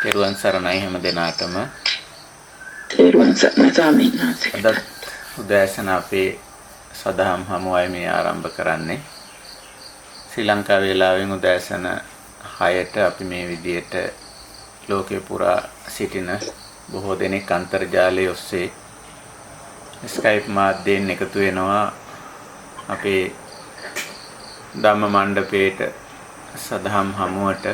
තෙරුවන් සරණයි හැම දෙනාටම. තෙරුවන් සරණයි ස්වාමීන් වහන්සේ. අද උදෑසන අපේ සදහම් හමුවයි මේ ආරම්භ කරන්නේ. ශ්‍රී ලංකා වේලාවෙන් උදෑසන 6ට අපි මේ විදියට ලෝකේ පුරා සිටින බොහෝ දෙනෙක් අන්තර්ජාලය ඔස්සේ ස්කයිප් මාධ්‍යයෙන් එකතු වෙනවා අපේ ධම්ම මණ්ඩපයේට සදහම් හමුවට.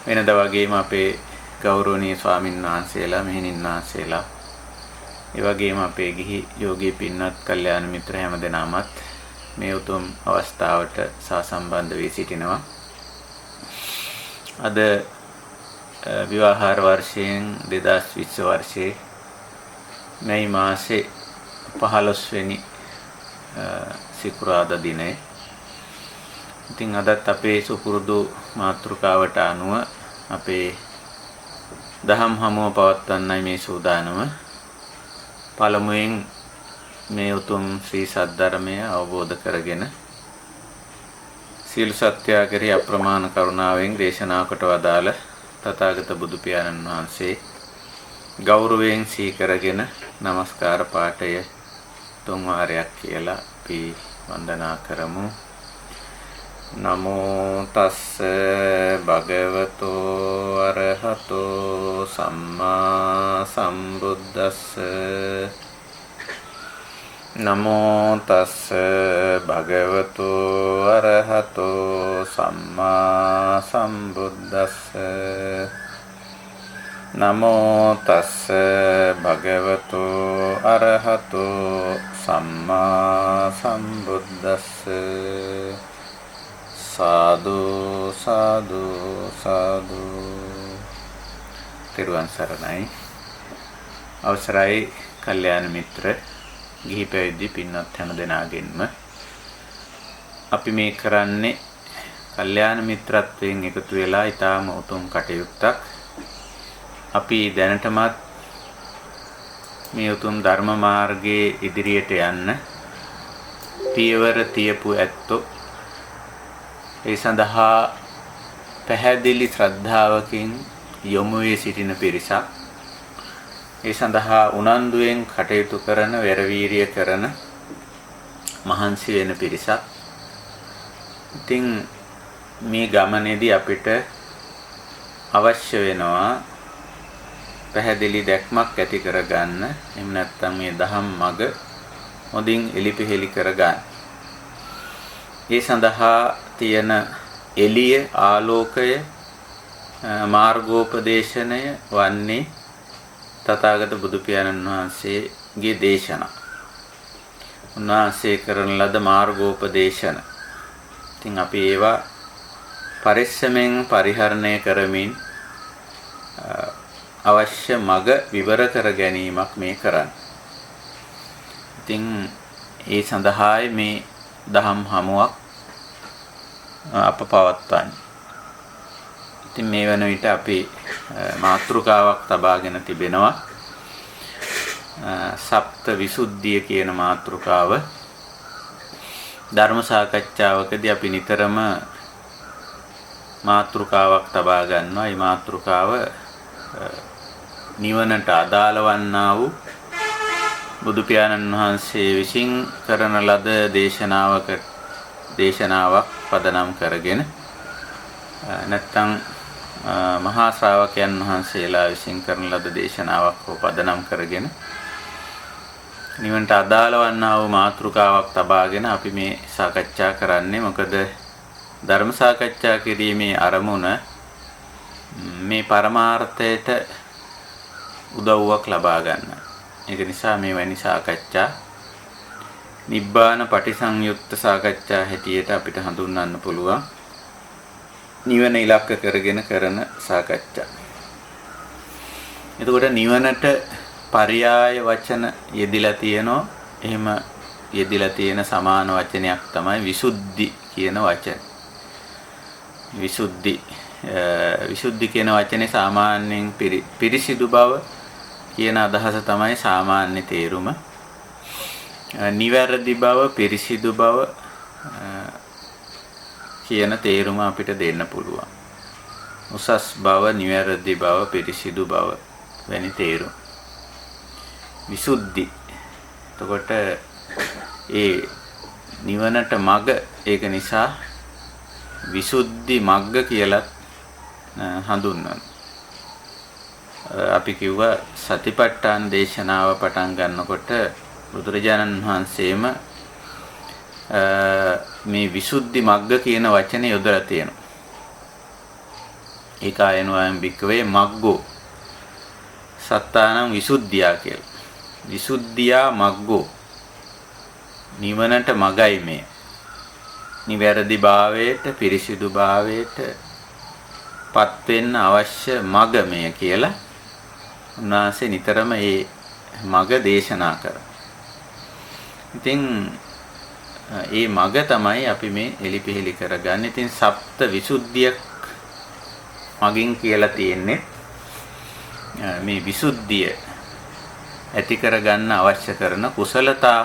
වෙනදා වගේම අපේ ගෞරවනීය ස්වාමීන් වහන්සේලා, මෙහෙණින් වහන්සේලා, ඒ වගේම අපේ ගිහි යෝගී පින්වත් කල්යාණ මිත්‍ර හැමදෙනාමත් මේ උතුම් අවස්ථාවට සහසම්බන්ධ වී සිටිනවා. අද විවාහාර වර්ෂයෙන් 2020 වර්ෂයේ මැයි මාසේ 15 වෙනි සිකුරාදා දිනේ. ඉතින් අදත් අපේ සුපුරුදු මාතෘකාවට අනුව අපේ දහම් හමුව පවත්වන්නයි මේ සූදානම. පළමුවෙන් මේ උතුම් ශ්‍රී සද්ධර්මය අවබෝධ කරගෙන සීල සත්‍යය කෙරෙහි අප්‍රමාණ කරුණාවෙන් දේශනා කොට වදාළ තථාගත බුදු පියාණන් වහන්සේ ගෞරවයෙන් සීකරගෙන নমස්කාර පාඨය තුන් වාරයක් කියලා අපි වන්දනා කරමු. නමෝ තස්ස භගවතෝ අරහතෝ සම්මා සම්බුද්දස්ස. නමෝ තස්ස භගවතෝ අරහතෝ සම්මා සම්බුද්දස්ස. නමෝ තස්ස භගවතෝ අරහතෝ සම්මා සම්බුද්දස්ස. සාදු සාදු සාදු. තෙරුවන් සරණයි. අවසරයි කල්යාණ මිත්‍ර ගිහි පැවිදි පින්වත් හැම දෙනාගෙන්ම අපි මේ කරන්නේ කල්යාණ මිත්‍රත්වයෙන් එකතු වෙලා ඊටාම උතුම් කටයුත්තක්. අපි දැනටමත් මේ උතුම් ධර්ම මාර්ගයේ ඉදිරියට යන්න පියවර තියපු ඇත්තෝ, ඒ සඳහා පැහැදිලි ශ්‍රද්ධාවකින් යොමු වී සිටින පිරිසක්, ඒ සඳහා උනන්දුවෙන් කටයුතු කරන, වෙරවීරිය කරන, මහන්සි වෙන පිරිසක්. ඉතින් මේ ගමනේදී අපිට අවශ්‍ය වෙනවා පැහැදිලි දැක්මක් ඇති කරගන්න. එහෙම නැත්නම් මේ දහම් මඟ හොඳින් එලිපෙහෙලි කරගන්න. ඒ සඳහා තියෙන එළිය, ආලෝකය, මාර්ගෝපදේශනය වන්නේ තථාගත බුදු පියාණන් වහන්සේගේ දේශනා. උන්වහන්සේ කරන ලද මාර්ගෝපදේශන. ඉතින් අපි ඒවා පරිස්සමෙන් පරිහරණය කරමින් අවශ්‍ය මඟ විවර කර ගැනීමක් මේ කරන්නේ. ඉතින් ඒ සඳහායි මේ දහම් හමුවක් අප පවත්වන්නේ. ඉතින් මේ වන විට අපි මාතෘකාවක් තබාගෙන තිබෙනවා. සප්ත විසුද්ධිය කියන මාතෘකාව. ධර්ම සාකච්ඡාවකදී අපි නිතරම මාතෘකාවක් තබා ගන්නවා. මේ මාතෘකාව නිවනට අදාළ වන්නා වූ බුදු පියාණන් වහන්සේ විසින් කරන ලද දේශනාවක් පදනම් කරගෙන, නැත්නම් මහා ශ්‍රාවකයන් වහන්සේලා විසින් කරන ලද දේශනාවක් පදනම් කරගෙන නිවනට අදාළ වන්නා වූ මාතෘකාවක් තබාගෙන අපි මේ සාකච්ඡා කරන්නේ. මොකද ධර්ම සාකච්ඡා කිරීමේ අරමුණ මේ පරමාර්ථයට උදව්වක් ලබා ගන්න. ඒක නිසා මේ වැනි සාකච්ඡා නිබ්බාන පටිසංයුක්ත සාකච්ඡා හැටියට අපිට හඳුන්වන්න පුළුවන්. නිවන ඉලක්ක කරගෙන කරන සාකච්ඡා. එතකොට නිවනට පర్యాయ වචන යෙදිලා තියෙනවා. එහෙම යෙදිලා තියෙන සමාන වචනයක් තමයි විසුද්ධි කියන වචන. විසුද්ධි කියන වචනේ සාමාන්‍යයෙන් පිරිසිදු බව කියන අදහස තමයි සාමාන්‍ය තේරුම. නිවැරදි බව, පිරිසිදු බව කියන තේරුම අපිට දෙන්න පුළුවන්. උසස් බව, නිවැරදි බව, පිරිසිදු බව වැනි තේරුම්. විසුද්ධි. එතකොට ඒ නිවනට මඟ ඒක නිසා විසුද්ධි මග්ග කියලා හඳුන්වනවා. අපි කිව්වා සතිපට්ඨාන දේශනාව පටන් ගන්නකොට බුදුරජාණන් වහන්සේම මේ විසුද්ධි මග්ග කියන වචනේ යොදලා තියෙනවා. ඒකායනෝයම් භික්කවේ මග්ගෝ සත්තානං විසුද්ධියා කියලා. විසුද්ධියා මග්ගෝ නිවනට මගයි මේ. නිවැරදි භාවයට, පිරිසිදු භාවයට පත් වෙන්න අවශ්‍ය මග මේ කියලා උන්වහන්සේ නිතරම මේ මග දේශනා කරා. ඉතින් මේ මග තමයි අපි මේ එලිපෙහෙලි කරගන්නේ. ඉතින් සප්ත විසුද්ධියක් මගින් කියලා තියෙන්නේ මේ විසුද්ධිය ඇති කරගන්න අවශ්‍ය කරන කුසලතා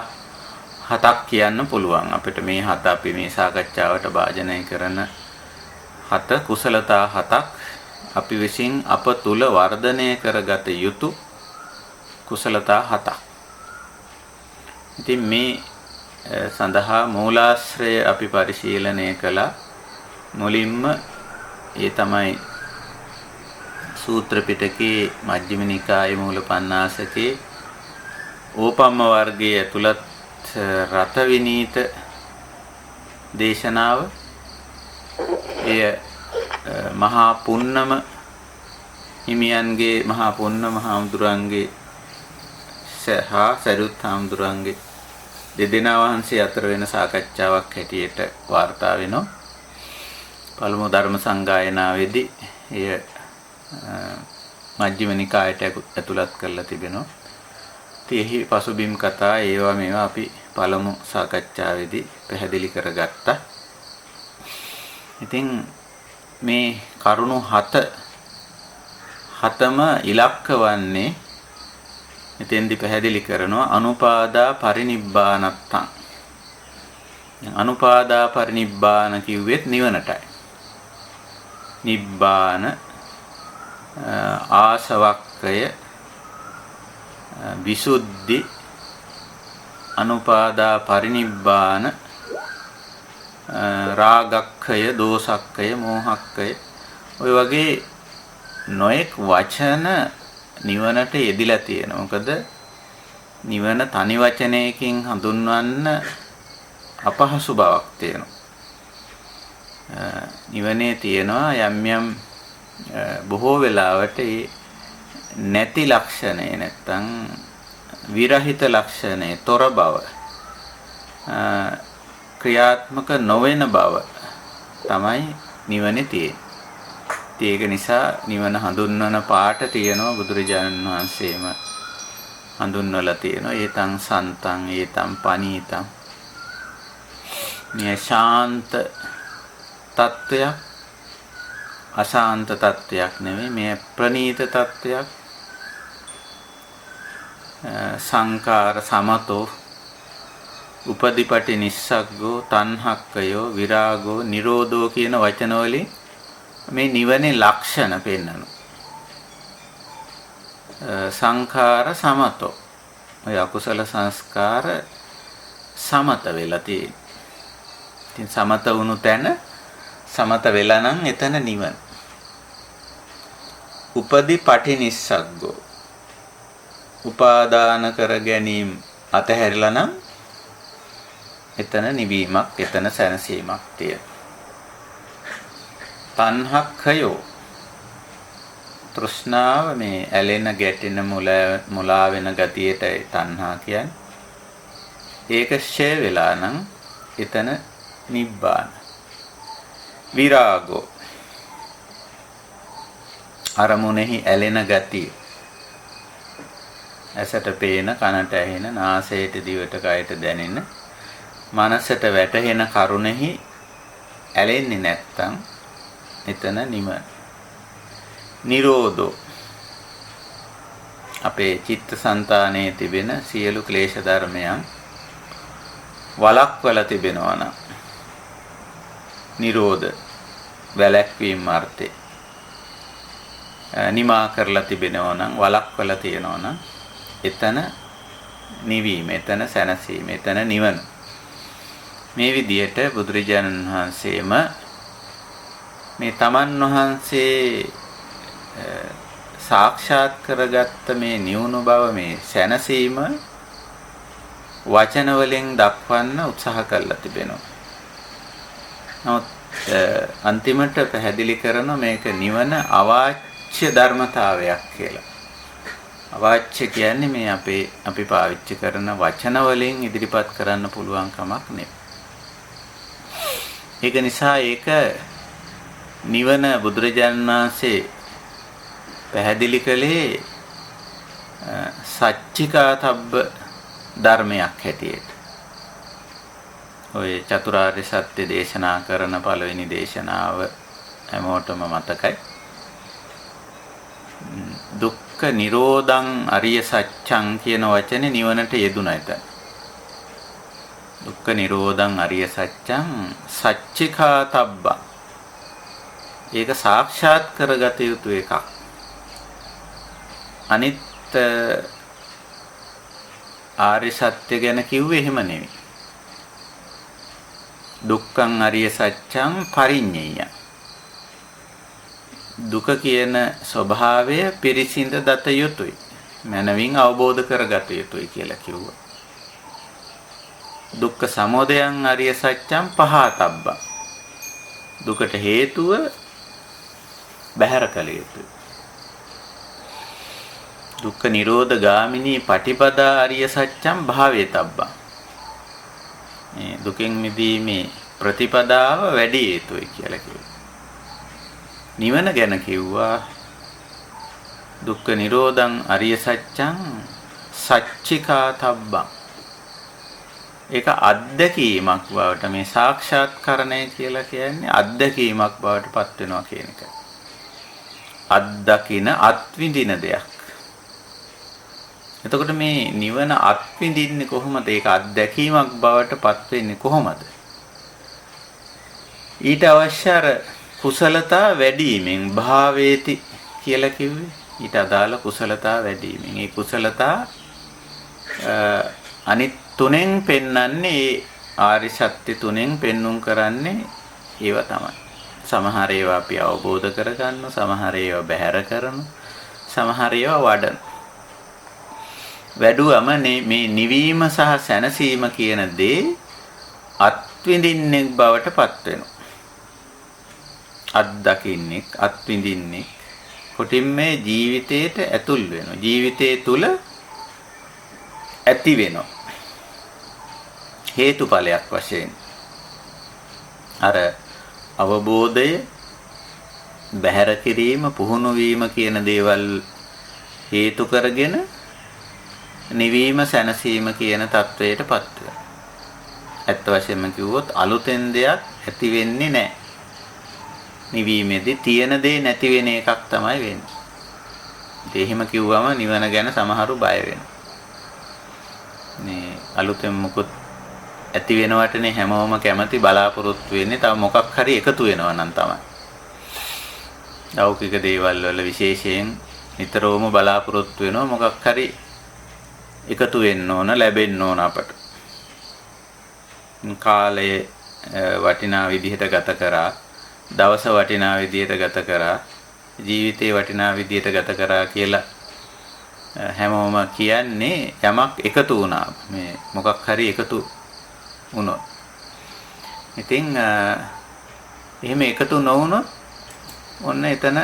හතක් කියන්න පුළුවන්. අපිට මේ හත අපි මේ සාකච්ඡාවට භාජනය කරන හත කුසලතා හතක් අපි විසින් අප තුල වර්ධනය කරගත යුතු කුසලතා හතක්. ඉතින් මේ සඳහා මූලාශ්‍රය අපි පරිශීලනය කළා. මුලින්ම ඒ තමයි සූත්‍ර පිටකේ මජ්ක්‍ධිම නිකායේ මූල පඤ්ඤාසකේ ඕපම්ම වර්ගයේ ඇතුළත් රත විනීත දේශනාව. එය මහා පුන්නම හිමියන්ගේ මහා පුන්නම හාමුදුරන්ගේ සහ සරියුත් හාමුදුරන්ගේ දෙදෙනා වහන්සේ අතර වෙන සාකච්ඡාවක් හැටියට වාර්තා වෙනවා. පළමු ධර්ම සංගායනාවේදී එය මජ්ක්‍ධිම නිකායට ඇතුළත් කරලා තිබෙනවා. එහි පසුබිම් කතා ඒවා මේවා අපි පළමු සාකච්ඡාවේදී පැහැදිලි කරගත්තා. ඉතින් මේ කරුණු හතම ඉලක්ක වන්නේ එතෙන්දි පැහැදිලි කරනවා අනුපාදා පරිනිබ්බානත්තං. අනුපාදා පරිනිබ්බාන කිව්වෙත් නිවනටයි. නිබ්බාන ආසවක්කය විසුද්ධි අනුපාදා පරිනිබ්බාන රාගක්ඛය දෝසක්ඛය මෝහක්ඛය ඔය වගේ නොඑක් වචන නිවනට යෙදිලා තියෙනවා. මොකද නිවන තනි වචනයකින් හඳුන්වන්න අපහසු බවක් තියෙනවා. නිවනේ තියෙනවා යම් බොහෝ වෙලාවට නැති ලක්ෂණය නැත්තම් විරහිත ලක්ෂණය තොර බව ක්‍රියාත්මක නොවන බව තමයි නිවනේ තියෙන්නේ. ඒක නිසා නිවන හඳුන්වන පාට තියෙනවා බුදුරජාණන් වහන්සේම හඳුන්වලා තියෙනවා. ඒතං සන්තං ඒතං පනීතං. මේ ශාන්ත තත්වයක් අශාන්ත තත්වයක් නෙවෙයි, මේ ප්‍රනීත තත්වයක්. සංකාර සමතෝ උපදිපටි නිස්සග්ගෝ තණ්හක්කයෝ විරාගෝ නිරෝධෝ කියන වචන වලින් මේ නිවනේ ලක්ෂණ පෙන්වනවා. සංඛාර සමතෝ ඔය අකුසල සංස්කාර සමත වෙලා තියෙන්නේ. ඉතින් සමත වුණු තැන සමත වෙලා නම් එතන නිවන. උපදිපටි නිස්සග්ගෝ උපාදාන කර ගැනීම අතහැරිලා නම් එතන නිවීමක්, එතන සැනසීමක් තියෙනවා. තණ්හක්ඛයෝ තෘෂ්ණාව මේ ඇලෙන ගැටෙන මුලා වෙන ගතියටයි තණ්හා කියන්නේ. ඒක ෂය වෙලා නම් එතන නිබ්බාන. විරාගෝ අරමුණෙහි ඇලෙන ගතිය. ඇසට පේන, කනට ඇහෙන, නාසයට දිවට කයට දැනෙන, මනසට වැටහෙන කරුණෙහි ඇලෙන්නේ නැත්තම් එතන නිවන. නිරෝධෝ අපේ චිත්තසංතානයේ තිබෙන සියලු ක්ලේශ ධර්මයන් වළක්වලා තිබෙනවා නම් නිරෝධ වැළැක්වීම අර්ථේ. නිමා කරලා තිබෙනවා නම් වළක්වලා තියෙනවා නම් එතන නිවීම, එතන සැනසීම, එතන නිවන. මේ විදියට බුදුරජාණන් වහන්සේම මේ තමන් වහන්සේ සාක්ෂාත් කරගත්ත මේ නිවුණු බව, මේ සැනසීම වචන වලින් දක්වන්න උත්සාහ කළා තිබෙනවා. නමුත් අන්තිමට පැහැදිලි කරන මේක නිවන අවාච්‍ය ධර්මතාවයක් කියලා. අවාච්‍ය කියන්නේ මේ අපි පාවිච්චි කරන වචන වලින් ඉදිරිපත් කරන්න පුළුවන් කමක් නෙවෙයි. ඒක නිසා ඒක නිවන බුදුරජාණන් වහන්සේ පැහැදිලි කළේ සච්චිකාතබ්බ ධර්මයක් හැටියට. ඔය චතුරාර්ය සත්‍ය දේශනා කරන පළවෙනි දේශනාව හැමෝටම මතකයි. දුක්ඛ නිරෝධං අරිය සත්‍යං කියන වචනේ නිවනට යෙදුණා එතන. දුක්ඛ නිරෝධං අරිය සත්‍යං සච්චිකාතබ්බ. ඒක සාක්ෂාත් කරගත යුතු එකක්. අනිත් ආර්ය සත්‍ය ගැන කිව්වේ එහෙම නෙවෙයි. දුක්ඛං අරිය සත්‍යං පරිඤ්ඤය. දුක කියන ස්වභාවය පිරිසිඳ දත යුතුයි. මනවින් අවබෝධ කරගත යුතුයි කියලා කිව්වා. දුක්ඛ සමුදයං අරිය සත්‍යං පහතබ්බ. දුකට හේතුව බැහැර කළ යුතුයි. දුක්ඛ නිරෝධ ගාමිනී පටිපදා අරිය සත්‍යං භාවේතබ්බා. මේ දුකෙන් මිදීමේ ප්‍රතිපදාව වැඩි යුතුයි කියලා කිව්වා. නිවන ගැන කිව්වා දුක්ඛ නිරෝධං අරිය සත්‍යං සච්චිකාතබ්බං. ඒක අත්දැකීමක් බවට, මේ සාක්ෂාත්කරණය කියලා කියන්නේ අත්දැකීමක් බවට පත් වෙනවා කියන එක. අත්දකින අත්විඳින දෙයක්. එතකොට මේ නිවන අත්විඳින්නේ කොහොමද? ඒක අත්දැකීමක් බවට පත් වෙන්නේ කොහොමද? ඊට අවශ්‍ය අර කුසලතා වැඩිවීමෙන් භාවේති කියලා කිව්වේ. ඊට අදාළ කුසලතා වැඩිවීමෙන්. ඒ කුසලතා අනිත් තුනෙන් පෙන්වන්නේ, ඒ ආරි සත්‍ය තුනෙන් පෙන්눔 කරන්නේ ඒව තමයි. සමහර ඒවා අපි අවබෝධ කරගන්න, සමහර ඒවා බැහැර කරන, සමහර ඒවා වඩන. වැඩුවම මේ නිවීම සහ සැනසීම කියන දේ අත්විඳින්නෙක් බවට පත් වෙනවා. අත්දකින්නෙක්, අත්විඳින්නෙක්, කොටින් මේ ජීවිතයට ඇතුල් වෙනවා. ජීවිතයේ තුල ඇති වෙනවා. හේතුඵලයක් වශයෙන් අර අවබෝධය, බැහැර කිරීම, පුහුණු වීම කියන දේවල් හේතු කරගෙන නිවීම සැනසීම කියන தത്വයටපත් වෙනවා. ඇත්ත වශයෙන්ම කිව්වොත් අලුතෙන් දෙයක් ඇති වෙන්නේ නැහැ. නිවීමේදී තියෙන දේ නැති වෙන එකක් තමයි වෙන්නේ. ඒ එහෙම කිව්වම නිවන ගැන සමහරු බය වෙනවා. මේ අලුතෙන් මොකොත් ඇති වෙනවටනේ හැමෝම කැමති, බලාපොරොත්තු වෙන්නේ. තව මොකක් හරි එකතු වෙනවා නම් තමයි. ලෞකික දේවල් වල විශේෂයෙන් නිතරම බලාපොරොත්තු වෙනවා මොකක් හරි එකතු වෙන්න ඕන, ලැබෙන්න ඕන අපට. කාලය වටිනා විදිහට ගත කරා, දවස වටිනා විදිහට ගත කරා, ජීවිතේ වටිනා විදිහට ගත කරා කියලා හැමෝම කියන්නේ යමක් එකතු වුණා. මේ මොකක් හරි එකතු වුණොත්. ඉතින් එහෙම එකතු නොවුනොත් ඔන්න එතන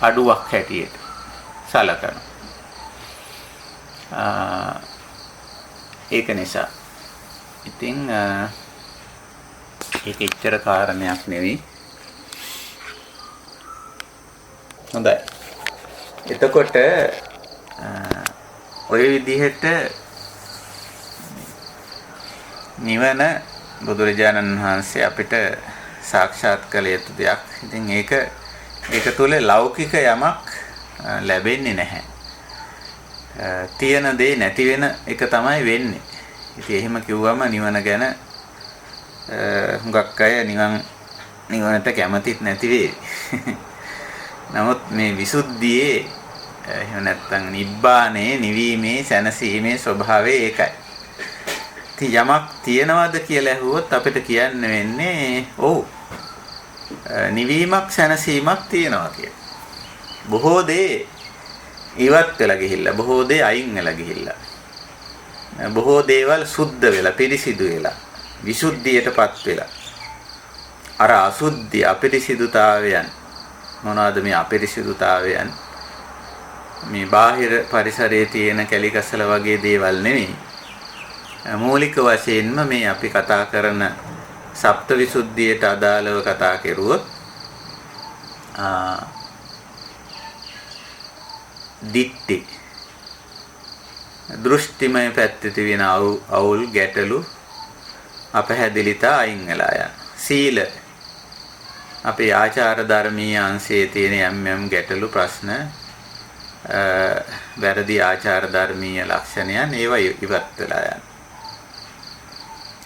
අඩුවක් හැටියට සලකනවා. ඒක නිසා ඉතින් ඒක එච්චර කාරණයක් නෙවෙයි. හොඳයි. එතකොට ඔය විදිහට නිවන බුදුරජාණන් වහන්සේ අපිට සාක්ෂාත් කළ යුතු දෙයක්. ඉතින් ඒක තුල ලෞකික යමක් ලැබෙන්නේ නැහැ. තියෙන දේ නැති වෙන එක තමයි වෙන්නේ. ඉතින් එහෙම කිව්වම නිවන ගැන හුඟක් අය නිකන් නිවනට කැමතිත් නැති වේවි. නමුත් මේ විසුද්ධියේ එහෙම නැත්නම් නිබ්බානේ නිවීමේ සැනසීමේ ස්වභාවය ඒකයි. ඉතින් යමක් තියනවද කියලා ඇහුවොත් අපිට කියන්න වෙන්නේ ඔව්. නිවීමක් සැනසීමක් තියනවා කියලා. බොහෝ දේ ඉවත් වෙලා ගිහිල්ලා, බොහෝ දේ අයින් වෙලා ගිහිල්ලා. බොහෝ දේවල් සුද්ධ වෙලා, පිරිසිදු වෙලා, විසුද්ධියටපත් වෙලා. අර අසුද්ධි අපිරිසිදුතාවයන් මොනවාද මේ අපිරිසිදුතාවයන්? මේ බාහිර පරිසරයේ තියෙන කැලිකසල වගේ දේවල් නෙවෙයි. මූලික වශයෙන්ම මේ අපි කතා කරන සප්තවිසුද්ධියට අදාළව කතා කෙරුවොත් දිට්ඨි දෘෂ්ටිමය පැත්තේ තියෙන අවුල් ගැටලු අපහැදිලිතා අයින් වෙලා යන. සීල අපේ ආචාර ධර්මීය අංශයේ තියෙන යම් ගැටලු ප්‍රශ්න වැරදි ආචාර ධර්මීය ලක්ෂණයන් ඒවා ඉවත් වෙලා යන.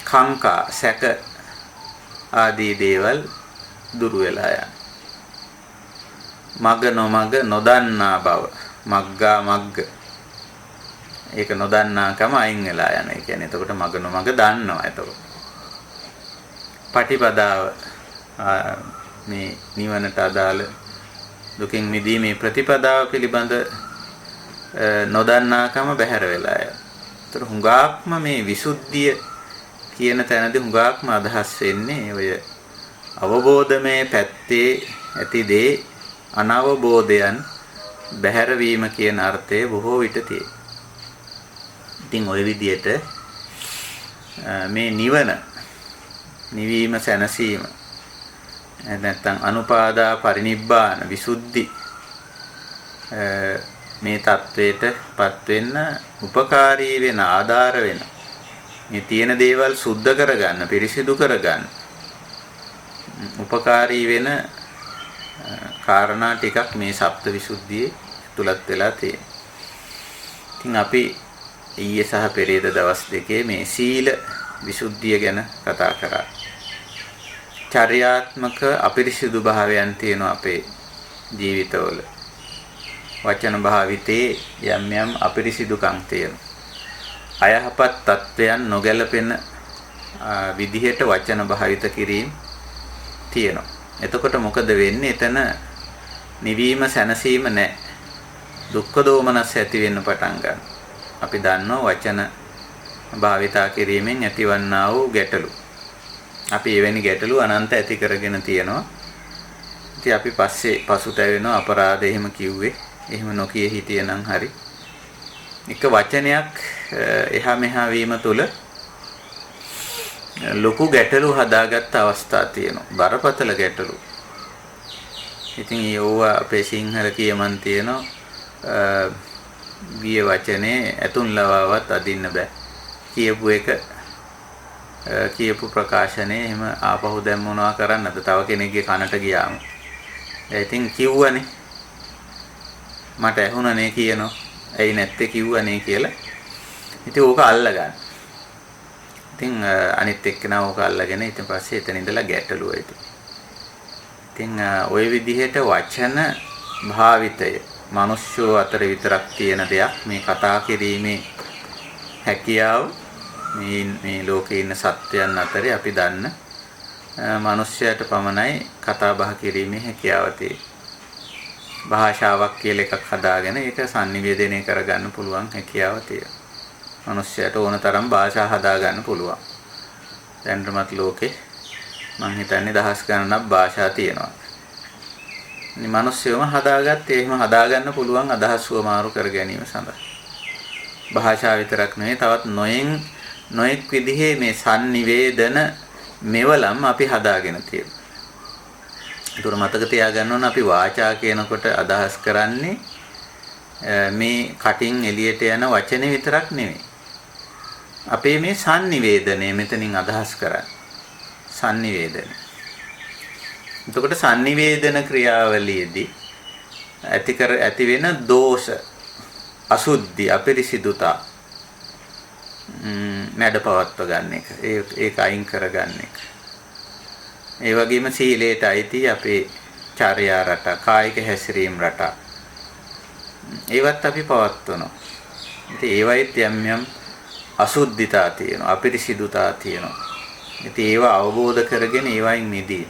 කාංකා සැක ආදී දේවල් දුරු වෙලා යන. මග නොමග නොදන්නා බව මග්ගා මග්ග ඒක නොදන්නාකම අයින් වෙලා යන. ඒ කියන්නේ එතකොට මග නොමග දන්නවා. එතකොට පටිපදාව මේ නිවනට අදාළ දුකින් මිදීමේ ප්‍රතිපදාව පිළිබඳ නොදන්නාකම බැහැර වෙලා යන. ඒතර හුඟක්ම මේ විසුද්ධිය කියන තැනදී හුඟක්ම අදහස් වෙන්නේ ඔය අවබෝධමේ පැත්තේ ඇති දේ අනවබෝධයන් බැහැරවීම කියන අර්ථය බොහෝ විට තියෙනවා. ඉතින් ওই විදිහට මේ නිවීම සැනසීම නැත්නම් අනුපාදා පරිනිබ්බාන විසුද්ධි මේ தത്വයටපත් වෙන්න උපකාරී වෙන ආධාර වෙන මේ තියෙන දේවල් සුද්ධ කරගන්න පිරිසිදු කරගන්න උපකාරී වෙන කාරණා ටිකක් මේ සප්තවිසුද්ධියේ තුලත් වෙලා තියෙනවා. ඉතින් අපි ඊයේ සහ පෙරේද දවස් දෙකේ මේ සීල විසුද්ධිය ගැන කතා කරා. චර්යාත්මක අපිරිසිදු භාවයන් තියෙනවා අපේ ජීවිතවල. වචන භාවිතේ යම් අපිරිසිදුකම් තියෙනවා. අයහපත් තත්වයන් නොගැලපෙන විදිහට වචන භාවිත කිරීම තියෙනවා. එතකොට මොකද වෙන්නේ? එතන නිවීම සැනසීම නැහැ. දුක්ඛ දෝමනස් ඇති වෙන්න පටන් ගන්නවා. අපි දන්නවා වචන භාවිතා කිරීමෙන් ඇතිවන්නා වූ ගැටලු. අපි එවැනි ගැටලු අනන්ත ඇති කරගෙන තියෙනවා. ඉතින් අපි පසුතැවෙනවා අපරාධ එහෙම කිව්වේ. එහෙම නොකිය හිටියනම් හරි. එක වචනයක් එහා මෙහා වීම තුළ ලොකු ගැටලු හදාගත්ත අවස්ථා තියෙනවා. බරපතල ගැටලු. ඉතින් ඒවා අපේ සිංහල කියමන් තියෙනවා ගිය වචනේ ඇතුන් ලවාවත් අදින්න බෑ. කියපු ප්‍රකාශනේ එහෙම ආපහු දැන් මොනවා කරන්නද? තව කෙනෙක්ගේ කනට ගියාම. ඉතින් කිව්වනේ. මට ඇහුණනේ කියනවා. ඇයි නැත්තේ කිව්වනේ කියලා. ඉතින් ඕක අල්ලගන්න. ඉතින් අනිත් එක්කෙනා ඕක අල්ලගෙන ඊට පස්සේ එතන ඉඳලා ගැටලුව ඉතින් ওই විදිහට වචන භාවිතය මිනිස්සු අතර විතරක් තියෙන දෙයක්. මේ කතා කිරීමේ හැකියාව මේ ලෝකේ ඉන්න සත්වයන් අතරේ අපි දන්න මිනිස්යාට පමණයි කතා බහ කිරීමේ හැකියාව තියෙන්නේ. භාෂාවක් කියලා එකක් හදාගෙන ඒක sannivedanaya කරගන්න පුළුවන් හැකියාව තියෙනවා. මිනිස්යාට ඕන තරම් භාෂා හදා ගන්න පුළුවන්. දැන්ටමත් ලෝකේ මං හිතන්නේ දහස් ගණනක් භාෂා තියෙනවා. මේ මිනිස්සුම හදාගත්තේ එහෙම හදාගන්න පුළුවන් අදහස් වමාරු කර ගැනීම සඳහා. භාෂා විතරක් නෙවෙයි තවත් නොයෙක් විදිහේ මේ sannivedana මෙවලම් අපි හදාගෙන තියෙනවා. ඒතර මතක තියාගන්න ඕන අපි වාචා කියනකොට අදහස් කරන්නේ මේ කටින් එළියට යන වචනේ විතරක් නෙවෙයි. අපේ මේ sannivedanaya මෙතනින් අදහස් කරන්නේ. sannivedana. එතකොට sannivedana ක්‍රියාවලියේදී ඇති වෙන දෝෂ අසුද්ධි අපිරිසිදුතා මැඩ පවත්ව ගන්න එක. ඒක අයින් කර ගන්න එක. ඒ වගේම සීලයට අයිති අපේ චර්යා රටා, කායික හැසිරීම රටා. ඒවත් අපි පවත්වනවා. ඉතින් ඒවයිත් යම් අසුද්ධිතා තියෙනවා, අපිරිසිදුතා තියෙනවා. ඉතින් ඒවා අවබෝධ කරගෙන ඒවයින් මිදී.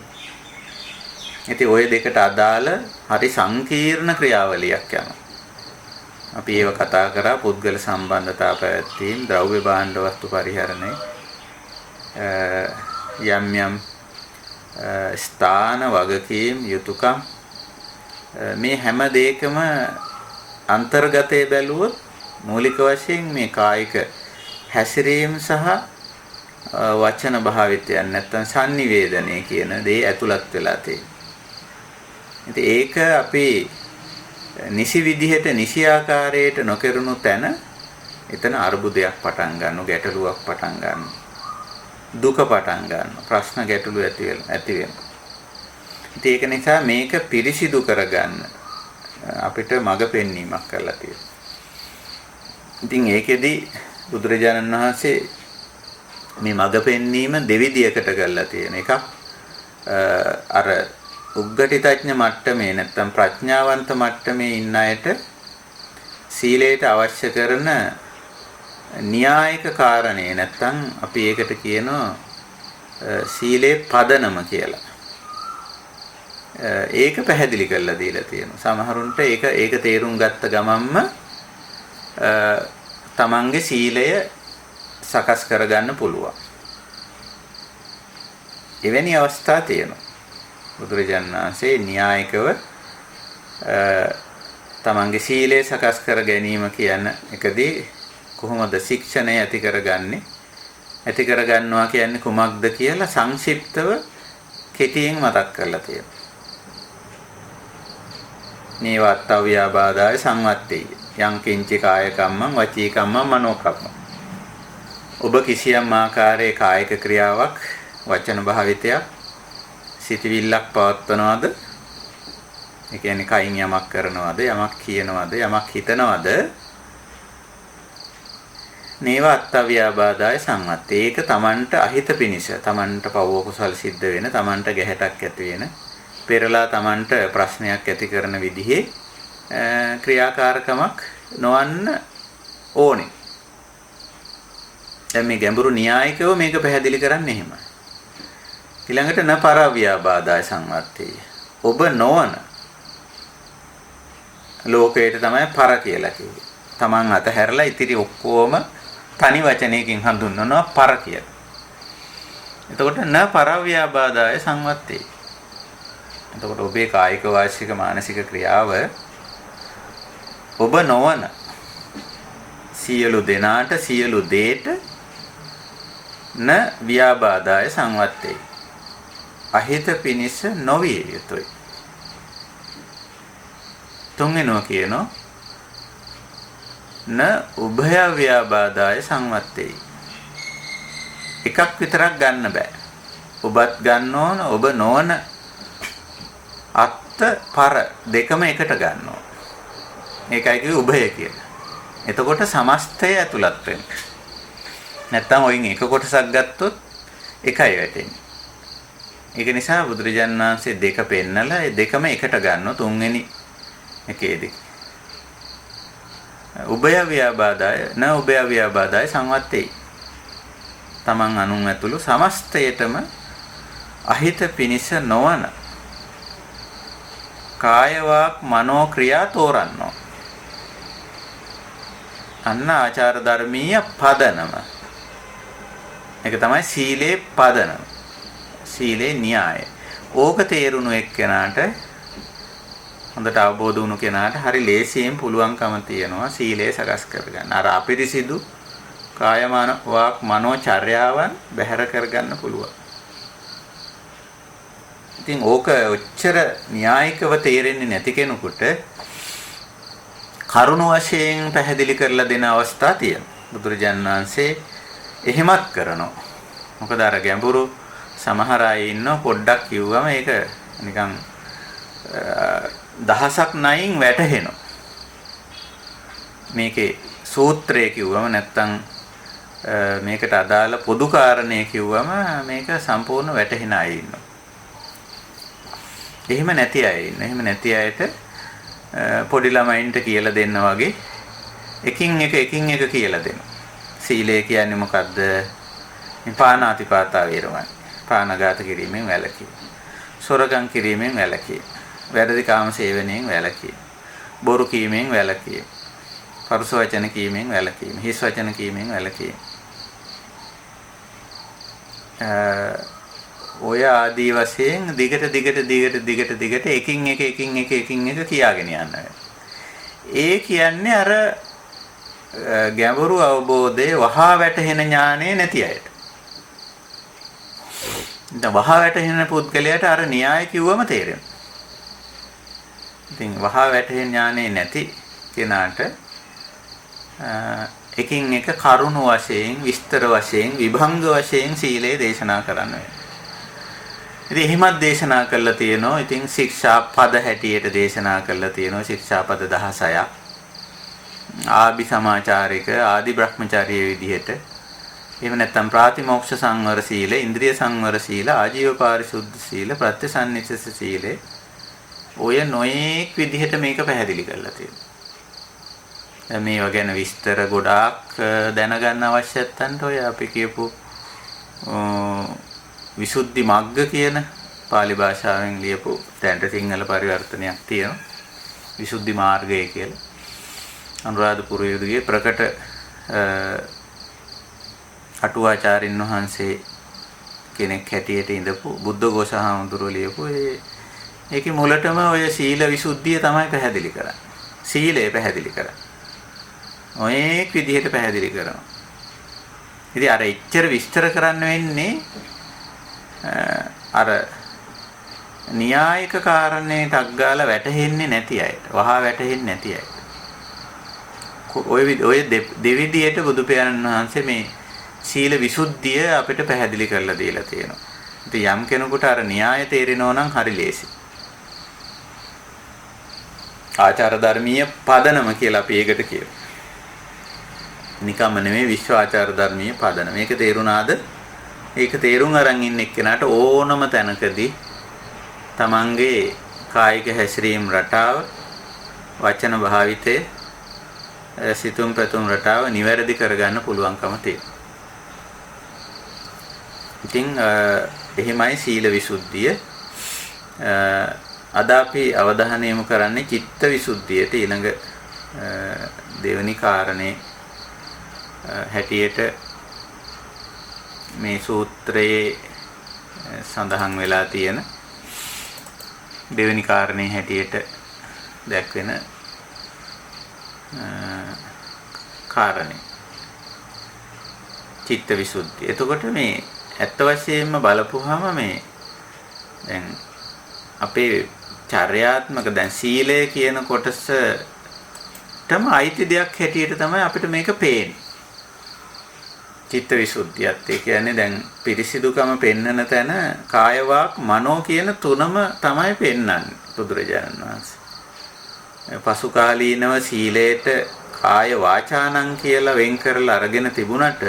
ඉතින් ওই දෙකට අදාළ හරි සංකීර්ණ ක්‍රියාවලියක් යනවා. අපි ඒව කතා කරා පුද්ගල සම්බන්ධතා පැවැත්වීම, ද්‍රව්‍ය භාණ්ඩ වස්තු පරිහරණය, යම් ස්ථාන වගකීම් යුතුයකම්, මේ හැම දෙයකම අන්තර්ගතයේ බැලුවොත් මූලික වශයෙන් මේ කායික හැසිරීම සහ වචන භාවිතයන් නැත්නම් sannivedanaya කියන දේ ඇතුළත් වෙලා තියෙනවා. ඉතින් ඒක අපි නිසි විදිහට නිසි ආකාරයට නොකරනු තැන එතන අරුබුදයක් පටන් ගන්නවා, ගැටලුවක් පටන් ගන්නවා, දුක පටන් ගන්නවා, ප්‍රශ්න ගැටලු ඇති වෙනවා. ඉතින් ඒක නිසා මේක පිරිසිදු කරගන්න අපිට මඟ පෙන්වීමක් කරලා තියෙනවා. ඉතින් ඒකෙදි බුදුරජාණන් වහන්සේ මේ මඟ පෙන්වීම දෙවිදියකට කරලා තියෙන එකක්. අර උග්ගටිතඥ මට්ටමේ නැත්නම් ප්‍රඥාවන්ත මට්ටමේ ඉන්න අයට සීලයට අවශ්‍ය කරන න්‍යායික කාරණේ නැත්නම් අපි ඒකට කියනවා සීලේ පදනම කියලා. ඒක පැහැදිලි කරලා දීලා තියෙනවා. සමහරුන්ට ඒක තේරුම් ගත්ත ගමන්ම තමන්ගේ සීලය සකස් කරගන්න පුළුවන්. එවැනි අවස්ථා තියෙනවා. බුදුරජාණන් වහන්සේ න්‍යායිකව තමන්ගේ සීලය සකස් කර ගැනීම කියන එකදී කොහොමද ශික්ෂණය ඇති කරගන්නේ? ඇති කරගන්නවා කියන්නේ කුමක්ද කියලා සංක්ෂිප්තව කෙටියෙන් මතක් කරලා තියෙනවා. නේවත්තව්‍යාබාධාය සංවත්තේය. යං කිංචි කාය කම්මං වචී කම්මං මනෝ කම්මං. ඔබ කිසියම් ආකාරයේ කායික ක්‍රියාවක්, වචන භාවිතයක්, සිතවිල්ලක් පවත්වනවද? ඒ කියන්නේ කයින් යමක් කරනවද, යමක් කියනවද, යමක් හිතනවද? නේවත්තව්‍යාබාධාය සංවත්තේ. ඒක තමන්ට අහිත පිනිස, තමන්ට පවව කුසල් සිද්ධ වෙන, තමන්ට ගැහැටක් ඇති වෙන, පෙරලා තමන්ට ප්‍රශ්නයක් ඇති කරන විදිහේ ක්‍රියාකාරකමක් නොවන්න ඕනේ. දැන් මේ ගැඹුරු න්‍යායිකව මේක පැහැදිලි කරන්නේ එහෙමයි. ඊළඟට නපරව්‍යාබාධාය සංවත්තේ. ඔබ නොවන ලෝකයට තමයි පර කියලා කිව්වේ. තමන් අතහැරලා ඉතිරි ඔක්කොම තනි වචනයකින් හඳුන්වනවා පර කියලා. එතකොට නපරව්‍යාබාධාය සංවත්තේ. එතකොට ඔබේ කායික වාචික මානසික ක්‍රියාව ඔබ නොවන සියලු දෙනාට සියලු දේට න ව්‍යාබාධාය සංවත්තේ. අහිත පිනිස නොවිය යුතුයි. තුන්වෙනෝ කියනෝ න උභය ව්‍යාබාධාය සංවත්තේ. එකක් විතරක් ගන්න බෑ. ඔබත් ගන්න ඕන, ඔබ නොවන අත්ත පර දෙකම එකට ගන්න ඕන. ඒකයි කිව්වේ උභය කියලා. එතකොට සමස්තය ඇතුළත් වෙනවා. නැත්තම් ඔයින් එක කොටසක් ගත්තොත් එකයි වැටෙන්නේ. ඒක නිසා බුදුරජාණන් වහන්සේ දෙක පෙන්නලා ඒ දෙකම එකට ගන්නවා තුන්වෙනි එකේදී. උභය ව්‍යාබාධාය න උභය ව්‍යාබාධාය සංවත්තේ. තමන් අනුන් ඇතුළු සමස්තයටම අහිත පිනිස නොවන කාය වාක් මනෝ ක්‍රියා තෝරනවා. අන්න ආචාර ධර්මීය පදනම. ඒක තමයි සීලේ පදනම. සීලේ න්‍යාය. ඕක තේරුණු එක්කෙනාට, හොඳට අවබෝධ වුණු කෙනාට හරි ලේසියෙන් පුළුවන්කම තියෙනවා සීලය සකස් කරගන්න. අර අපිරිසිදු කාය වාක් මනෝ චර්යාවන් බැහැර කරගන්න පුළුවන්. ඉතින් ඕක ඔච්චර න්‍යායිකව තේරෙන්නේ නැති කෙනෙකුට කරුණ වශයෙන් පැහැදිලි කරලා දෙන අවස්ථා තියෙනවා. බුදුරජාණන් වහන්සේ එහෙමත් කරනවා. මොකද අර ගැඹුරු සමහර අය ඉන්නව පොඩ්ඩක් කිව්වම ඒක නිකන් දහසක් නයින් වැටහෙනවා. මේකේ සූත්‍රය කිව්වම නැත්තම් මේකට අදාළ පොදු කාරණේ කිව්වම මේක සම්පූර්ණ වැටහෙන අය ඉන්නවා. එහෙම නැති අය ඉන්න. එහෙම නැති අයට පොඩි ළමයින්ට කියලා දෙන්න වගේ එකින් එක කියලා දෙනවා. සීලය කියන්නේ මොකද්ද? පාණාතිපාතා වේරමණී. පානඝාත කිරීමෙන් වැළකීම. සොරකම් කිරීමෙන් වැළකීම. වැරදි කාම සේවනයෙන් වැළකීම. බොරු කීමෙන් වැළකීම. පරුස වචන කීමෙන් වැළකීම. හිස් වචන කීමෙන් වැළකීම. ඔය ආදී වශයෙන් දිගට එකින් එක කියාගෙන යනවා. ඒ කියන්නේ අර ගැඹුරු අවබෝධයේ වහා වැටහෙන ඥානෙ නැති අයට. දැන් වහා වැටහෙන පුද්ගලයාට අර න්‍යාය කිව්වම තේරෙනවා. ඉතින් වහා වැටහෙන ඥානෙ නැති කෙනාට එකින් එක කරුණු වශයෙන්, විස්තර වශයෙන්, විභංග වශයෙන් සීලය දේශනා කරන්න වෙනවා. ඉතින් එහෙමත් දේශනා කළා තියෙනවා. ඉතින් ශික්ෂා පද හැටියට දේශනා කළා තියෙනවා. ශික්ෂා පද 16ක්. ආදි සමාචාරික, ආදි බ්‍රහ්මචාරී විදිහට. එහෙම නැත්නම් ප්‍රාතිමෝක්ෂ සංවර සීල, ඉන්ද්‍රිය සංවර සීල, ආජීව පාරිශුද්ධ සීල, ප්‍රත්‍යසන්නිසස සීල. ඔය නොයේක් විදිහට මේක පැහැදිලි කරලා තියෙනවා. දැන් මේවා ගැන විස්තර ගොඩාක් දැනගන්න අවශ්‍යත් නැත්නම් ඔය අපි කියපු විසුද්ධි මග්ග කියන pāli භාෂාවෙන් ලියපු දැන්ට සිංහල පරිවර්තනයක් තියෙනවා. විසුද්ධි මාර්ගය කියලා. අනුරාධපුර යුගයේ ප්‍රකට අටුවාචාරින් වහන්සේ කෙනෙක් හැටියට ඉඳපු බුද්ධඝෝෂ හාමුදුරුවෝ ලියපු ඒකේ මුලටම ඔය සීල විසුද්ධිය තමයි පැහැදිලි කරන්නේ. සීලය පැහැදිලි කරන්නේ. ඔයේක් විදිහට පැහැදිලි කරනවා. ඉතින් අර එච්චර විස්තර කරන්න වෙන්නේ අර න්‍යායික කාරණේට අග්ගාලා වැටහෙන්නේ නැති අයට. වහා වැටහෙන්නේ නැති අයට. ඔය දෙවිදියට බුදු පියාණන් වහන්සේ මේ සීල විසුද්ධිය අපිට පැහැදිලි කරලා දීලා තියෙනවා. ඉතින් යම් කෙනෙකුට අර න්‍යාය තේරෙනවා නම් හරි ලේසි. ආචාර ධර්මීය පදනම කියලා අපි ඒකට කියමු. නිකම්ම නෙමෙයි විශ්ව ආචාර ධර්මීය පදනම. මේක තේරුණාද? ඒක තේරුම් අරන් ඉන්න එක්කෙනාට ඕනම තැනකදී තමන්ගේ කායික හැසිරීම රටාව, වචන භාවිතය, සිතුම් පැතුම් රටාව නිවැරදි කරගන්න පුළුවන්කම තියෙනවා. ඉතින් එහෙමයි සීල විසුද්ධිය. අද අපි අවධානය යොමු කරන්නේ චිත්ත විසුද්ධියට. ඊළඟ දෙවෙනි කාරණේ හැටියට මේ සූත්‍රයේ සඳහන් වෙලා තියෙන දෙවෙනි කාරණේ හැටියට දැක්වෙන කාරණේ චිත්ත විසුද්ධිය. එතකොට මේ ඇත්ත වශයෙන්ම බලපුවාම මේ දැන් අපේ චර්යාත්මක දැන් සීලය කියන කොටසටම අයිති දෙයක් හැටියට තමයි අපිට මේක පේන්නේ. චිත්ත විසුද්ධියත් ඒ කියන්නේ දැන් පිරිසිදුකම පෙන්වන තැන කාය වාක් මනෝ කියන තුනම තමයි පෙන්වන්නේ බුදුරජාණන් වහන්සේ. පසු කාලීනව සීලයට කාය වාචානං කියලා වෙන් කරලා අරගෙන තිබුණට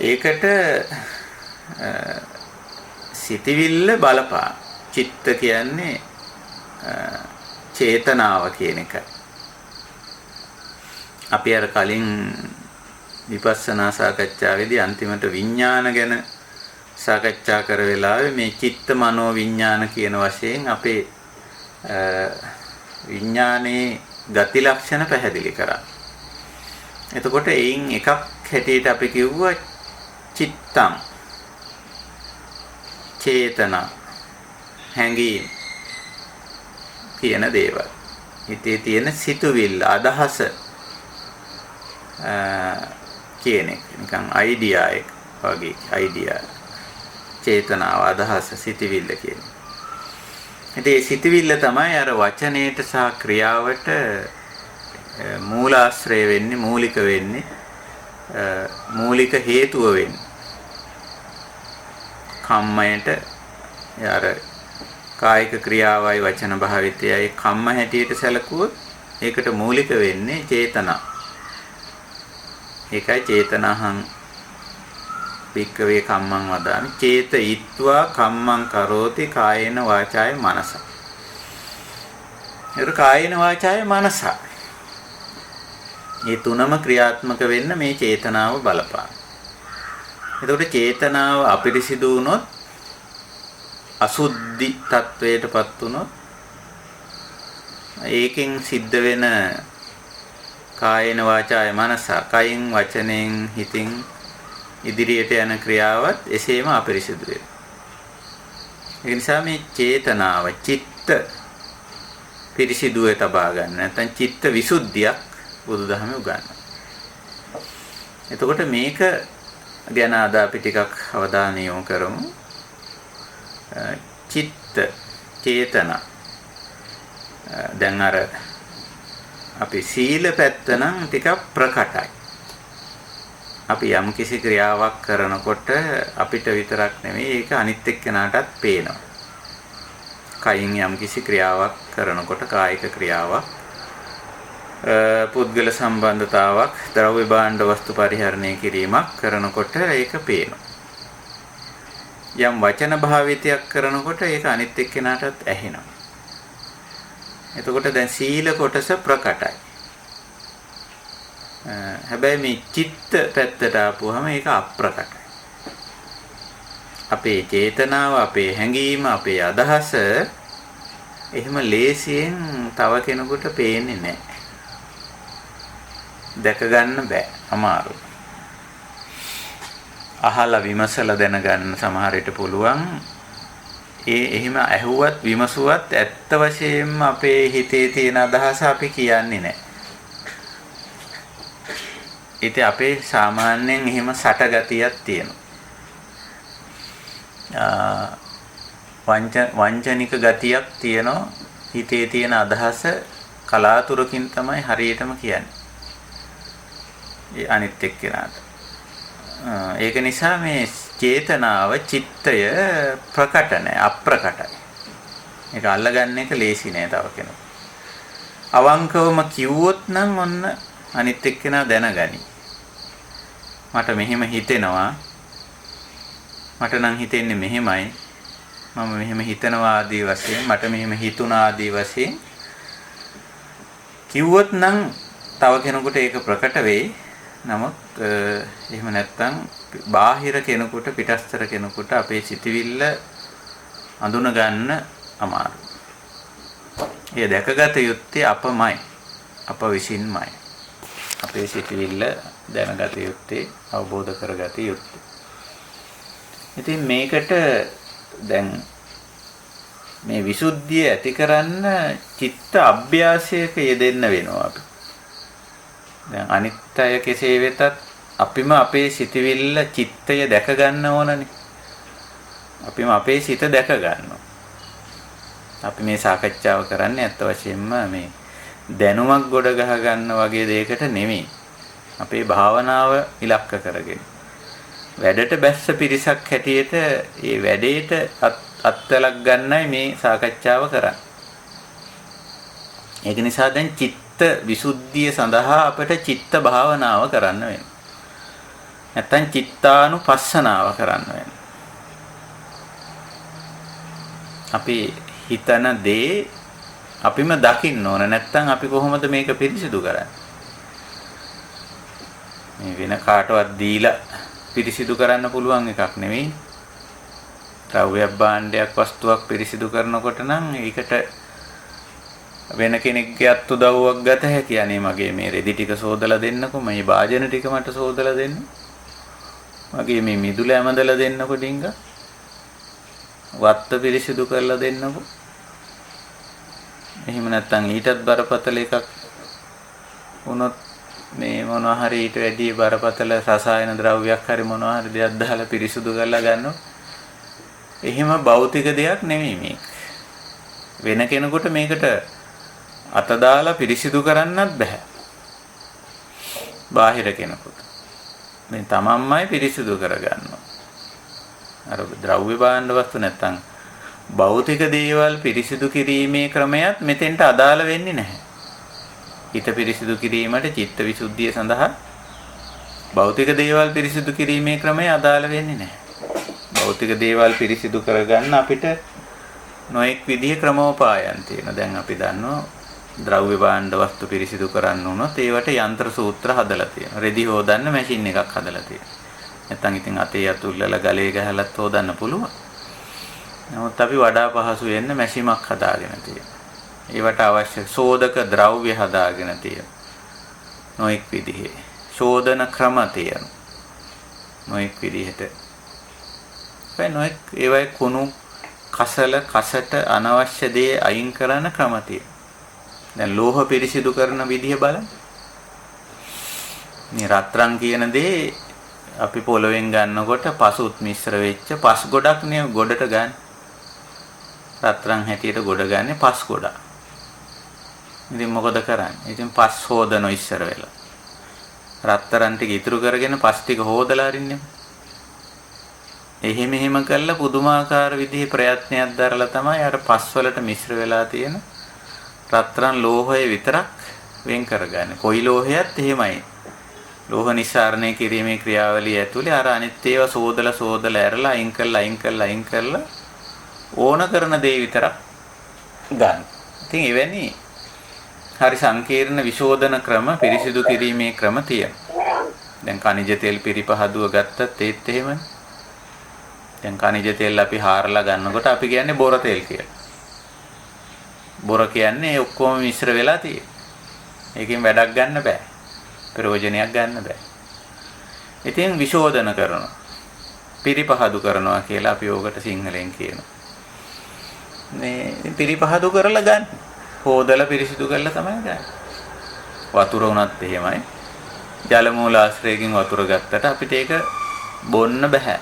ඒකට සිතවිල්ල බලපා. චිත්ත කියන්නේ චේතනාව කියන එකයි. අපි අර කලින් විපස්සනා සාකච්ඡාවේදී අන්තිමට විඥාන ගැන සාකච්ඡා කර වෙලාවේ මේ චිත්ත මනෝ විඥාන කියන වශයෙන් අපේ විඥානයේ ගති ලක්ෂණ පැහැදිලි කරා. එතකොට එයින් එකක් හැටියට අපි කිව්වා චිත්තං, චේතනා, හැඟීම් කියන දේවල්. හිතේ තියෙන සිතුවිල්ල, අදහස කියන එක නිකන් අයිඩියා එක වගේ. අයිඩියා, චේතනාව, අදහස, සිතුවිල්ල කියන. ඉතින් මේ සිතුවිල්ල තමයි අර වචනයට සහ ක්‍රියාවට මූලාශ්‍රය වෙන්නේ, මූලික වෙන්නේ, මූලික හේතුව වෙන්නේ. කම්මයට අර කායික ක්‍රියාවයි වචන භාවිතයයි කම්ම හැටියට සැලකුවොත් ඒකට මූලික වෙන්නේ චේතනා. ඒකයි චේතනහං භික්ඛවේ කම්මං වදාමි චේතයිත්වා කම්මං කරෝති කායේන වාචාය මනස. ඒක කායේන වාචාය මනස. මේ තුනම ක්‍රියාත්මක වෙන්න මේ චේතනාව බලපාන. එතකොට චේතනාව අපිරිසිදු වුණොත් අසුද්ධි තත්වයටපත් වුණොත් ඒකෙන් සිද්ධ වෙන කායේන වාචාය මනස කයින් වචනෙන් හිතින් ඉදිරියට යන ක්‍රියාවත් එසේම අපිරිසිදු වෙනවා. ඒ නිසා මේ චේතනාව චිත්ත පිරිසිදුවේ තබා ගන්න නැත්නම් චිත්ත විසුද්ධියක් බුදුදහමේ උගන්වනවා. එතකොට මේක ගැන අද අපි ටිකක් අවධානය යොමු කරමු. චිත්ත චේතනා දැන් අර අපි සීල පැත්ත නම් ටිකක් ප්‍රකටයි. අපි යම් කිසි ක්‍රියාවක් කරනකොට අපිට විතරක් නෙමෙයි ඒක අනිත් එක්කෙනාටත් පේනවා. කයින් යම් කිසි ක්‍රියාවක් කරනකොට කායික ක්‍රියාවක් පුද්ගල සම්බන්ධතාවක් ද්‍රව්‍ය භාණ්ඩ වස්තු පරිහරණය කිරීමක් කරනකොට ඒක පේනවා. යම් වචන භාවිතයක් කරනකොට ඒක අනිත් එක්කෙනාටත් ඇහෙනවා. එතකොට දැන් සීල කොටස ප්‍රකටයි. හැබැයි මේ චිත්ත පැත්තට ආපුවම ඒක අප්‍රකටයි. අපේ චේතනාව, අපේ හැඟීම, අපේ අදහස එහෙම ලේසියෙන් තව කෙනෙකුට පේන්නේ නැහැ. දැක ගන්න බෑ, අමාරුයි. අහලා විමසලා දැනගන්න සමහර විට පුළුවන්. එහෙම ඇහුවත් විමසුවත් ඇත්ත වශයෙන්ම අපේ හිතේ තියෙන අදහස අපි කියන්නේ නැහැ. ඉතින් අපේ සාමාන්‍යයෙන් එහෙම සටගතියක් තියෙනවා. වංචනික ගතියක් තියෙනවා. හිතේ තියෙන අදහස කලාතුරකින් තමයි හරියටම කියන්නේ. ඒ අනිත් එක්කෙනාට. ඒක නිසා මේ චේතනාව චිත්තය ප්‍රකට නැහැ, අප්‍රකටයි. ඒක අල්ලගන්න එක ලේසි නෑ තව කෙනෙකුට. අවංකවම කිව්වොත් නම් ඔන්න අනිත් එක්කෙනා දැනගනි. මට මෙහෙම හිතෙනවා. මට නම් හිතෙන්නේ මෙහෙමයි. මම මෙහෙම හිතනවා ආදී වශයෙන්, මට මෙහෙම හිතුණා ආදී වශයෙන් කිව්වොත් නම් තව කෙනෙකුට ඒක ප්‍රකට වෙයි. නමුත් එහෙම නැත්තම් බාහිර කෙනෙකුට, පිටස්තර කෙනෙකුට අපේ සිතවිල්ල අඳුන ගන්න අමාරුයි. ඒ දැකගත යුත්තේ අපමයි. අප විසින්මයි. අපේ සිතවිල්ල දැනගත යුත්තේ, අවබෝධ කරගත යුත්තේ. ඉතින් මේකට දැන් මේ විසුද්ධිය ඇති කරන්න චිත්ත අභ්‍යාසයක යෙදෙන්න වෙනවා අපි. දැන් අනිත් අය කෙසේ වෙතත් අපිම අපේ සිතවිල්ල චිත්තය දැක ගන්න ඕනනේ. අපිම අපේ සිත දැක ගන්නවා. අපි මේ සාකච්ඡාව කරන්නේ අත්ත වශයෙන්ම මේ දැනුමක් ගොඩ ගහ ගන්න වගේ දෙයකට නෙමෙයි. අපේ භාවනාව ඉලක්ක කරගෙන. වැඩට බැස්ස පිරිසක් හැටියට ඒ වැඩේට අත්වලක් ගන්නයි මේ සාකච්ඡාව කරන්නේ. ඒක නිසා දැන් චිත්ත විසුද්ධිය සඳහා අපට චිත්ත භාවනාව කරන්න වෙනවා. නැත්නම් චිත්තානුපස්සනාව කරන්න වෙනවා. අපි හිතන දේ අපිම දකින්න ඕන. නැත්නම් අපි කොහොමද මේක පිරිසිදු කරන්නේ? මේ වෙන කාටවත් දීලා පිරිසිදු කරන්න පුළුවන් එකක් නෙවෙයි. ද්‍රව්‍ය භාණ්ඩයක් වස්තුවක් පිරිසිදු කරනකොට නම් ඒකට වෙන කෙනෙක්ගේ අත් උදව්වක් ගත හැකියි. අනේ මගේ මේ රෙදි ටික සෝදලා දෙන්නකෝ, මේ භාජන ටික මට සෝදලා දෙන්න. මගේ මේ මිදුල ඇමදලා දෙන්නකෝ ඩිංග. වත්ත පිරිසිදු කරලා දෙන්නකෝ. එහෙම නැත්නම් ඊටත් බරපතල එකක් වුණොත් මේ මොනවා හරි ඊට වැඩි බරපතල රසායන ද්‍රව්‍යයක් හරි මොනවා හරි දෙයක් දාලා පිරිසිදු කරලා ගන්නවා. එහෙම භෞතික දෙයක් නෙමෙයි මේක. වෙන කෙනෙකුට මේකට අත දාලා පිරිසිදු කරන්නත් බෑ. බාහිර කෙනෙකුට. මේ තමන්මයි පිරිසිදු කරගන්නවා. අර ද්‍රව්‍ය භාණ්ඩ වස්තු නැත්තම් භෞතික දේවල් පිරිසිදු කිරීමේ ක්‍රමයක් මෙතෙන්ට අදාළ වෙන්නේ නැහැ. හිත පිරිසිදු කිරීමට චිත්ත විසුද්ධිය සඳහා භෞතික දේවල් පිරිසිදු කිරීමේ ක්‍රමය අදාළ වෙන්නේ නැහැ. භෞතික දේවල් පිරිසිදු කරගන්න අපිට නොඑක් විදිහේ ක්‍රමෝපායන් තියෙනවා. දැන් අපි දන්නවා ද්‍රව්‍ය භාණ්ඩ වස්තු පිරිසිදු කරන්න උනොත් ඒවට යන්ත්‍ර සූත්‍ර හදලා තියෙනවා. රෙදි හොදන්න මැෂින් එකක් හදලා තියෙනවා. නැත්නම් ඉතින් අතේ අතුල්ලලා ගලේ ගහලත් හොදන්න පුළුවන්. නමුත් අපි වඩා පහසු වෙන්න මැෂිමක් හදාගෙන තියෙනවා. ඒවට අවශ්‍ය සෝදක ද්‍රව්‍ය හදාගෙන තියෙනවා. නොඑක් විදිහේ ශෝධන ක්‍රම තියෙනවා. නොඑක් විදිහට. නොඑක් ඒවයි කුණු කසල කසට අනවශ්‍ය දේ අයින් කරන ක්‍රම තියෙනවා. දැන් ලෝහ පිරිසිදු කරන විදිහ බලන්න. මේ රත්රන් කියන දේ අපි පොළවෙන් ගන්නකොට පසුත් මිශ්‍ර වෙච්ච පස් ගොඩක් නේ ගොඩට ගන්න. රත්රන් හැටියට ගොඩ ගන්නේ පස් ගොඩක්. ඉතින් මොකද කරන්නේ? ඉතින් පස් හොදන ඉස්සර වෙලා. රත්තරන් ටික ඉතුරු කරගෙන පස් ටික හොදලා අරින්නේ. එහෙම කළා පුදුමාකාර විදිහේ ප්‍රයත්නයක් දරලා තමයි අර පස් වලට මිශ්‍ර වෙලා තියෙන රත්තරන් ලෝහය විතරක් වෙන් කරගන්නේ. කොයි ලෝහයත් එහෙමයි. ලෝහ නිස්සාරණය කිරීමේ ක්‍රියාවලිය ඇතුලේ අර අනිත් ඒවා සෝදලා ඇරලා අයින් කරලා ඕන කරන දේ විතරක් ගන්න. ඉතින් එවැනි හරි සංකීර්ණ විශෝධන ක්‍රම පිරිසිදු කිරීමේ ක්‍රම තියෙනවා. දැන් කනිජ තෙල් පිරිපහදුව ගත්තත් ඒත් එහෙමනේ. දැන් කනිජ තෙල් අපි හාරලා ගන්නකොට අපි කියන්නේ බොර තෙල් කියලා. බොර කියන්නේ ඔක්කොම මිශ්‍ර වෙලා තියෙන. ඒකෙන් වැඩක් ගන්න බෑ. ප්‍රයෝජනයක් ගන්න බෑ. ඉතින් විශෝධන කරනවා. පිරිපහදු කරනවා කියලා අපි ඕකට සිංහලෙන් කියනවා. මේ පිරිපහදු කරලා ගන්න. හොදලා පිරිසිදු කරලා තමයි ගන්න. වතුර උනත් එහෙමයි. ජල මූල ආශ්‍රයකින් වතුර ගත්තට අපිට ඒක බොන්න බෑ.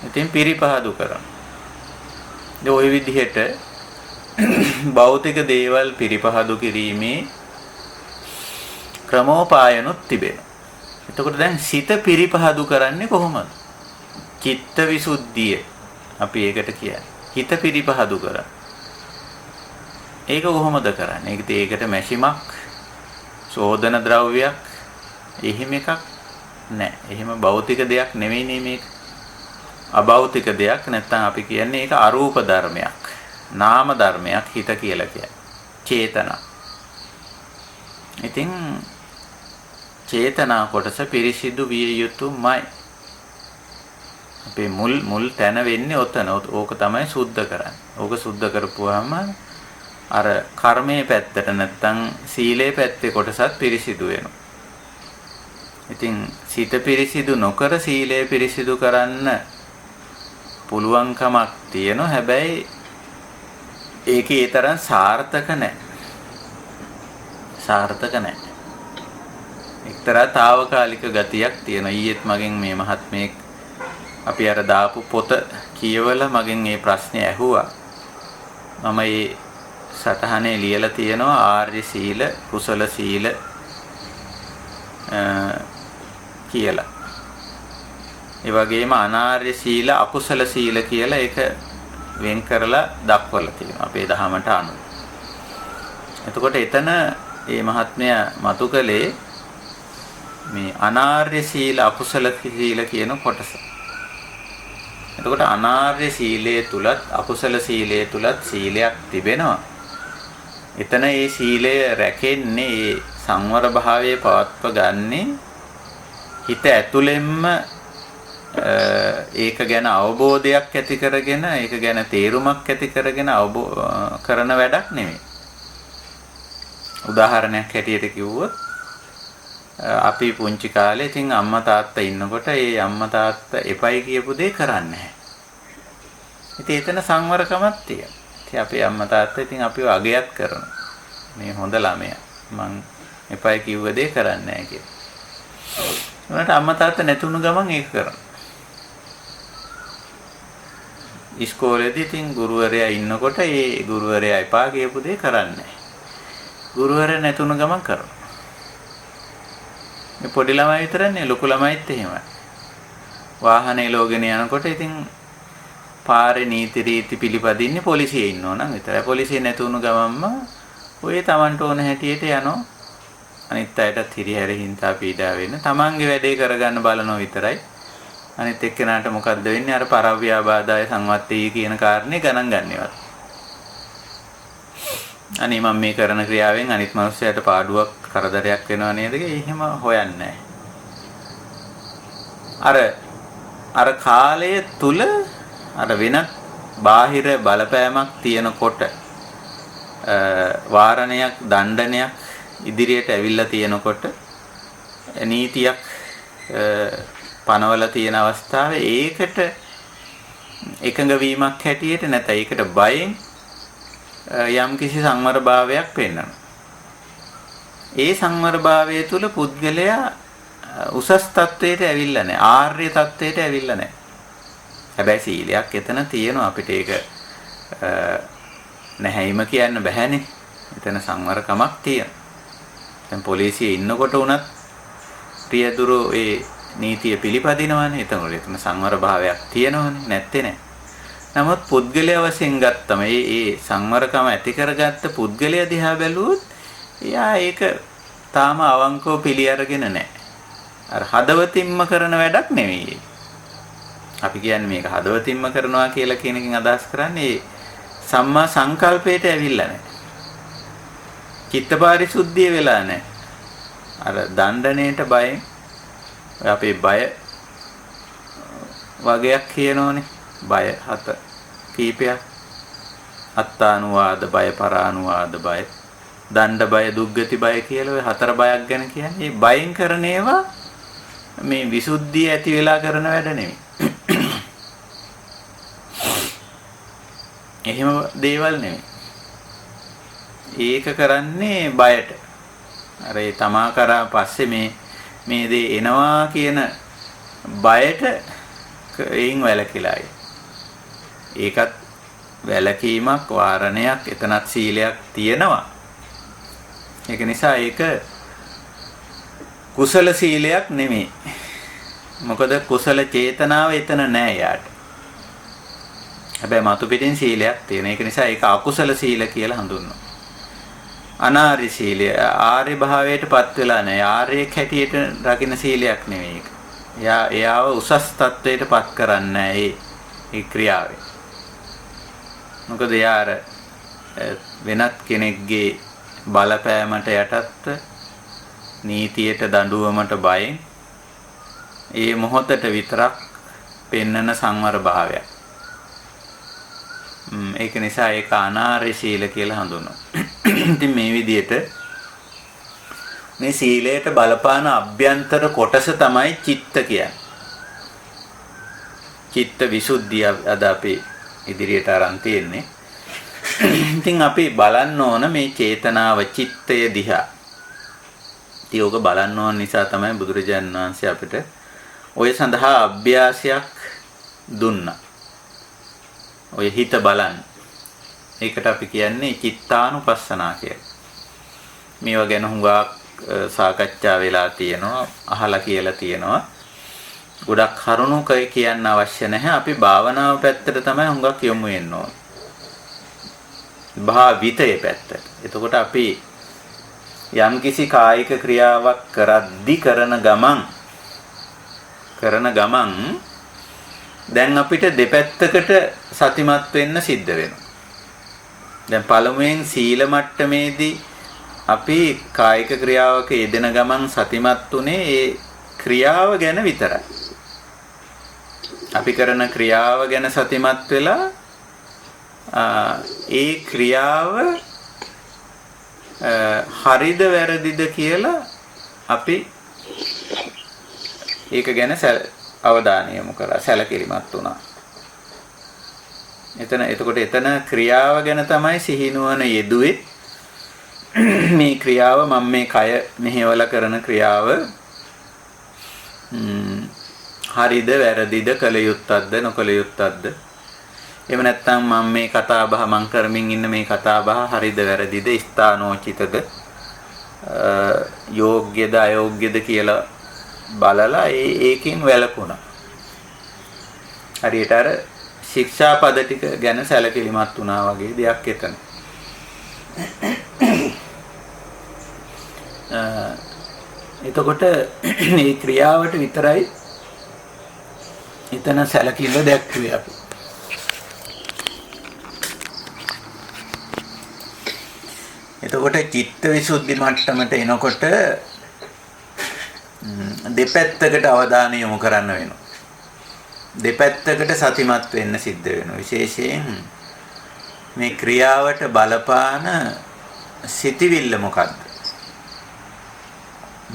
ඉතින් පිරිපහදු කරනවා. ඒ ওই විදිහට භෞතික දේවල් පිරිපහදු කිරීමේ ක්‍රමෝපායනොත් තිබෙනවා. එතකොට දැන් සිත පිරිපහදු කරන්නේ කොහොමද? චිත්ත විසුද්ධිය අපි ඒකට කියන්නේ. හිත පිරිපහදු කරන්නේ. ඒක කොහොමද කරන්නේ? ඒකට මැෂිමක්, ශෝධන ද්‍රව්‍යයක් එහෙම එකක් නැහැ. එහෙම භෞතික දෙයක් නෙවෙයිනේ මේක. අභෞතික දෙයක් නැත්නම් අපි කියන්නේ ඒක අරූප ධර්මයක්. නාම ධර්මයක් හිත කියලා කියන්නේ. චේතනා. ඉතින් චේතනා කොටස පිරිසිදු විය යුතුමයි. අපේ මුල් තැන වෙන්නේ ඔතන. ඕක තමයි සුද්ධ කරන්නේ. ඕක සුද්ධ කරපුවාම අර කර්මයේ පැත්තට නැත්තම් සීලේ පැත්තේ කොටසත් පිරිසිදු වෙනවා. ඉතින් සිත පිරිසිදු නොකර සීලය පිරිසිදු කරන්න පුළුවන්කමක් තියෙනවා. හැබැයි ඒකේ ඒ තරම් සාර්ථක නැහැ. එක්තරා తాවකාලික ගතියක් තියෙනවා. ඊයේත් මගෙන් මේ මහත්මයෙක් අපි අර දාපු පොත කියවලා මගෙන් මේ ප්‍රශ්නේ ඇහුවා. මම මේ සටහනේ ලියලා තියෙනවා ආර්ය සීල, කුසල සීල කියලා. ඒ වගේම අනාර්ය සීල, අකුසල සීල කියලා ඒක වෙන් කරලා දක්වලා තියෙනවා අපේ දහමට අනුව. එතකොට එතන මේ මහත්මයා මතු කළේ මේ අනාර්ය සීල, අකුසල සීල කියන කොටස. එතකොට අනාර්ය සීලයේ තුලත් අකුසල සීලයේ තුලත් සීලයක් තිබෙනවා. එතන ඒ සීලය රැකෙන්නේ ඒ සංවර භාවයේ පවත්ව ගන්නේ හිත ඇතුළෙන්ම ඒක ගැන අවබෝධයක් ඇති කරගෙන ඒක ගැන තේරුමක් ඇති කරගෙන කරන වැඩක් නෙමෙයි. උදාහරණයක් හැටියට කිව්වොත් අපි පුංචි කාලේ ඉතින් අම්මා තාත්තා ඉන්නකොට ඒ අම්මා තාත්තා එපයි කියපු දේ කරන්නේ නැහැ. ඉතින් එතන සංවරකමක් තියෙනවා. ඉතින් අපේ අම්මා තාත්තා ඉතින් අපිව අගයක් කරනවා. මේ හොඳ ළමයා. මං එපයි කිව්ව දේ කරන්නේ නැහැ කියලා. උනට අම්මා තාත්තා නැතුණු ගමන් ඒක කරනවා. ඉස්කෝලේදී ඉතින් ගුරුවරයා ඉන්නකොට ඒ ගුරුවරයා එපා කියපු දේ කරන්නේ නැහැ. ගුරුවරයා නැතුණු ගමන් කරනවා. මේ පොඩි ළමයි විතරනේ ලොකු ළමයිත් එහෙමයි. වාහනේ ලෝගෙන යනකොට ඉතින් පාරේ නීති රීති පිළිපදින්නේ පොලිසියේ ඉන්නෝ නම් විතරයි. පොලිසිය නැතුණු ගමන්ම ඔය Tamanට ඕන හැටියට යනවා. අනිත් අයටත් හිරිහැර හින්තා පීඩා වෙන්න. තමන්ගේ වැඩේ කරගන්න බලනවා විතරයි. අනිත් එක්කෙනාට මොකද්ද වෙන්නේ? අර පරව්‍යාබාධය සංවත්තී කියන කාරණේ ගණන් ගන්නවත්. අනේ මම මේ කරන ක්‍රියාවෙන් අනිත් මනුස්සයාට පාඩුවක් කරදරයක් වෙනව නේද කියලා එහෙම හොයන්නේ අර කාලය තුල අර වෙනත් බාහිර බලපෑමක් තියෙනකොට වාරණයක් දණ්ඩනයක් ඉදිරියට ඇවිල්ලා තියෙනකොට නීතියක් පනවලා තියෙන අවස්ථාවේ ඒකට එකඟ වීමක් හැටියට නැත්නම් ඒකට බයෙන් යම්කිසි සංවරභාවයක් පෙන්වනවා. ඒ සංවරභාවය තුල පුද්ගලයා උසස් තත්වයට ඇවිල්ලා නැහැ. ආර්ය තත්වයට ඇවිල්ලා නැහැ. හැබැයි සීලයක් එතන තියෙනවා අපිට ඒක නැහැයිම කියන්න බෑනේ. එතන සංවරකමක් තියෙනවා. දැන් පොලිසියේ ඉන්නකොට උනත් ප්‍රියදුරු ඒ නීතිය පිළිපදිනවනේ. එතන සංවර භාවයක් තියෙනවනේ. නැත්තේ නෑ. නමුත් පුද්ගලයා වශයෙන් ගත්තම ඒ සංවරකම ඇති කරගත්ත පුද්ගලයා දිහා බැලුවොත් එයා ඒක තාම අවංකව පිළි අරගෙන නැහැ. අර හදවතින්ම කරන වැඩක් නෙවෙයි. අපි කියන්නේ මේක හදවතින්ම කරනවා කියලා කියන එකෙන් අදහස් කරන්නේ සම්මා සංකල්පයට ඇවිල්ලා නැහැ. චිත්ත පාරිශුද්ධිය වෙලා නැහැ. අර දණ්ඩණයට බයෙන් අපේ බය වගේක් කියනෝනේ. බය හත කීපයක්. අත්තානුවාද බය, පරානුවාද බය, දණ්ඩ බය, දුක්ගති බය කියලා ඔය හතර බයක් ගැන කියන්නේ. මේ බයෙන් කරන ඒවා මේ විසුද්ධිය ඇති වෙලා කරන වැඩ නෙමෙයි. එහෙම දේවල් නෙමෙයි. ඒක කරන්නේ බයට. අර ඒ තමා කරා පස්සේ මේ දේ එනවා කියන බයට එයින් වැළකීලායි. ඒකත් වැළකීමක්, වාරණයක්, එතනත් සීලයක් තියෙනවා. ඒක නිසා ඒක කුසල සීලයක් නෙමෙයි. මොකද කුසල චේතනාව එතන නෑ යාට. හැබැයි මතු පිටින් සීලයක් තියෙන. ඒක නිසා ඒක අකුසල සීල කියලා හඳුන්වනවා. අනාර්ය සීලය ආර්ය භාවයටපත් වෙලා නැහැ. ආර්යෙක් හැටියට රකින්න සීලයක් නෙවෙයි ඒක. එයාව උසස් තත්වයටපත් කරන්නේ ඒ ක්‍රියාවෙන්. මොකද යාර වෙනත් කෙනෙක්ගේ බලපෑමට යටත් නීතියට දඬුවමට බයෙන් ඒ මොහොතට විතරක් පෙන්නන සංවර භාවයක්. ඒක නිසා ඒක අනාර්ය සීල කියලා හඳුන්වනවා. ඉතින් මේ විදිහට මේ සීලයට බලපාන අභ්‍යන්තර කොටස තමයි චිත්ත කියන්නේ. චිත්ත විසුද්ධිය අද අපි ඉදිරියට අරන් තියෙන්නේ. ඉතින් අපි බලන්න ඕන මේ චේතනාව, චිත්තය දිහා. ඉතින් ඕක බලන්න ඕන නිසා තමයි බුදුරජාණන් වහන්සේ අපිට ඔය සඳහා අභ්‍යාසයක් දුන්නා. ඔය හිත බලන්න. ඒකට අපි කියන්නේ චිත්තානුපස්සනා කියලා. මේවා ගැන හුඟක් සාකච්ඡා වෙලා තියෙනවා, අහලා කියලා තියෙනවා. ගොඩක් කරුණු කියන්න අවශ්‍ය නැහැ. අපි භාවනාව පැත්තට තමයි හුඟක් යොමු වෙන්න ඕන. භාවිතයේ පැත්තට. එතකොට අපි යම්කිසි කායික ක්‍රියාවක් කරද්දි කරන ගමන් දැන් අපිට දෙපැත්තකට සතිමත් වෙන්න සිද්ධ වෙනවා. දැන් පළමුවෙන් සීල මට්ටමේදී අපි කායික ක්‍රියාවක යෙදෙන ගමන් සතිමත් උනේ ඒ ක්‍රියාව ගැන විතරයි. අපි කරන ක්‍රියාව ගැන සතිමත් වෙලා ඒ ක්‍රියාව හරිද වැරදිද කියලා අපි ඒක ගැන අවධානය යොමු කරා, සැලකිලිමත් වුණා. එතකොට එතන ක්‍රියාව ගැන තමයි සිහිනුවන යෙදුවේ. මේ ක්‍රියාව මම මේ කය මෙහෙवला කරන ක්‍රියාව හරිද වැරදිද, කළ යුත්තක්ද නොකළ යුත්තක්ද? එහෙම නැත්නම් මම මේ කතා බහ මං කරමින් ඉන්න මේ කතා බහ හරිද වැරදිද, ස්ථානෝචිතද, යෝග්‍යද අයෝග්‍යද කියලා බලලා ඒකෙන් වැළකුණා. හරියට අර ශික්ෂාපද ටික ගැන සැලකිලිමත් වුණා වගේ දෙයක් එතන. එතකොට මේ ක්‍රියාවට විතරයි එතන සැලකිල්ල දැක්ුවේ අපි. එතකොට චිත්ත විසුද්ධි මට්ටමට එනකොට දෙපැත්තකට අවධානය යොමු කරන්න වෙනවා. දෙපැත්තකට සතිමත් වෙන්න සිද්ධ වෙනවා. විශේෂයෙන් මේ ක්‍රියාවට බලපාන සිතිවිල්ල මොකද්ද?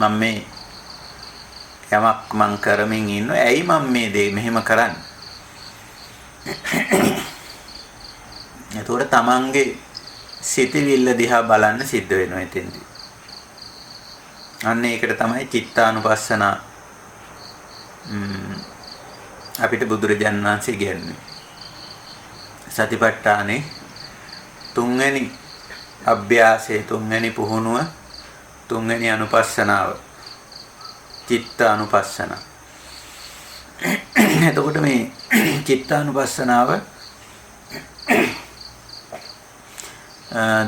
මම මේ යමක් මං කරමින් ඉන්නවා. ඇයි මම මේ දේ මෙහෙම කරන්නේ? එතකොට තමන්ගේ සිතිවිල්ල දිහා බලන්න සිද්ධ වෙනවා එතෙන්දී. අන්න ඒකට තමයි චිත්තානුපස්සන අපිට බුදුරජාණන් වහන්සේ කියන්නේ. සතිපට්ඨානේ තුන්වෙනි අභ්‍යාසයේ තුන්වෙනි පුහුණුව තුන්වෙනි අනුපස්සනාව චිත්තානුපස්සන. එතකොට මේ චිත්තානුපස්සනාව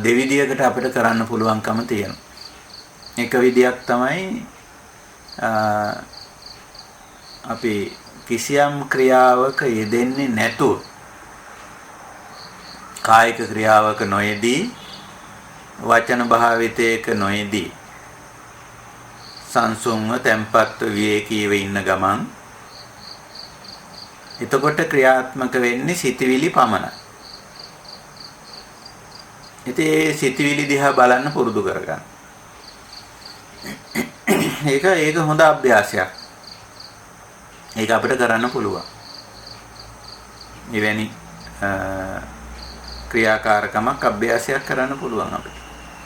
දෙවිදියකට අපිට කරන්න පුළුවන්කම තියෙනවා. එක විදියක් තමයි අපි කිසියම් ක්‍රියාවක යෙදෙන්නේ නැතුව කායික ක්‍රියාවක නොයෙදී වචන භාවිතයක නොයෙදී සංසුන්ව tempatව විවේකීව ඉන්න ගමන් එතකොට ක්‍රියාත්මක වෙන්නේ සිතවිලි පමණයි. ඉතින් ඒ සිතවිලි දිහා බලන්න පුරුදු කරගන්න. ඒක හොඳ අභ්‍යාසයක්. ඒක අපිට කරන්න පුළුවන්. එවැනි ක්‍රියාකාරකමක් අභ්‍යාසයක් කරන්න පුළුවන් අපිට.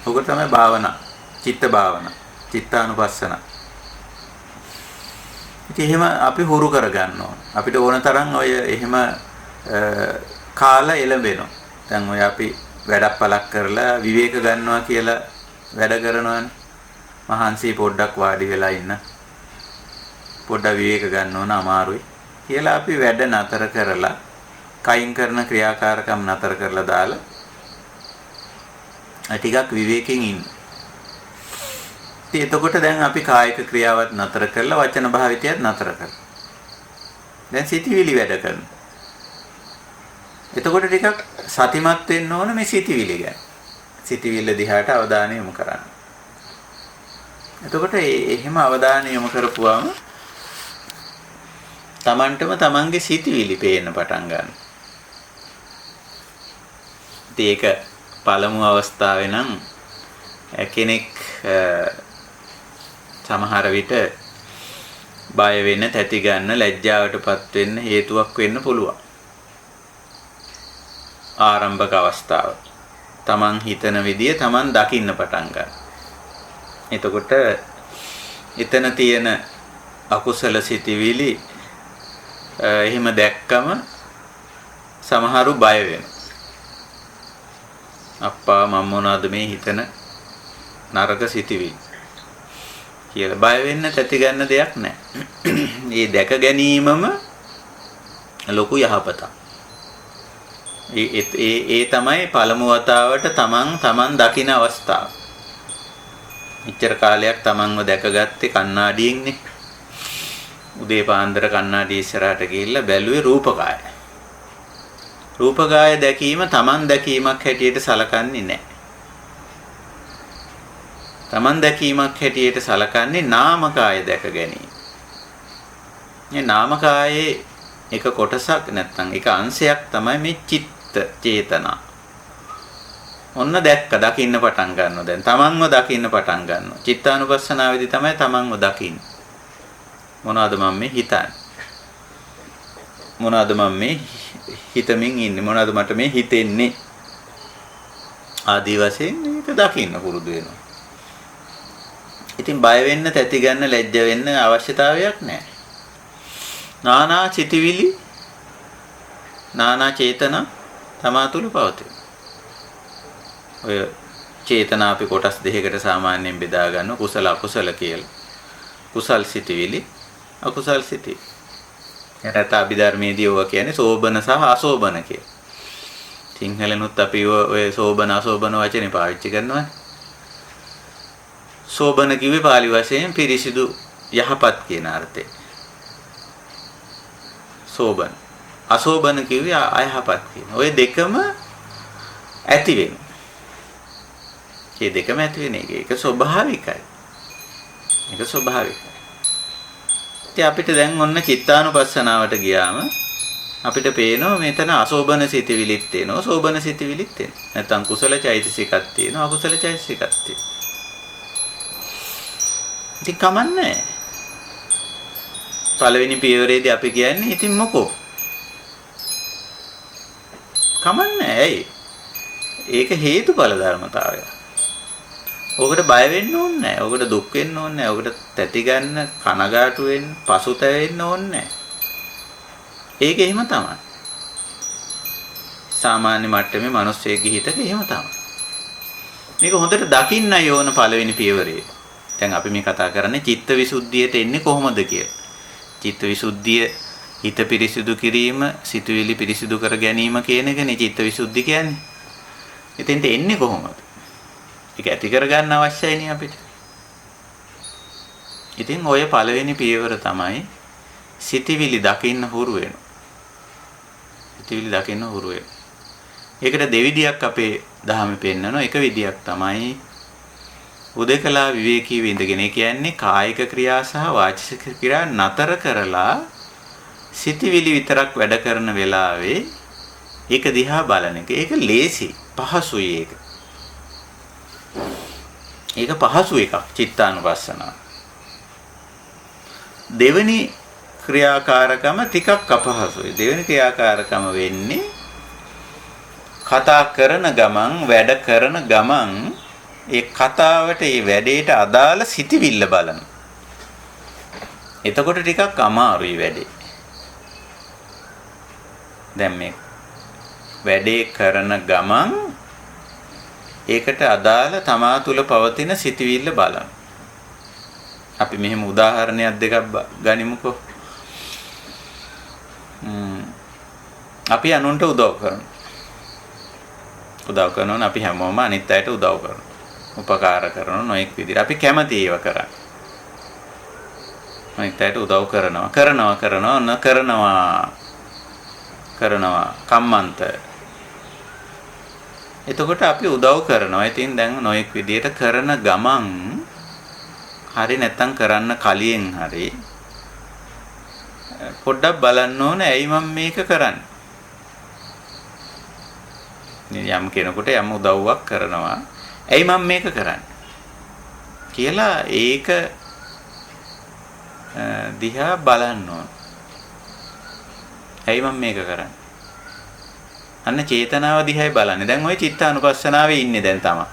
ඔක තමයි භාවනා, චිත්ත භාවනා, චිත්තානුපස්සන. ඉතින් එහෙම අපි හුරු කරගන්න ඕන. අපිට ඕන තරම් ඔය එහෙම කාලා එළඹෙනවා. දැන් ඔය අපි වැඩක් පළක් කරලා විවේක ගන්නවා කියලා වැඩ කරනවනේ. මහන්සි පොඩ්ඩක් වාඩි වෙලා ඉන්න. පොඩ්ඩක් විවේක ගන්න ඕන අමාරුයි කියලා අපි වැඩ නතර කරලා කයින් කරන ක්‍රියාකාරකම් නතර කරලා දාලා ටිකක් විවේකයෙන් ඉන්න. එතකොට දැන් අපි කායික ක්‍රියාවත් නතර කරලා වචන භාවිතයත් නතර කරලා. දැන් සිතිවිලි වැඩ කරනවා. එතකොට ටිකක් සතිමත් වෙන්න ඕන මේ සිතිවිලි ගැන. සිතිවිල්ල දිහාට අවධානය යොමු කරන්න. එතකොට එහෙම අවධානය යොමු කරපුවාම තමන්ටම තමන්ගේ සිතිවිලි පේන්න පටන් ගන්නවා. ඒක පළමු අවස්ථාවේ නම් කෙනෙක් සමහර විට බය වෙන්න, තැති ගන්න, ලැජ්ජාවටපත් වෙන්න හේතුවක් වෙන්න පුළුවන්. ආරම්භක අවස්ථාව. තමන් හිතන විදිය තමන් දකින්න පටන් ගන්න. එතකොට එතන තියෙන අකුසල සිතිවිලි එහෙම දැක්කම සමහරු බය වෙනවා. අප්පා මම මොනවද මේ හිතන නරක සිතිවිලි කියලා බය වෙන්න තැති ගන්න දෙයක් නැහැ. මේ දැක ගැනීමම ලොකු යහපතක්. ඒ තමයි පළමු වතාවට තමන් දකින අවස්ථාව. මෙච්චර කාලයක් තමන්ව දැකගත්තේ කණ්ණාඩියෙන්නේ. උදේ පාන්දර කණ්ණාඩිය ඉස්සරහට ගිහිල්ලා බැලුවේ රූපකාය. රූපකාය දැකීම තමන් දැකීමක් හැටියට සලකන්නේ නැහැ. තමන් දැකීමක් හැටියට සලකන්නේ නාමකාය දැක ගැනීම. මේ නාමකායේ එක කොටසක් නැත්නම් එක අංශයක් තමයි මේ චිත්ත චේතනා. ඔන්න දකින්න පටන් ගන්නවා. දැන් තමන්ව දකින්න පටන් ගන්නවා. චිත්තානුපස්සනාවේදී තමයි තමන්ව දකින්නේ. මොනවද මම මේ හිතන්නේ? මොනවද මම මේ හිතමින් ඉන්නේ? මොනවද මට මේ හිතෙන්නේ? ආදී වශයෙන් මේක දකින්න පුරුදු වෙනවා. ඉතින් බය වෙන්න, තැති ගන්න, ලැජ්ජ වෙන්න අවශ්‍යතාවයක් නැහැ. නානා චිතවිලි, නානා චේතනා තමා තුළ පවතී. ඔය චේතනා අපි කොටස් දෙකකට සාමාන්‍යයෙන් බෙදා ගන්නවා. කුසල අකුසල කියලා. කුසල් සිතවිලි, අකුසල් සිතවිලි. එතට අභිධර්මයේදී ඔය කියන්නේ සෝබන සහ අසෝබන කියලා. සිංහලෙනුත් අපි ඔය සෝබන අසෝබන වචනේ පාවිච්චි කරනවානේ. සෝබන කිව්වේ පාලි වශයෙන් පිරිසිදු යහපත් කියන අර්ථේ. සෝබන. අසෝබන කිව්වේ අයහපත් කියන. ওই දෙකම ඇති වෙනවා. මේ දෙකම ඇති වෙන එක. ඒක ස්වභාවිකයි. ඒක ස්වභාවිකයි. ඉතින් අපිට දැන් ඔන්න චිත්තානුපස්සනාවට ගියාම අපිට පේනවා මෙතන අසෝබන සිතිවිලිත් තියෙනවා සෝබන සිතිවිලිත් තියෙනවා. නැත්නම් කුසල චෛතසිකක් තියෙනවා අකුසල චෛතසිකක් තියෙනවා. ඉතින් කමන්නේ. පළවෙනි පියවරේදී අපි කියන්නේ ඉතින් මොකෝ? කමන්නේ. ඇයි? ඒක හේතුඵල ධර්මතාවය. ඔකට බය වෙන්න ඕනේ නැහැ. ඔකට දුක් වෙන්න ඕනේ නැහැ. ඔකට තැති ගන්න, කනගාටු වෙන්න, පසුතැවෙන්න ඕනේ නැහැ. ඒක එහෙම තමයි. සාමාන්‍ය මට්ටමේ මිනිස්සෙක්ගේ හිතක එහෙම තමයි. මේක හොඳට දකින්නයි ඕන පළවෙනි පියවරේ. දැන් අපි මේ කතා කරන්නේ චිත්තවිසුද්ධියට එන්නේ කොහොමද කියලා. චිත්තවිසුද්ධිය හිත පිරිසිදු කිරීම, සිතුවිලි පිරිසිදු කර ගැනීම කියන එකනේ චිත්තවිසුද්ධි කියන්නේ. එතෙන්ට එන්නේ කොහොමද? ඒක ඇති කරගන්න අවශ්‍යයිනේ අපිට. ඉතින් ඔය පළවෙනි පියවර තමයි සිතවිලි දකින්න හුරු වෙනවා. සිතවිලි දකින්න හුරු වෙනවා. ඒකට දෙවිදියක් අපේ දහමේ පෙන්නනවා. එක විදියක් තමයි උදේකලා විවේකීව ඉඳගෙන කියන්නේ කායික ක්‍රියා සහ වාචික ක්‍රියා නතර කරලා සිතවිලි විතරක් වැඩ කරන වෙලාවේ ඒක දිහා බලන එක. ඒක ලේසි, පහසුයි ඒක. ඒක පහසු එකක් චිත්තානුපස්සනාව. දෙවෙනි ක්‍රියාකාරකම ටිකක් අපහසුයි. දෙවෙනි ක්‍රියාකාරකම වෙන්නේ කතා කරන ගමන්, වැඩ කරන ගමන් ඒ කතාවට, ඒ වැඩේට අදාළ සිතිවිල්ල බලන. එතකොට ටිකක් අමාරුයි වැඩේ. දැන් මේ වැඩේ කරන ගමන් ඒකට අදාළ තමා තුළ පවතින සිතිවිල්ල බලන්න. අපි මෙහෙම උදාහරණයක් දෙකක් ගනිමුකෝ. අපි අනුන්ට උදව් කරනවා. උදව් කරනවා අපි හැමෝම අනිත් අයට උදව් කරනවා. උපකාර කරනවා නොඑක් විදිහට. අපි කැමති ඒවා කරන්නේ. අනිත් අයට උදව් කරනවා කම්මන්ත. එතකොට අපි උදව් කරනවා. ඉතින් දැන් නොඑක් විදිහට කරන ගමන් හරි නැත්තම් කරන්න කලින් හරි පොඩ්ඩක් බලන්න ඕනේ ඇයි මම මේක කරන්නේ. යම් කෙනෙකුට යම් උදව්වක් කරනවා. ඇයි මම මේක කරන්නේ කියලා ඒක දිහා බලන්න ඕන. ඇයි මම මේක කරන්නේ? අන්න චේතනාව දිහායි බලන්නේ. දැන් ওই චිත්තානුපස්සනාවේ ඉන්නේ දැන් තමයි.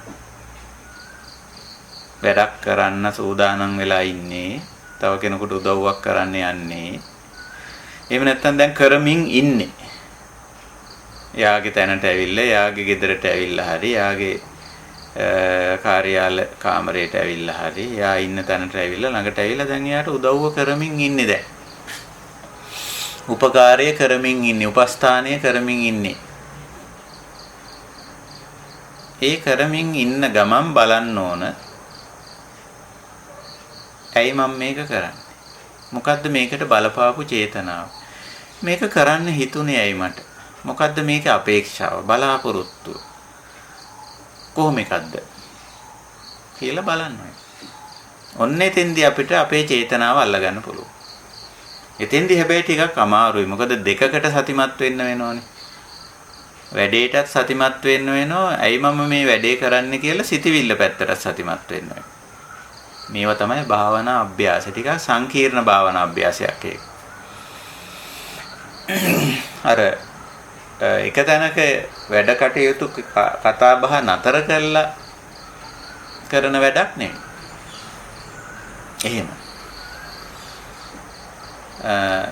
වැඩක් කරන්න සූදානම් වෙලා ඉන්නේ. තව කෙනෙකුට උදව්වක් කරන්න යන්නේ. එහෙම නැත්නම් දැන් කරමින් ඉන්නේ. යාගේ තැනට ඇවිල්ලා, යාගේ ගෙදරට ඇවිල්ලා හරි, යාගේ කාර්යාල කාමරයට ඇවිල්ලා හරි, යා ඉන්න තැනට ඇවිල්ලා ළඟට ඇවිල්ලා දැන් යාට උදව්ව කරමින් ඉන්නේ දැන්. උපකාරය කරමින් ඉන්නේ, උපස්ථානය කරමින් ඉන්නේ. ඒ කරමින් ඉන්න ගමන් බලන්න ඕන ඇයි මම මේක කරන්නේ? මොකද්ද මේකට බලපාපු චේතනාව? මේක කරන්න හිතුනේ ඇයි මට? මොකද්ද මේකේ අපේක්ෂාව, බලාපොරොත්තුව? කොහොම එකක්ද කියලා බලන්න ඕනේ. ඔන්න එතෙන්දී අපිට අපේ චේතනාව අල්ලගන්න පුළුවන්. එතෙන්දී හැබැයි ටිකක් අමාරුයි. මොකද දෙකකට සතිමත් වෙන්න වෙනෝනේ. වැඩේටත් සතිමත් වෙන්න වෙනෝ. ඇයි මම මේ වැඩේ කරන්නේ කියලා සිතවිල්ල පැත්තට සතිමත් වෙන්න වෙනවා. මේවා තමයි භාවනා අභ්‍යාස. ටිකක් සංකීර්ණ භාවනා අභ්‍යාසයක් ඒක. අර එක තැනක වැඩ කටයුතු කතා බහ නතර කරලා කරන වැඩක් නෙමෙයි. එහෙම.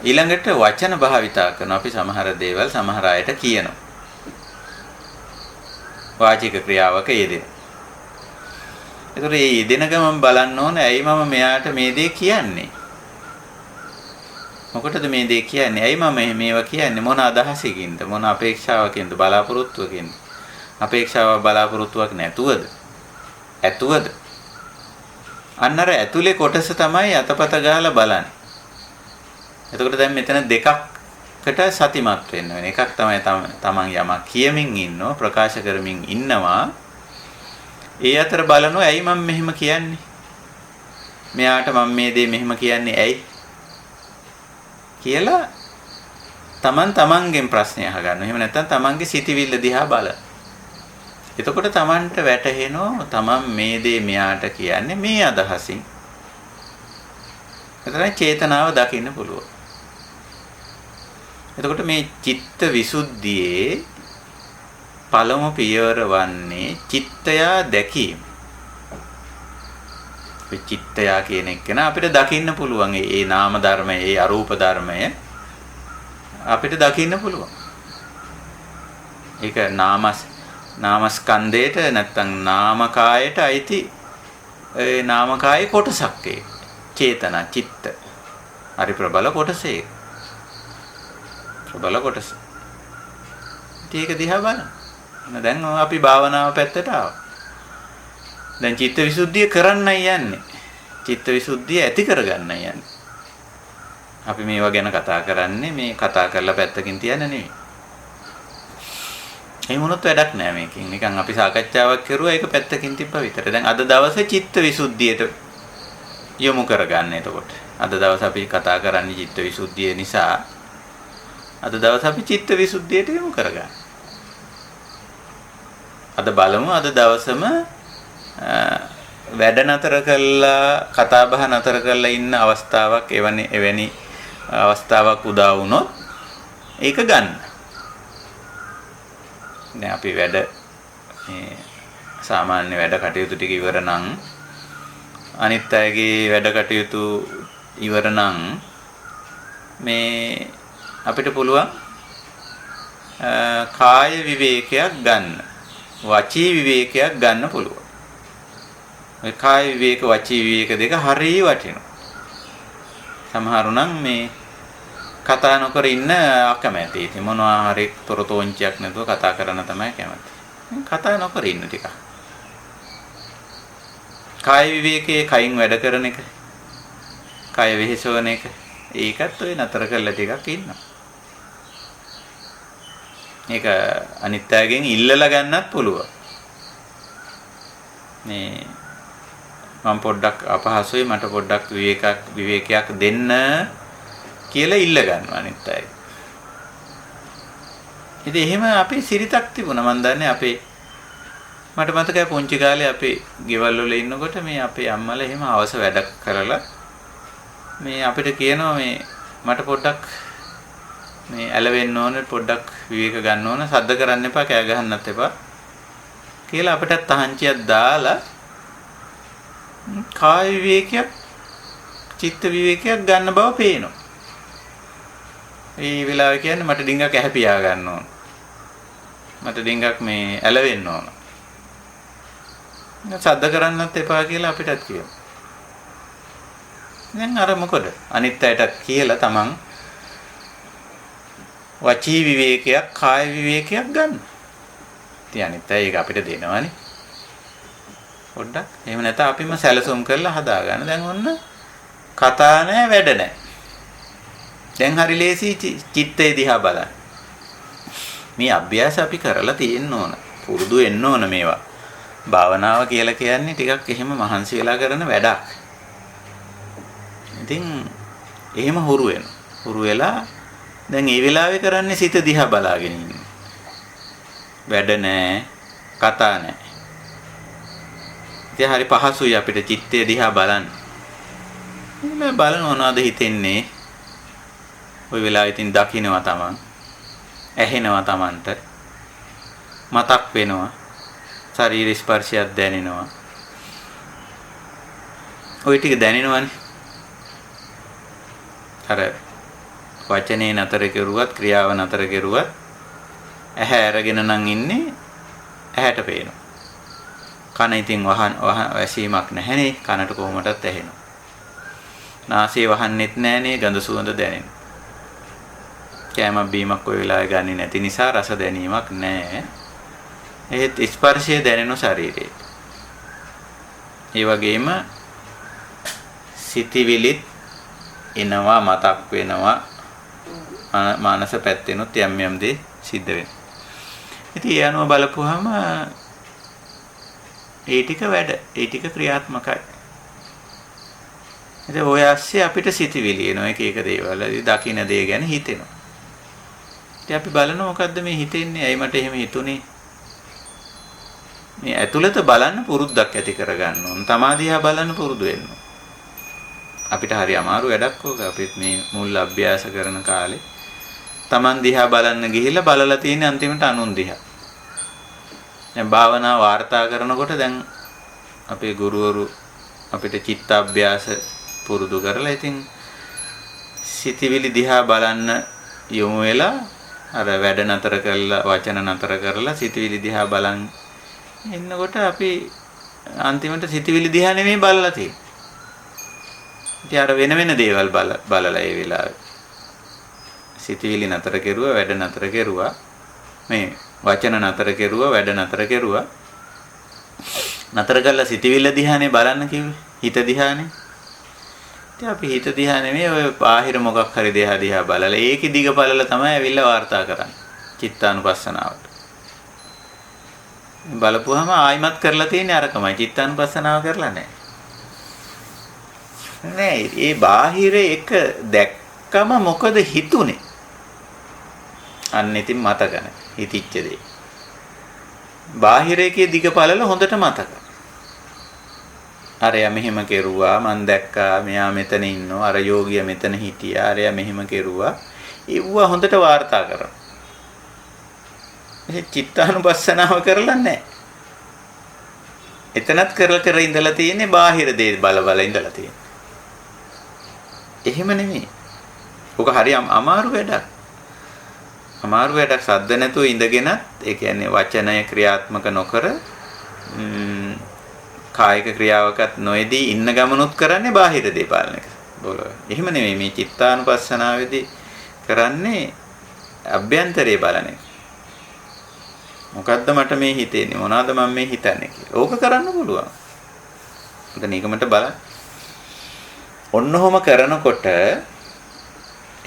ඊළඟට වචන භාවිතා කරන අපි සමහර දේවල් සමහර අයට කියනවා. වාචික ක්‍රියාවක යෙදෙන. ඒතර මේ යෙදෙන ගමන් බලන්න ඕනේ ඇයි මම මෙයාට මේ දේ කියන්නේ? මොකටද මේ දේ කියන්නේ? ඇයි මම මේවා කියන්නේ? මොන අදහසකින්ද? මොන අපේක්ෂාවකින්ද? බලාපොරොත්තුවකින්ද? අපේක්ෂාව බලාපොරොත්තුවක් නැතුවද? ඇතුවද? අන්න අර ඇතුලේ කොටස තමයි අතපත ගාලා බලන්නේ. එතකොට දැන් මෙතන දෙකකට සතිමත් වෙන්න වෙන. එකක් තමයි තමන් යමක් කියමින් ඉන්නෝ ප්‍රකාශ කරමින් ඉන්නවා. ඒ අතර බලනවා ඇයි මම මෙහෙම කියන්නේ? මෙයාට මම මේ දේ මෙහෙම කියන්නේ ඇයි? කියලා තමන්ගෙන් ප්‍රශ්නය අහගන්නවා. එහෙම නැත්නම් තමන්ගේ සිතිවිල්ල දිහා බලන. එතකොට තමන්ට වැටහෙනවා තමන් මේ දේ මෙයාට කියන්නේ මේ අදහසින්. එතන චේතනාව දකින්න පුළුවන්. එතකොට මේ චිත්ත විසුද්ධියේ පළමු පියවර වන්නේ චිත්තය දැකීම. ඒ චිත්තය කියන එක න අපිට දකින්න පුළුවන්. ඒ නාම ධර්මය, ඒ අරූප ධර්මය අපිට දකින්න පුළුවන්. ඒක නාමස්කන්ධයට නැත්තම් නාමකායට අයිති ඒ නාමකායේ කොටසක් ඒ. චේතනා චිත්ත. හරි ප්‍රබල කොටසේ. ප්‍රබල කොටස. ඒක දිහා බලන්න. දැන් අපි භාවනාව පැත්තට ආවා. දැන් චිත්ත විසුද්ධිය කරන්නයි යන්නේ. චිත්ත විසුද්ධිය ඇති කරගන්නයි යන්නේ. අපි මේවා ගැන කතා කරන්නේ මේ කතා කරලා පැත්තකින් තියන්න නෙවෙයි. ඒ මොනොත් වැඩක් නෑ මේකෙන්. නිකන් අපි සාකච්ඡාවක් කරුවා ඒක පැත්තකින් තිබ්බා විතර. දැන් අද දවසේ චිත්ත විසුද්ධියට යොමු කරගන්න. එතකොට අද දවස් අපි කතා කරන්නේ චිත්ත විසුද්ධිය නිසා අද දවස් අපි චිත්ත විසුද්ධියට යොමු කරගන්න. අද බලමු අද දවසම වැඩ නතර කළා කතා බහ නතර කරලා ඉන්න අවස්ථාවක් එවැනි අවස්ථාවක් උදා වුණොත් ඒක ගන්න. දැන් අපි වැඩ මේ සාමාන්‍ය වැඩ කටයුතු ටික ඉවර නම් අනිත් අයගේ වැඩ කටයුතු ඉවර නම් මේ අපිට පුළුවන් කාය විවේකයක් ගන්න. වචී විවේකයක් ගන්න පුළුවන්. මේ කාය විවේක වචී විවේක දෙක හරිය වටිනවා. සමහරු නම් මේ කතා නොකර ඉන්න අකමැති. ඉතින් මොනවා හරි තොරතෝංචියක් නැතුව කතා කරන්න තමයි කැමති. කතා නොකර ඉන්න ටික. කාය විවේකයේ කයින් වැඩ කරන එක, කාය වෙහෙසවන එක, ඒකත් ඔය නතර කරලා ටිකක් ඉන්නවා. ඒක අනිත්‍යයෙන් ඉල්ලලා ගන්නත් පුළුවන්. මේ මම පොඩ්ඩක් අපහසුයි මට පොඩ්ඩක් විවේකයක් දෙන්න කියලා ඉල්ල ගන්නවා අනිත් අය. ඉතින් එහෙම අපේ සිරිතක් තිබුණා. මම දන්නේ අපේ මට මතකයි පුංචි කාලේ අපේ ගෙවල් වල ඉන්නකොට මේ අපේ අම්මලා එහෙම අවශ්‍ය වැඩ කරලා මේ අපිට කියනවා මේ මට පොඩ්ඩක් මේ ඇලවෙන්න ඕනේ පොඩ්ඩක් විවේක ගන්න ඕන සද්ද කරන්න එපා කෑ ගහන්නත් එපා කියලා අපිටත් තහංචියක් දාලා කාය විවේකයක් චිත්ත විවේකයක් ගන්න බව පේනවා. මේ වෙලාවේ කියන්නේ මට ඩිංගක් ඇහැ පියා ගන්න ඕන. මට ඩිංගක් මේ ඇලවෙන්න ඕන. සද්ද කරන්නත් එපා කියලා අපිටත් කියනවා. දැන් අර මොකද අනිත් අයටත් කියලා තමන් වචී විවේකයක් කාය විවේකයක් ගන්න. ඉතින් අනිත් අය ඒක අපිට දෙනවනේ. පොඩ්ඩක් එහෙම නැත්නම් අපිම සැලසුම් කරලා හදා ගන්න. දැන් ඔන්න කතා නැහැ වැඩ නැහැ. දැන් හරි ලේසි චිත්තේ දිහා බලන්න. මේ අභ්‍යාස අපි කරලා තියෙන්න ඕන. පුරුදු වෙන්න ඕන මේවා. භාවනාව කියලා කියන්නේ ටිකක් එහෙම මහන්සි වෙලා කරන වැඩක්. ඉතින් එහෙම හුරු වෙනවා. හුරු වෙලා දැන් මේ වෙලාවේ කරන්නේ සිත දිහා බලාගෙන ඉන්න. වැඩ නැහැ, කතා නැහැ. ඉතින් හරි පහසුයි අපිට චිත්තය දිහා බලන්න. මේ බලන මොනවද හිතෙන්නේ? ওই වෙලාවේ ඉතින් දකින්නවා තමන්. ඇහෙනවා තමන්ට. මතක් වෙනවා. ශරීර ස්පර්ශයක් දැනෙනවා. ওই ටික දැනෙනවනේ. අර වචනේ නතර කෙරුවත් ක්‍රියාව නතර කෙරුවත් ඇහැ අරගෙන නම් ඉන්නේ ඇහැට පේනවා. කන ඉතින් වැසීමක් නැහැනේ කනට කොහොමදත් ඇහෙනවා. නාසය වහන්නෙත් නැහනේ ගඳ සුවඳ දැනෙනවා. කෑමක් බීමක් ඔය වෙලාවේ ගන්නේ නැති නිසා රස දැනීමක් නැහැ. ඒත් ස්පර්ශය දැනෙන ශරීරයේ. ඒ වගේම සිතිවිලිත් එනවා මතක් වෙනවා මානස පැත්තෙනුත් යම් යම් දේ සිද්ධ වෙනවා. ඉතින් ඒ අනුව බලපුවාම ඒ ටික වැඩ, ඒ ටික ක්‍රියාත්මකයි. ඉතින් ඔය ඇස්සේ අපිට සිතිවිලි එනවා එක එක දේවල්. දකින්න දේ ගැන හිතෙනවා. ඉතින් අපි බලනවා මොකද්ද මේ හිතෙන්නේ? ඇයි මට එහෙම හිතුනේ? මේ ඇතුළත බලන්න පුරුද්දක් ඇති කරගන්න ඕන. තමාදියා බලන්න පුරුදු වෙන්න ඕන. අපිට හරි අමාරු වැඩක් ඕක. අපිත් මේ මුල් අභ්‍යාස කරන කාලේ Taman දිහා බලන්න ගිහිල්ලා බලලා තියෙන අන්තිමට අනුන් දිහා. දැන් භාවනා වාර්තා කරනකොට දැන් අපේ ගුරුවරු අපිට චිත්ත අභ්‍යාස පුරුදු කරලා ඉතින් සිතිවිලි දිහා බලන්න යොමු වෙලා අර වැඩ නතර කරලා වචන නතර කරලා සිතිවිලි දිහා බලන් ඉන්නකොට අපි අන්තිමට සිතිවිලි දිහා නෙමෙයි බලලා තියෙන්නේ. ඉතින් අර වෙන වෙන දේවල් බලලා ඒ වෙලාවේ සිතිවිලි නතර කෙරුවා, වැඩ නතර කෙරුවා. මේ වචන නතර කෙරුවා, වැඩ නතර කෙරුවා. නතර කළා සිතිවිල්ල දිහානේ බලන්න කිව්වේ. හිත දිහානේ. ඉතින් අපි හිත දිහා නෙමෙයි ඔය බාහිර මොකක් හරි දිහා බලලා ඒකේ දිග බලලා තමයි ඇවිල්ලා වාර්තා කරන්නේ. චිත්තානුපස්සනාවට. බලපුවාම ආයිමත් කරලා තියෙන්නේ අරකමයි. චිත්තානුපස්සනාව කරලා නැහැ. නෑ ඒ බාහිර එක දැක්කම මොකද හිතුනේ? අන්න ඉතින් මතක නැහැ. හිතිච්ච දේ. බාහිර එකේ දිග බලලා හොඳට මතක. අරයා මෙහෙම කෙරුවා මං දැක්කා මෙයා මෙතන ඉන්නවා අර යෝගියා මෙතන හිටියා අරයා මෙහෙම කෙරුවා ඒව හොඳට වාර්තා කරනවා. මේ චිත්තානුපස්සනාව කරලා නැහැ. එතනත් කරලා ඉඳලා තියෙන්නේ බාහිර දේ බල ඉඳලා තියෙන්නේ. එහෙම නෙමෙයි. ඔක හරි අමාරු වැඩක්. අමාරු වැඩක් සද්ද නැතුව ඉඳගෙන ඒ කියන්නේ වචනය ක්‍රියාත්මක නොකර කායික ක්‍රියාවකත් නොයේදී ඉන්න ගමනොත් කරන්නේ බාහිර දේ පාලන එක. බෝලෝ. එහෙම නෙමෙයි මේ චිත්තානුපස්සනාවේදී කරන්නේ අභ්‍යන්තරේ බලන එක. මොකද්ද මට මේ හිතෙන්නේ? මොනවාද මම මේ හිතන්නේ කියලා. ඕක කරන්න පුළුවන්. දැන් ඒකමට බලන්න. ඔන්නෝම කරනකොට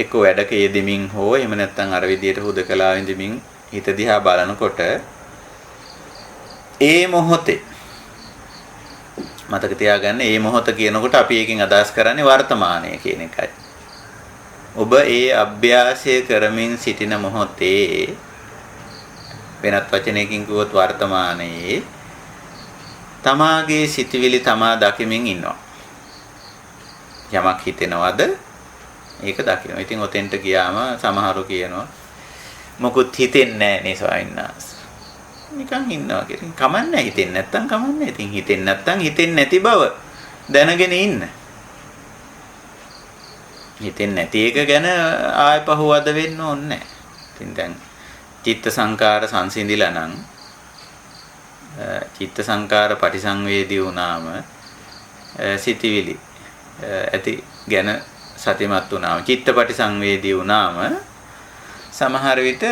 එක්ක වැඩක යෙදෙමින් හෝ එහෙම නැත්නම් අර විදියට හුදකලා විඳින්මින් හිත දිහා බලනකොට ඒ මොහොතේ මතක තියාගන්න මේ මොහොත කියනකොට අපි එකකින් අදහස් කරන්නේ වර්තමානය කියන එකයි. ඔබ ඒ අභ්‍යාසය කරමින් සිටින මොහොතේ වෙනත් වචනයකින් කිව්වොත් වර්තමානයේ තමාගේ සිතවිලි තමා දකිමින් ඉන්නවා. යමක් හිතෙනවද? ඒක දකිනවා. ඉතින් ඔතෙන්ට ගියාම සමහරු කියනවා මොකුත් හිතෙන්නේ නැහැ නේ ස්වාමීන් වහන්සේ. නිකන් ඉන්නවා කියලා. කමන්නේ හිතෙන්නේ නැත්තම් කමන්නේ. ඉතින් හිතෙන්නේ නැත්තම් හිතෙන්නේ නැති බව දැනගෙන ඉන්න. හිතෙන්නේ නැති එක ගැන ආය පහවද වෙන්න ඕනේ නැහැ. ඉතින් දැන් චිත්ත සංකාර සංසිඳිලා නම් චිත්ත සංකාර පටිසංවේදී වුණාම සිතිවිලි ඇති ගැන සතිමත් වුණාම චිත්තපටි සංවේදී වුණාම සමහර විට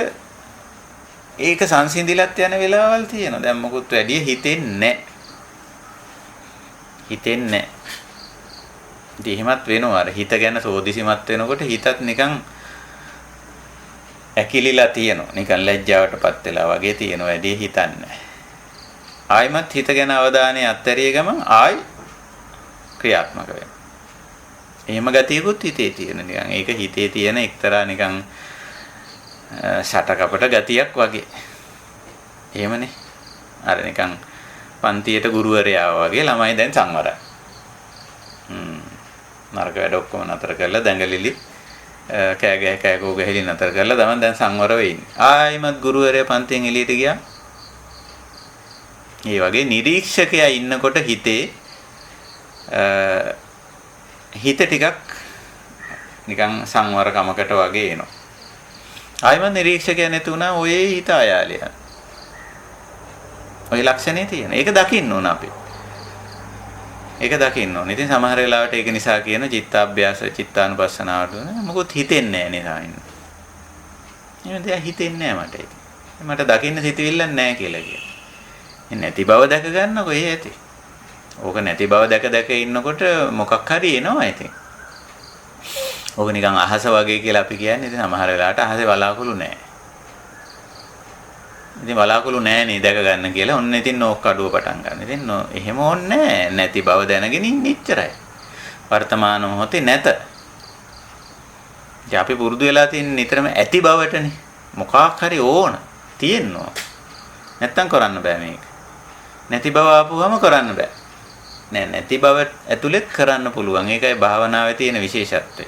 ඒක සංසිඳිලත් යන වෙලාවල් තියෙනවා. දැන් මොකුත් වැඩි හිතෙන්නේ නැහැ. ඉතින් එහෙමත් වෙනවා. අර හිත ගැන සෝදිසිමත් වෙනකොට හිතත් නිකන් ඇකිලිලා තියෙනවා. නිකන් ලැජ්ජාවටපත් වෙලා වගේ තියෙනවා. වැඩි හිතන්නේ. ආයිමත් හිත ගැන අවධානය අත්හැරිය ගමන් ආයි ක්‍රියාත්මක වෙනවා. එහෙම ගතියකුත් හිතේ තියෙන නිකන් ඒක හිතේ තියෙන එක්තරා නිකන් ෂටකපට ගතියක් වගේ. එහෙමනේ. අර නිකන් පන්තියට ගුරුවරයා වගේ ළමයි දැන් සංවරයි. නරක වැඩ ඔක්කොම නතර කරලා දැඟලිලි කෑගෝ ගහලි නතර කරලා තමයි දැන් සංවර වෙන්නේ. ආයිමත් ගුරුවරයා පන්තියෙන් එළියට ගියා. මේ වගේ නිරීක්ෂකයා ඉන්නකොට හිතේ හිත ටිකක් නිකන් සංවරකමකට වගේ එනවා. ආයිමත් නිරීක්ෂකයා නැති වුණා ඔය හිත ආයාලිය. ඔය ලක්ෂණේ තියෙන. ඒක දකින්න ඕන අපි. ඒක දකින්න ඕන. ඉතින් සමහර වෙලාවට ඒක නිසා කියන චිත්තාභ්‍යාස චිත්තානුපස්සනාවට මොකොත් හිතෙන්නේ නැහැ නේ. එහෙනම් දෙයක් හිතෙන්නේ නැහැ මට ඒක. මට දකින්න සිතුවිල්ලක් නැහැ කියලා කියනවා. නැති බව දැක ගන්නකො ඒ ඇති. ඕක නැති බව දැක දැක ඉන්නකොට මොකක් හරි එනවා ඉතින්. ඕක නිකන් අහස වගේ කියලා අපි කියන්නේ. ඉතින් සමහර වෙලාවට අහසේ බලාකුළු නැහැ. ඉතින් බලාකුළු නැහැ නේ දැක ගන්න කියලා ඔන්න ඉතින් නෝක් අඩුව පටන් ගන්න. ඉතින් එහෙම ඕනේ නැති බව දැනගෙන ඉන්න ඉච්චරයි. වර්තමාන මොහොතේ නැත. ඉතින් අපි පුරුදු වෙලා තියෙන නිතරම ඇති බවටනේ. මොකක් හරි ඕන තියෙනවා. නැත්තම් කරන්න බෑ මේක. නැති බව ආපුවම කරන්න බෑ. නෑ නැති බව ඇතුළෙත් කරන්න පුළුවන්. ඒකයි භාවනාවේ තියෙන විශේෂත්වය.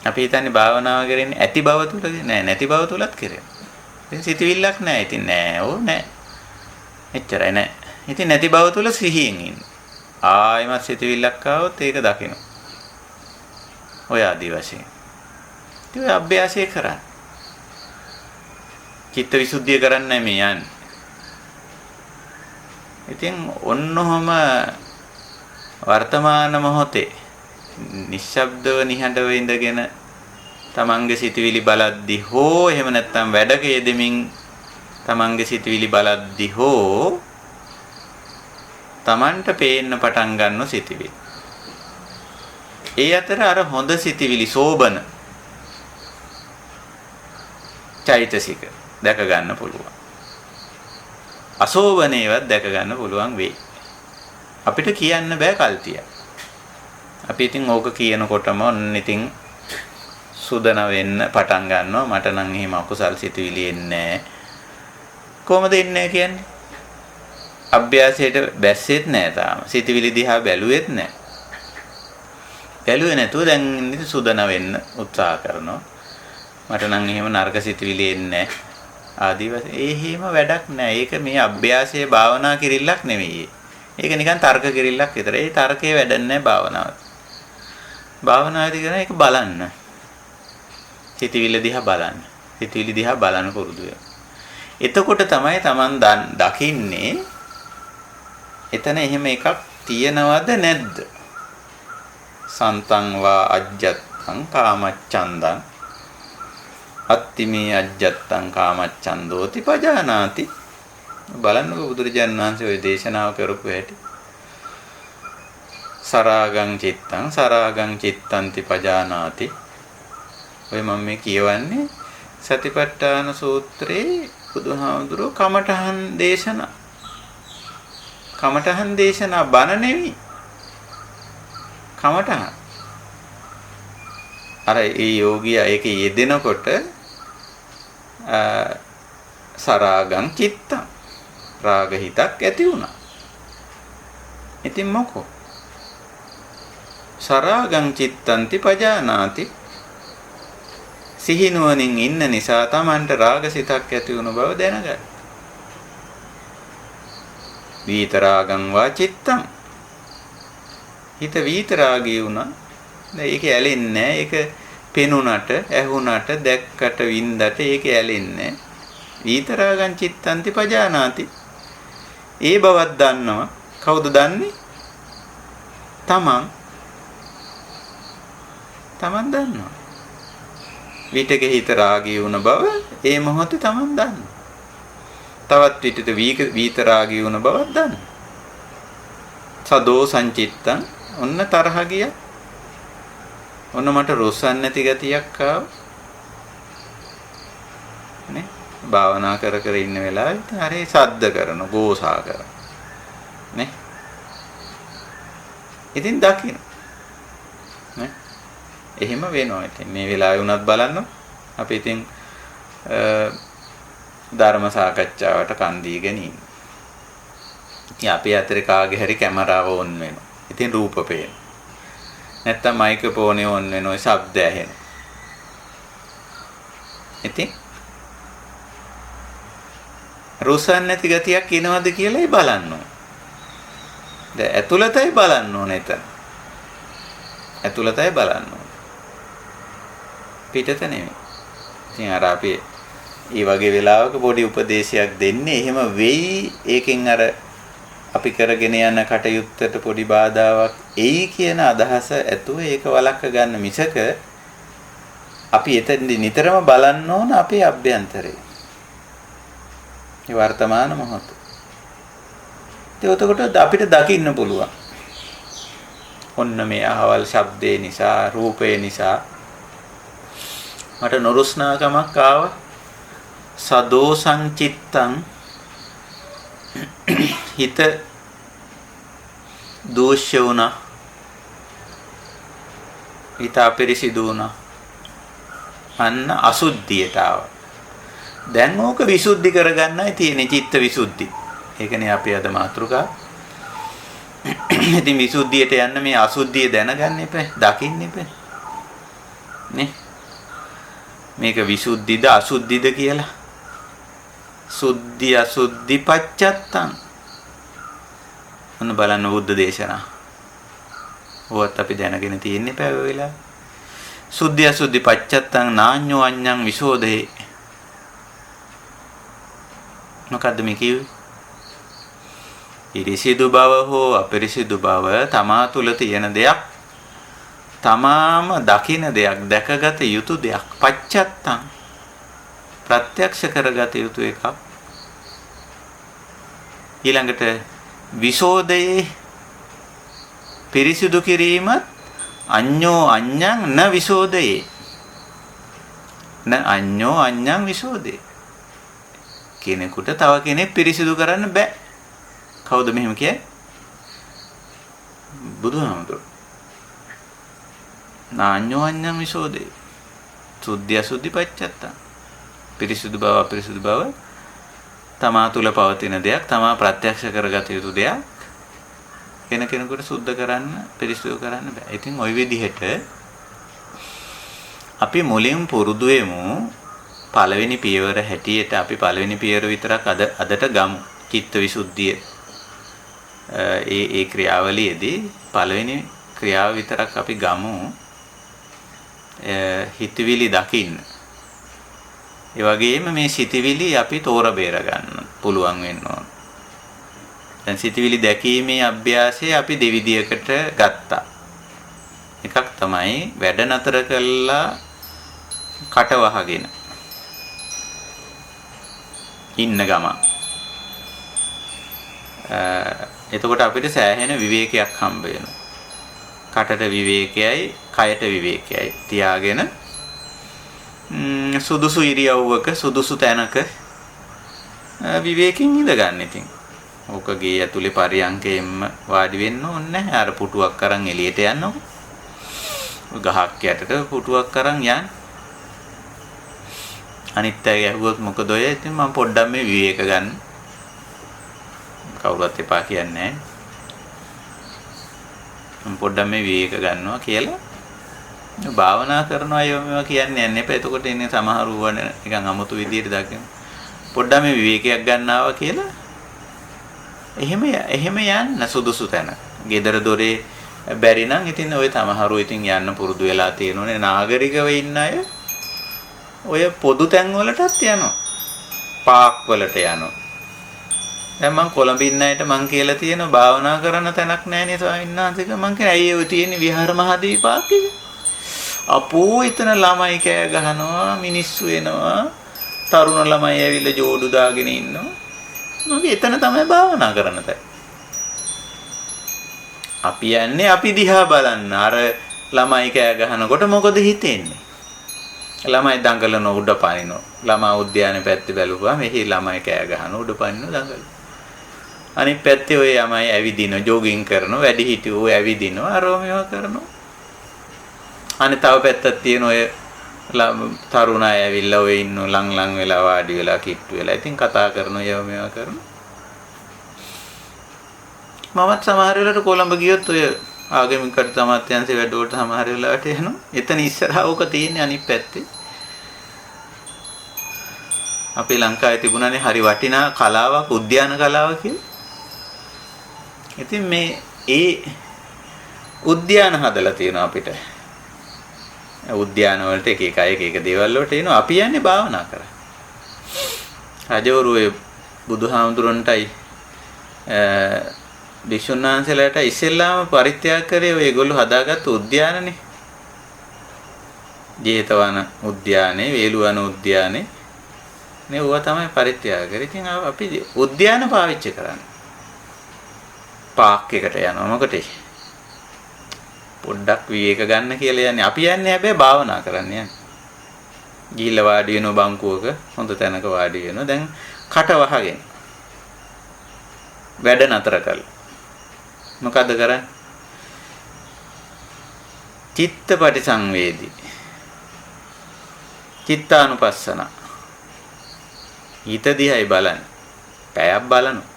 අපි හිතන්නේ භාවනාව කරන්නේ ඇති බව තුල නෑ නැති බව තුලත් කරනවා. ඉතින් සිතවිල්ලක් නෑ. ඉතින් නෑ ඕ නෑ. එච්චරයි නෑ. ඉතින් නැති බව තුල සිහියෙන් ඉන්න. ආයෙමත් සිතවිල්ලක් ආවොත් ඒක දකින්න. ඔය ආදි වශයෙන්. ඉතින් අභ්‍යාසය කරන්න. චිත්ත විසුද්ධිය කරන්නයි මේ යන්නේ. ඉතින් ඔන්නෝම වර්තමාන මොහොතේ නිශ්ශබ්දව නිහඬව ඉඳගෙන තමන්ගේ සිතවිලි බලද්දි හෝ එහෙම නැත්නම් වැඩක යෙදෙමින් තමන්ගේ සිතවිලි බලද්දි හෝ තමන්ට පේන්න පටන් ගන්න සිතවිලි. ඒ අතර අර හොඳ සිතවිලි සෝබන චෛතසික දැක ගන්න පුළුවන්. අසෝබනේවත් දැක ගන්න පුළුවන් වෙයි. අපිට කියන්න බෑ කල්තිය. අපි ඉතින් ඕක කියනකොටම ඔන්න ඉතින් සුදන වෙන්න පටන් ගන්නවා. මට නම් එහෙම අකුසල් සිතුවිලි එන්නේ නැහැ. කොහොමද එන්නේ කියන්නේ? අභ්‍යාසයට බැස්සෙත් නැහැ තාම. සිතුවිලි දිහා බැලුවෙත් නැහැ. බැලුවේ නැතුව දැන් ඉතින් සුදන වෙන්න උත්සාහ කරනවා. මට නම් එහෙම නරක සිතුවිලි එන්නේ නැහැ. ආදි වශයෙන් එහෙම වැඩක් නැහැ. ඒක මේ අභ්‍යාසයේ භාවනා කිරිල්ලක් නෙවෙයි. ඒක නිකන් තර්ක කිරිල්ලක් විතරයි. ඒ තර්කයේ වැඩක් නැහැ භාවනාවට. භාවනාවේදී කරන එක බලන්න. සිතවිල්ල දිහා බලන්න. සිතවිලි දිහා බලන්න පුරුදු වෙන්න. එතකොට තමයි Taman දකින්නේ එතන එහෙම එකක් තියනවද නැද්ද? සන්තං වා අජ්ජත්තං කාමච්ඡන්දං අත්තිමේ අජ්ජත්තං කාමච්ඡන්දෝති පජානාති. බලන්නකො බුදුරජාණන් වහන්සේ ওই දේශනාව කරපු හැටි. සරාගං චිත්තන්ති පජානාති. ඔය මම මේ කියවන්නේ සතිපට්ඨාන සූත්‍රයේ බුදුහාමුදුරුවෝ කමඨහන් දේශනා බණ නෙවෙයි. කමඨහන්. අර ඒ යෝගියා ඒකේ යෙදෙනකොට සරාගං චිත්තං රාග හිතක් ඇති වුණා. ඉතින් මොකෝ? සරාගං චිත්තන්ති පජානාති. සිහිනුවණින් ඉන්න නිසා Tamanට රාගසිතක් ඇති වුණ බව දැනගන්න. විතරාගං වා චිත්තං. හිත විතරාගී වුණා. ඒක ඇලෙන්නේ නැහැ. ඒක පෙනුනට, ඇහුනට, දැක්කට, වින්දට ඒක ඇලෙන්නේ නැහැ. විතරාගං චිත්තන්ති පජානාති. ඒ බවක් දන්නවා. කවුද දන්නේ? Taman දන්නවා. විතක හිත රාගී වුණ බව ඒ මොහොතේ Taman දන්නවා. තවත් විතක විතරාගී වුණ බවක් දන්නවා. සදෝ සංචිත්තං ඔන්න තරහ ගියා. ඔන්න මට රොස්සන් නැති ගතියක් ආවා. නේ? භාවනා කර කර ඉන්න වෙලාවෙ ඉතින් හරි සද්ද කරන, ගෝසා කරන. නේ? ඉතින් දකින්න. නේ? එහෙම වෙනවා. ඉතින් මේ වෙලාවේ උනත් බලන්න අපි ඉතින් ධර්ම සාකච්ඡාවට කන් දීගෙන ඉන්නේ. ඉතින් අපි අතරේ කාගේ හරි කැමරාව ඔන් වෙනවා. ඉතින් රූප පේනවා. නැත්තම් මයික්‍රොෆෝනේ ඔන් වෙනවා. ඒ ශබ්ද ඇහෙනවා. ඉතින් රුසන් නැති ගතියක් එනවද කියලායි බලන්න ඕනේ. දැන් ඇතුළතයි බලන්න ඕනේ එතන. ඇතුළතයි බලන්න ඕනේ. පිටත නෙමෙයි. ඉතින් අර අපි මේ වගේ වෙලාවක පොඩි උපදේශයක් දෙන්නේ එහෙම වෙයි. ඒකෙන් අර අපි කරගෙන යන කටයුත්තට පොඩි බාධාවක් එයි කියන අදහස ඇතුව ඒක වළක්ව ගන්න මිසක අපි එතෙන්දී නිතරම බලන්න ඕන අපේ අභ්‍යන්තරේ. මේ වර්තමාන මොහොත. එතකොට අපිට දකින්න පුළුවන්. ඔන්න මේ අහවල් ශබ්දේ නිසා, රූපේ නිසා මට නොරුස්නාකමක් ආවා. සදෝසං චිත්තං හිත දෝෂ්‍ය වුණා. හිත අපිරිසිදු වුණා. අන්න අසුද්ධියට ආවා. දැන් ඕක විසුද්ධි කරගන්නයි තියෙන්නේ, චිත්ත විසුද්ධි. ඒකනේ අපි අද මාතෘකාව. ඉතින් විසුද්ධියට යන්න මේ අසුද්ධිය දැනගන්න එපා, දකින්න එපා. නේ? මේක විසුද්ධිද අසුද්ධිද කියලා. සුද්ධි අසුද්ධි පච්චත්තං. ඔන්න බලන්න බුද්ධ දේශනා. ඕවත් අපි දැනගෙන තියෙන්නේ පැය වෙලා. සුද්ධි අසුද්ධි පච්චත්තං නාඤ්ඤෝ අඤ්ඤං විසෝදේ. මොකද්ද මේ කිව්වේ? පිරිසිදු බව හෝ අපිරිසිදු බව තමා තුළ තියෙන දෙයක්, තමාම දකින දෙයක්, දැකගත යුතු දෙයක්. පච්චත්තං ප්‍රත්‍යක්ෂ කරගත යුතු එකක්. ඊළඟට විසෝදයේ පිරිසිදු කිරීමත් අඤ්ඤෝ අඤ්ඤං න විසෝදයේ. න අඤ්ඤෝ අඤ්ඤං විසෝදේ. කෙනෙකුට තව කෙනෙක් පිරිසිදු කරන්න බෑ. කවුද මෙහෙම කියන්නේ? බුදුහාමුදුරුවෝ. නාඤ්ඤෝ අඤ්ඤං විසෝදේ. සුද්ධි අසුද්ධි පච්චත්තං. පිරිසිදු බව අපිරිසිදු බව තමා තුළ පවතින දෙයක්, තමා ප්‍රත්‍යක්ෂ කරගත යුතු දෙයක්. කෙනෙකුට සුද්ධ කරන්න, පිරිසිදු කරන්න බෑ. ඉතින් ওই විදිහට අපි මුලින් පුරුදු වෙමු. පළවෙනි පියවර හැටියට අපි පළවෙනි පියවර විතරක් අදට ගමු. චිත්ත විසුද්ධිය. ඒ ක්‍රියාවලියේදී පළවෙනි ක්‍රියාව විතරක් අපි ගමු. හිතවිලි දකින්න. ඒ වගේම මේ සිතවිලි අපි තෝර බේර ගන්න පුළුවන් වෙන්න ඕන. දැන් සිතවිලි දැකීමේ අභ්‍යාසය අපි දෙවිදියකට ගත්තා. එකක් තමයි වැඩ නතර කළා කට වහගෙන ඉන්න ගම. එතකොට අපිට සෑහෙන විවේකයක් හම්බ වෙනවා. කටට විවේකයයි, කයට විවේකයයි තියාගෙන සුදුසු ඉරියව්වක සුදුසු තැනක විවේකයෙන් ඉඳ ගන්න. ඉතින් ඕක ගේ ඇතුලේ පරියන්කෙන්න වාඩි වෙන්න ඕනේ නැහැ. අර පුටුවක් අරන් එළියට යන්නකො. ගහක් යටට පුටුවක් අරන් යන්න. අනිත් අය ඇහුවොත් මොකද ඔය? ඉතින් මම පොඩ්ඩක් මේ විවේක ගන්න. කවුරුත් එපා කියන්නේ නැහැ. මම පොඩ්ඩක් මේ විවේක ගන්නවා කියලා භාවනා කරනවා අය මේවා කියන්නේ නැහැ. එතකොට ඉන්නේ සමහරු වන නිකන් අමුතු විදියට දකින්න. පොඩ්ඩක් මේ විවේකයක් ගන්නවා කියලා එහෙම යන්න සුදුසු තැන. ගෙදර දොරේ බැරි නම් ඉතින් ඔය සමහරු ඉතින් යන්න පුරුදු වෙලා තියෙනෝනේ. නාගරිකව ඉන්න අය ඔය පොදු තැන් වලටත් යනවා. පාක් වලට යනවා. දැන් මම කොළඹ ඉන්න අයට මං කියලා තියෙනවා භාවනා කරන්න තැනක් නැහැ නේ ස්වාමීන් වහන්සේ. මං කියන්නේ ඇයි ඔය තියෙන්නේ විහාර මහදේවි පාක් එක? අපෝ එතන ළමයි කෑ ගහනවා, මිනිස්සු එනවා, තරුණ ළමයි ඇවිල්ලා ජෝඩු දාගෙන ඉන්නවා. මගේ එතන තමයි භාවනා කරන්න තැන. අපි යන්නේ අපි දිහා බලන්න. අර ළමයි කෑ ගහනකොට මොකද හිතෙන්නේ? ළමයි දඟලන උඩ පනිනවා. ළමා උද්‍යානයේ පැත්තේ බැලුවා මෙහි ළමයි කෑ ගහන උඩ පනිනවා දඟලන. අනිත් පැත්තේ ඔය ළමයි ඇවිදින, ජොගින් කරනවා, වැඩිහිටියෝ ඇවිදිනවා, අරෝ මේවා කරනවා. අනිත් තව පැත්තක් තියෙන ඔය තරුණ අය ඇවිල්ලා ඔය ඉන්න ලං වෙලා වාඩි වෙලා කිට්ටු වෙලා ඉතින් කතා කරනවා ඒව මේවා කරනවා. මමත් සමහර වෙලාවට කොළඹ ගියොත් ඔය ආගමික කටයුතු වැඩවලට සමහර වෙලාවට යනවා. එතන ඉස්සරහා ඕක තියෙන්නේ අනිත් පැත්තේ. අපේ ලංකාවේ තිබුණානේ හරි වටිනා කලාවක්, උද්‍යාන කලාව කියලා. ඉතින් මේ උද්‍යාන හදලා තියෙනවා අපිට. උද්‍යාන වලට එක එක දේවල් වලට එනවා. අපි යන්නේ භාවනා කරා. රජවරු ඒ බුදුහාමුදුරන්ටයි භික්ෂුන් වහන්සේලාට ඉස්සෙල්ලාම පරිත්‍යාග කරේ ඔයගොල්ලෝ හදාගත්ත උද්‍යානනේ. ජේතවන උද්‍යානේ, වේළුවන උද්‍යානේ. නේ ඕවා තමයි පරිත්‍යාග කරේ. ඉතින් අපි උද්‍යාන පාවිච්චි කරන්නේ. පාක් එකට යනවා. මොකටද? පොඩ්ඩක් විවේක ගන්න කියලා යන්නේ. අපි යන්නේ හැබැයි භාවනා කරන්න යන්නේ. ගිහිල්ලා වාඩි වෙනවා බංකුවක හොඳ තැනක වාඩි වෙනවා. දැන් කට වහගෙන වැඩ නතර කළා. මොකද්ද කරන්නේ? චිත්තපටි සංවේදී. චිත්තානුපස්සන. හිත දිහායි බලන්න. පැයක් බලනවා.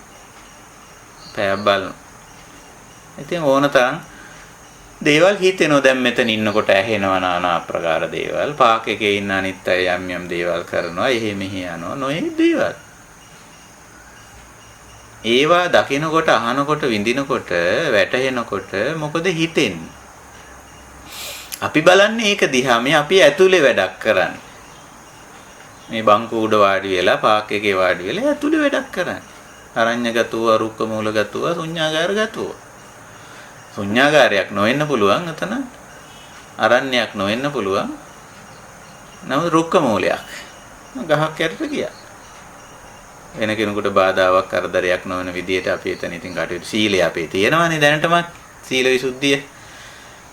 පැයක් බලනවා. ඉතින් ඕනතරම් දේවල් හිතෙනවා. දැන් මෙතන ඉන්නකොට ඇහෙනවා নানা ආකාර දේවල්. පාක් එකේ ඉන්න අනිත් අය යම් යම් දේවල් කරනවා. එහෙ මෙහෙ යනවා. නොයේ දේවල්. ඒවා දකිනකොට අහනකොට විඳිනකොට වැටහෙනකොට මොකද හිතෙන්නේ? අපි බලන්නේ ඒක දිහා. මේ අපි ඇතුලේ වැඩක් කරන්නේ. මේ බංකුව උඩ වාඩි වෙලා පාක් එකේ වාඩි වෙලා ඇතුලේ වැඩක් කරන්නේ. අරඤ්‍යගතව, රුක්ක මූලගතව, ශුඤ්ඤාගාරගතව. ශුඤ්ඤාගාරයක් නොවෙන්න පුළුවන් එතන. අරණ්‍යයක් නොවෙන්න පුළුවන්. නමුත් රුක්ක මූලයක්. ගහක් යටට ගියා. වෙන කෙනෙකුට බාධාවක් කරදරයක් නොවන විදියට අපි එතන ඉතින් කටයුතු සීලය අපේ තියෙනවානේ දැනටමත්. සීල විසුද්ධිය.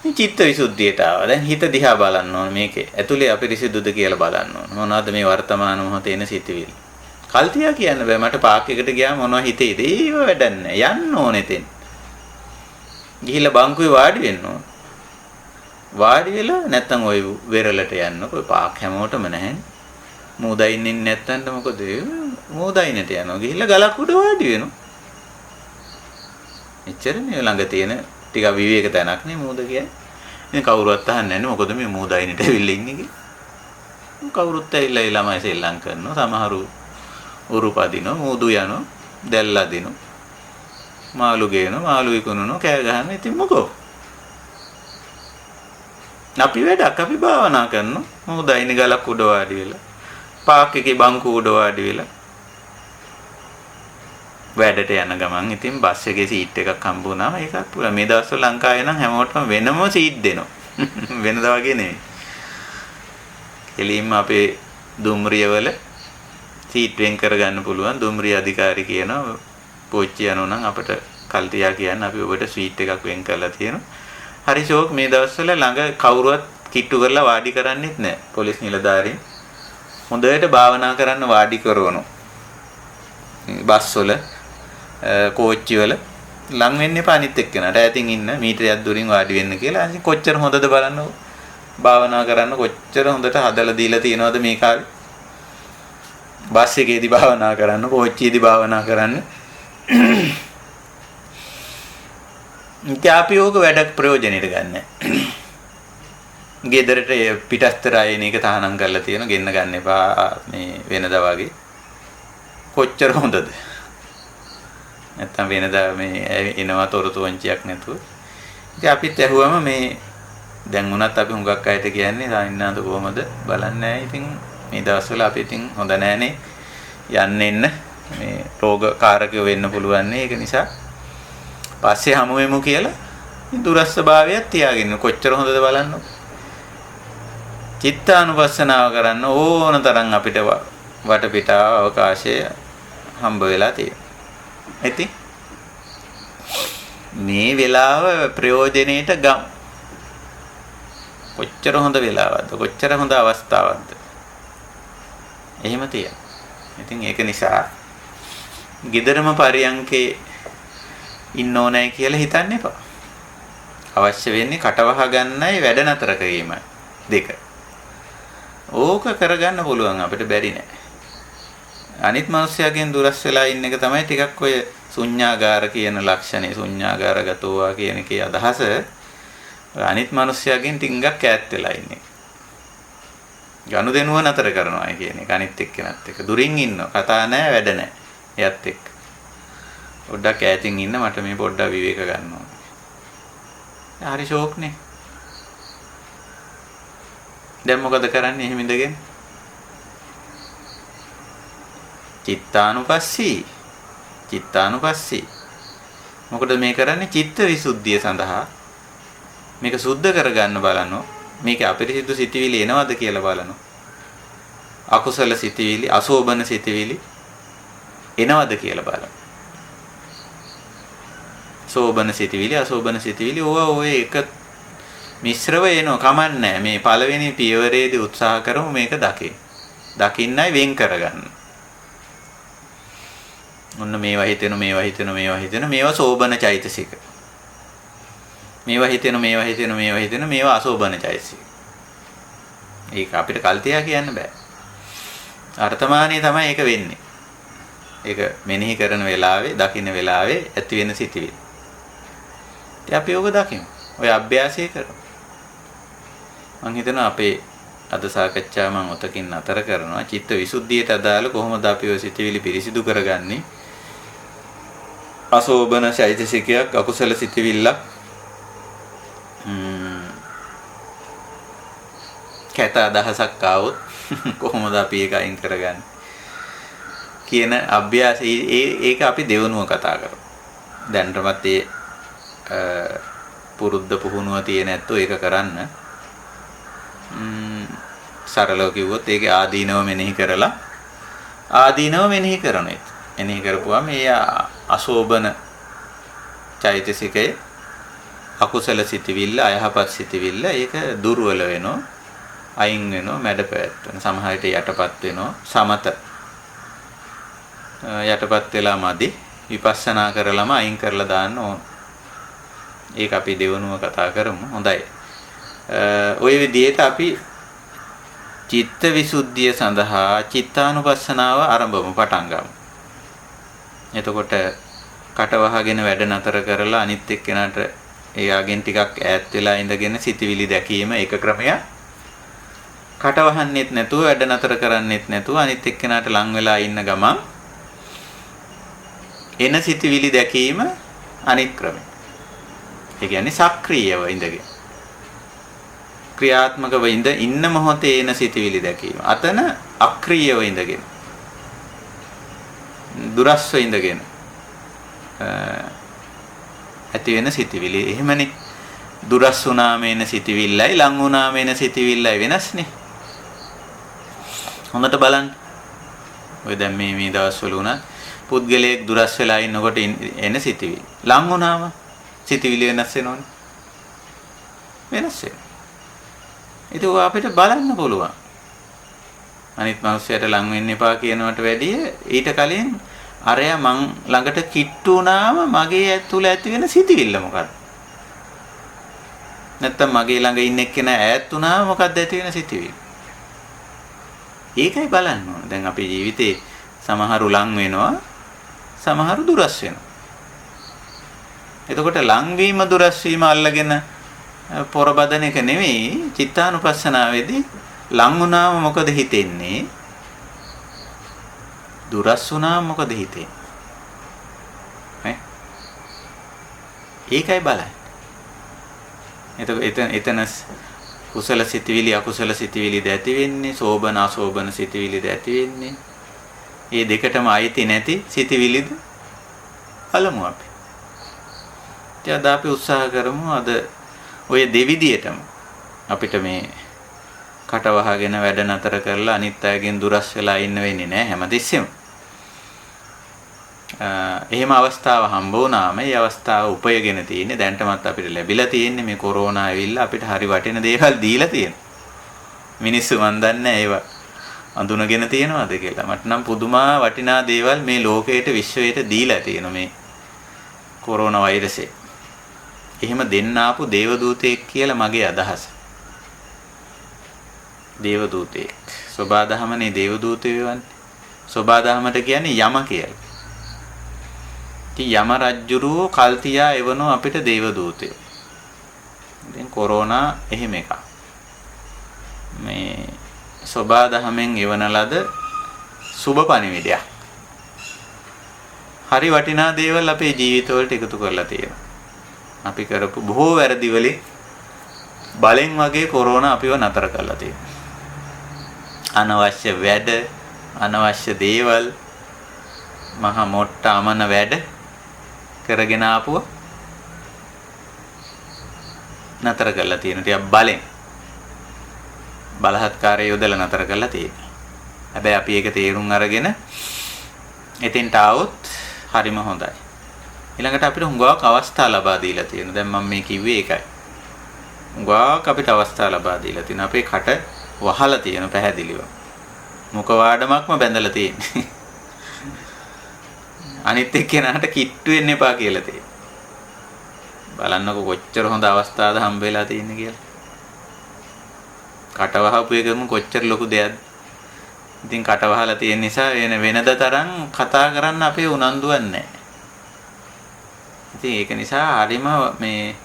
මේ චිත්ත විසුද්ධියට ආවා. දැන් හිත දිහා බලන්න ඕන මේකේ. ඇතුලේ අපිරිසිදුද කියලා බලන්න ඕන. මොනවද මේ වර්තමාන මොහොතේ එන සිතුවිලි. කල්තියා කියන්න බෑ. මට පාක් එකට ගියාම මොනව හිතේද? ඒව වැඩක් නෑ. යන්න ඕනේ එතෙන්. ගිහිල්ලා බංකුවේ වාඩි වෙන්න ඕන. වාඩි වෙලා නැත්තම් ওই වෙරළට යන්නකො. පාක් හැමෝටම නැහැනේ. මූදයින් ඉන්නේ නැත්තන්ට මොකද? මූදයින්ට යනවා. ගිහිල්ලා ගලක් උඩ වාඩි වෙනවා. එච්චරනේ ළඟ තියෙන ටික විවේක තැනක් නේ මූද කියන්නේ. ඉතින් කවුරුවත් අහන්නේ නැහැ මොකද මේ මූදයින්ට ඇවිල්ලා ඉන්නේ කියලා. කවුරුත් ඇවිල්ලා ඒ ළමයි සෙල්ලම් කරනවා. සමහරු උරුපදිනවා, මූදු යනවා, දැල් අදිනවා. මාළු ගේනවා, මාළු විකුණනවා, කෑ ගහනවා. ඉතින් මොකෝ? අපි වැඩක් අපි භාවනා කරනවා. මූදයින් ගලක් උඩ වාඩි වෙලා. පාක් එකේ බංකුව උඩ වාඩි වෙලා. වැඩට යන ගමන් ඉතින් බස් එකේ සීට් එකක් හම්බ වුණාම ඒකත් පුරා මේ දවස්වල ලංකාවේ නම් හැමෝටම වෙනම සීට් දෙනවා. වෙනදා වගේ නෙවෙයි. එළින්ම අපේ දුම්රිය වල සීට් වෙන් කරගන්න පුළුවන්. දුම්රිය අධිකාරී කියනවා පෝච්චි යනවා නම් අපිට කල්තියා කියන්නේ අපි ඔබට සීට් එකක් වෙන් කරලා තියෙනවා. හරි ෂෝක් මේ දවස්වල ළඟ කවුරුවත් කිට්ටු කරලා වාඩි කරන්නේත් නැහැ. පොලිස් නිලධාරීන් හොඳට භාවනා කරන්න වාඩි කරවනවා. බස් වල කෝච්චි වල ලං වෙන්න එපා අනිත් එක්කනට. ඈතින් ඉන්න මීටරයක් දුරින් වාඩි වෙන්න කියලා. ඉතින් කොච්චර හොඳද බලන්නකො. භාවනා කරන්න කොච්චර හොඳට හදලා දීලා තියෙනවද මේ කාලේ. බස් එකේදී භාවනා කරන්න, කෝච්චියේදී භාවනා කරන්න. ඉතින් අපි ඕක වැඩක් ප්‍රයෝජනෙට ගන්න. ගෙදරට පිටස්තර ආයෙන එක තහනම් කරලා තියෙන ගෙන්න ගන්න එපා මේ වෙනදා වගේ. කොච්චර හොඳද? නැත්තම් වෙනදා මේ එනවා තොරතු වංචියක් නැතුව. ඉතින් අපිත් ඇහුවම මේ දැන් උනත් අපි හුඟක් අයට කියන්නේ සාමිනාද කොහමද බලන්නේ. ඉතින් මේ දවස්වල අපි ඉතින් හොඳ නැහනේ යන්න එන්න මේ රෝගකාරකයෝ වෙන්න පුළුවන් නේ. ඒක නිසා පස්සේ හමු වෙමු කියලා දුරස්වභාවයක් තියාගෙන කොච්චර හොඳද බලන්න. චිත්තානුපස්සනාව කරන්න ඕන තරම් අපිට වටපිටාව අවකාශය හම්බ වෙලා තියෙනවා. ඉතින් මේ වෙලාව ප්‍රයෝජනෙට ගම්. කොච්චර හොඳ වෙලාවක්ද? කොච්චර හොඳ අවස්ථාවක්ද? එහෙම තියෙනවා. ඉතින් ඒක නිසා giderama පරියන්කේ ඉන්න ඕනයි කියලා හිතන්න එපා. අවශ්‍ය වෙන්නේ කටවහ ගන්නයි වැඩ නතර කිරීමයි. දෙක. ඕක කරගන්න පුළුවන් අපිට බැරි නෑ. අනිත් මිනිස්යාගෙන් දුරස් වෙලා ඉන්න එක තමයි ටිකක් ඔය ශුඤ්ඤාගාර කියන ලක්ෂණේ. ශුඤ්ඤාගාරගතෝවා කියන එකේ අදහස අනිත් මිනිස්යාගෙන් ටිකක් ඈත් වෙලා ඉන්නේ. ගනුදෙනුව නතර කරනවා කියන එක අනිත් එක්කෙනත් එක්ක. දුරින් ඉන්නවා. කතා නැහැ, වැඩ නැහැ. එයත් එක්ක. පොඩ්ඩක් ඈතින් ඉන්න මට මේ පොඩ්ඩක් විවේක ගන්න ඕනේ. හරි ෂෝක්නේ. දැන් මොකද කරන්නේ එහෙම ඉඳගෙන? චිත්තානුපස්සී. චිත්තානුපස්සී. මොකද මේ කරන්නේ? චිත්ත විසුද්ධිය සඳහා. මේක සුද්ධ කරගන්න බලනවා. මේක අපිරිසිදු සිතිවිලි එනවද කියලා බලනවා. අකුසල සිතිවිලි, අශෝභන සිතිවිලි එනවද කියලා බලනවා. සෝබන සිතවිලි අසෝබන සිතවිලි ඕවා ඔය එක මිශ්‍රව එනවා කමන්නේ මේ පළවෙනි පියවරේදී උත්සාහ කරමු මේක දකින්නයි වෙන් කරගන්න. ඔන්න මේවා හිතෙන මේවා සෝබන චෛතසික. මේවා හිතෙන මේවා අසෝබන චෛතසික. ඒක අපිට කල්තියා කියන්න බෑ. අර්ථමානී තමයි ඒක වෙන්නේ. ඒක මෙනෙහි කරන වෙලාවේ, දකින්න වෙලාවේ ඇති වෙන සිතිවිලි. ඉතින් අපි ඕක දකිමු. ඔය අභ්‍යාසය කරමු. මම හිතනවා අපේ අද සාකච්ඡාව මම ඔතකින් නතර කරනවා. චිත්ත විසුද්ධියට අදාළ කොහොමද අපි ඔය සිතිවිලි පිරිසිදු කරගන්නේ? අසෝබන චෛතසිකයක් අකුසල සිතිවිල්ලක් කැත අදහසක් ආවොත් කොහොමද අපි ඒක අයින් කරගන්නේ කියන අභ්‍යාසය ඒක අපි දෙවනුව කතා කරමු. දැනටමත් ඒ පුරුද්ද පුහුණුව තියෙන ඇත්තෝ ඒක කරන්න. සරලව කිව්වොත් ඒකේ ආදීනව මෙනෙහි කරලා ආදීනව මෙනෙහි කරන එක. මෙනෙහි කරපුවාම මේ අශෝබන චෛතසිකය අකුසල සිතිවිල්ල අයහපත් සිතිවිල්ල ඒක දුර්වල වෙනවා අයින් වෙනවා මැඩ පැවැත්වෙන සමහර විට යටපත් වෙනවා සමත යටපත් වෙලා මදි විපස්සනා කරලම අයින් කරලා දාන්න ඕන. ඒක අපි දෙවනුව කතා කරමු. හොඳයි. ওই විදිහට අපි චිත්ත විසුද්ධිය සඳහා චිත්තානුපස්සනාව ආරම්භවමු පටන් ගමු. එතකොට කට වහගෙන වැඩ නතර කරලා අනිත් එක්කෙනාට එයාගෙන් ටිකක් ඈත් වෙලා ඉඳගෙන සිතවිලි දැකීම එක ක්‍රමයක්. කට වහන්නෙත් නැතුව වැඩ නතර කරන්නෙත් නැතුව අනිත් එක්කෙනාට ලං වෙලා ඉන්න ගමන් එන සිතවිලි දැකීම අනිත් ක්‍රමය. ඒ කියන්නේ සක්‍රීයව ඉඳගෙන ක්‍රියාත්මකව ඉන්න මොහොතේ එන සිතවිලි දැකීම. අතන අක්‍රීයව ඉඳගෙන දුරස්ව ඉඳගෙන ඇති වෙන සිතවිලි. එහෙමනේ දුරස් වුණාම එන සිතවිල්ලයි ලං වුණාම එන සිතවිල්ලයි වෙනස්නේ. හොඳට බලන්න. ඔය දැන් මේ දවස්වල උනා පුද්ගලයෙක් දුරස් වෙලා ඉන්නකොට එන සිතවිලි. ලං වුණාම සිතවිලි වෙනස් වෙනවනේ. වෙනස් වෙනවා. ඒක අපිට බලන්න පුළුවන්. අනිත් මිනිස්සුන්ට ලං වෙන්න එපා කියනවට වැඩිය ඊට කලින් අරයා මං ළඟට කිට්ටු වුණාම මගේ ඇතුළ ඇති වෙන සිතිවිල්ල මොකක්ද? නැත්තම් මගේ ළඟ ඉන්න එක්කෙනා ඈත් වුණාම මොකක්ද ඇති වෙන සිතිවිල්ල? ඒකයි බලන්න ඕන. දැන් අපේ ජීවිතේ සමහරු ලං වෙනවා, සමහරු දුරස් වෙනවා. එතකොට ලං වීම දුරස් වීම අල්ලගෙන පොරබදන එක නෙවෙයි චිත්තානුපස්සනාවේදී ලං වුණාම මොකද හිතෙන්නේ? දුරස් වුණාම මොකද හිතෙන්නේ? ඒකයි බලන්න. එතන කුසල සිතවිලි අකුසල සිතවිලි දැති වෙන්නේ, සෝබන අසෝබන සිතවිලි දැති වෙන්නේ. මේ දෙකටම අයිති නැති සිතවිලිද බලමු අපි. ඊට අපි උත්සාහ කරමු අද ඔය දෙවිදියටම අපිට මේ කට වහගෙන වැඩ නතර කරලා අනිත් අයගෙන් දුරස් වෙලා ඉන්න වෙන්නේ නැහැ හැමතිස්සෙම. එහෙම අවස්ථාව හම්බ වුණාම ඒ අවස්ථාව උපයගෙන තියෙන්නේ දැන්ටමත් අපිට ලැබිලා තියෙන්නේ මේ කොරෝනා ඇවිල්ලා අපිට හරි වටින දේවල් දීලා තියෙනවා. මිනිස්සු මන් දන්නේ ඒව අඳුනගෙන තියනවාද කියලා. මට නම් පුදුමා වටිනා දේවල් මේ ලෝකයට විශ්වයට දීලා තියෙනවා මේ කොරෝනා වෛරසය. එහෙම දෙන්න ආපු දේවදූතයෙක් කියලා මගේ අදහස. දේවදූතයෙක්. සෝබාදහමනේ දේවදූතයෝ වන්නේ. සෝබාදහමට කියන්නේ යම කියලා. ඉතින් යම රජුරෝ කල්තියා එවනෝ අපිට දේවදූතයෝ. ඉතින් කොරෝනා එහෙම එකක්. මේ සෝබාදහමෙන් එවන ලද සුබ පණිවිඩයක්. හරි වටිනා දේවල් අපේ ජීවිතවලට එකතු කරලා තියෙනවා. අපි කරපු බොහෝ වැරදි වලින් බලෙන් වගේ කොරෝනා අපිව නතර කරලා තියෙනවා. අනවශ්‍ය වැඩ, අනවශ්‍ය දේවල්, මහා මොට්ට අමන වැඩ කරගෙන ආපුවා නතර කරලා තියෙනවා. ටිකක් බලෙන් බලහත්කාරය යොදලා නතර කරලා තියෙනවා. හැබැයි අපි ඒක තේරුම් අරගෙන එතෙන්ට ආවොත් හරිම හොඳයි. ඊළඟට අපිට හුඟක් අවස්ථා ලබා දීලා තියෙනවා. දැන් මම මේ කිව්වේ ඒකයි. හුඟක් අපිට අවස්ථා ලබා දීලා තියෙනවා. අපේ කට වහලා තියෙන පැහැදිලිව. මුඛ වාඩමක්ම බැඳලා තියෙන්නේ. අනිත් එක්කෙනාට කිට්ටු වෙන්න එපා කියලා තියෙනවා. බලන්නකො කොච්චර හොඳ අවස්ථාවද හම්බ වෙලා තියෙන්නේ කියලා. කට වහපු එකම කොච්චර ලොකු දෙයක්ද. ඉතින් කට වහලා තියෙන නිසා වෙනද තරම් කතා කරන්න අපේ උනන්දුවක් නැහැ. ඉතින් ඒක නිසා හරිම මේ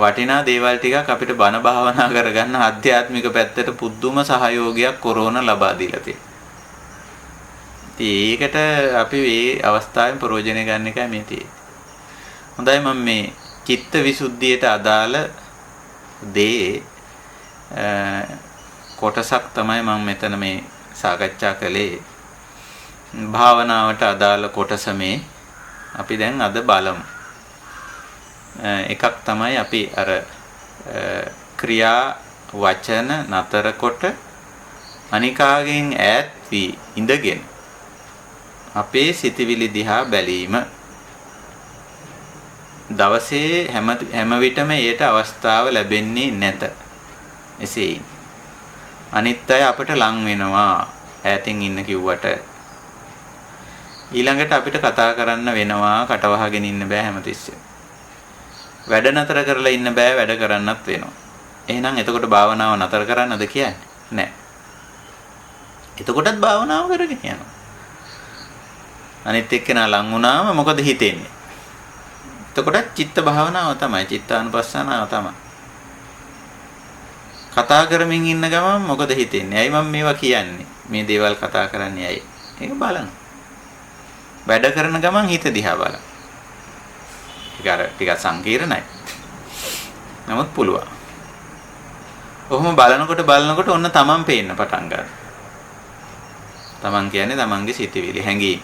වටිනා දේවල් ටිකක් අපිට බණ භාවනා කරගන්න ආධ්‍යාත්මික පැත්තට පුදුම සහයෝගයක් කොරෝනා ලබා දීලා තියෙනවා. ඉතින් ඒකට අපි මේ අවස්ථාවෙන් ප්‍රයෝජන ගන්න එකයි මේ තියෙන්නේ. හොඳයි මම මේ චිත්ත විසුද්ධියට අදාළ දේ කොටසක් තමයි මම මෙතන මේ සාකච්ඡා කළේ. භාවනාවට අදාළ කොටස මේ අපි දැන් අද බලමු. එකක් තමයි අපි අර ක්‍රියා වචන නතර කොට අනිකාගෙන් ඈත් වී ඉඳගෙන අපේ සිතවිලි දිහා බැලීම. දවසේ හැම විටම ඒට අවස්ථාව ලැබෙන්නේ නැත. එසේ අනිත් අය අපට ලං වෙනවා ඈතින් ඉන්න කිව්වට. ඊළඟට අපිට කතා කරන්න වෙනවා, කටවහගෙන ඉන්න බෑ හැමතිස්සෙම. වැඩ නතර කරලා ඉන්න බෑ, වැඩ කරන්නත් වෙනවා. එහෙනම් එතකොට භාවනාව නතර කරන්නද කියන්නේ? නෑ. එතකොටත් භාවනාව කරගෙන යනවා. අනිත් එක්කෙනා ලං වුණාම මොකද හිතෙන්නේ? එතකොටත් චිත්ත භාවනාව තමයි, චිත්තානුපස්සනාව තමයි. කතා කරමින් ඉන්න ගමන් මොකද හිතෙන්නේ? ඇයි මම මේවා කියන්නේ? මේ දේවල් කතා කරන්නේ ඇයි? ඒක බලන්න. වැඩ කරන ගමන් හිත දිහා බලන්න. ඒක අර ටිකක් සංකීර්ණයි. නමුත් පුළුවන්. ඔහොම බලනකොට ඔන්න තමන් පේන්න පටන් ගන්නවා. තමන් කියන්නේ තමන්ගේ සිතවිලි, හැඟීම්,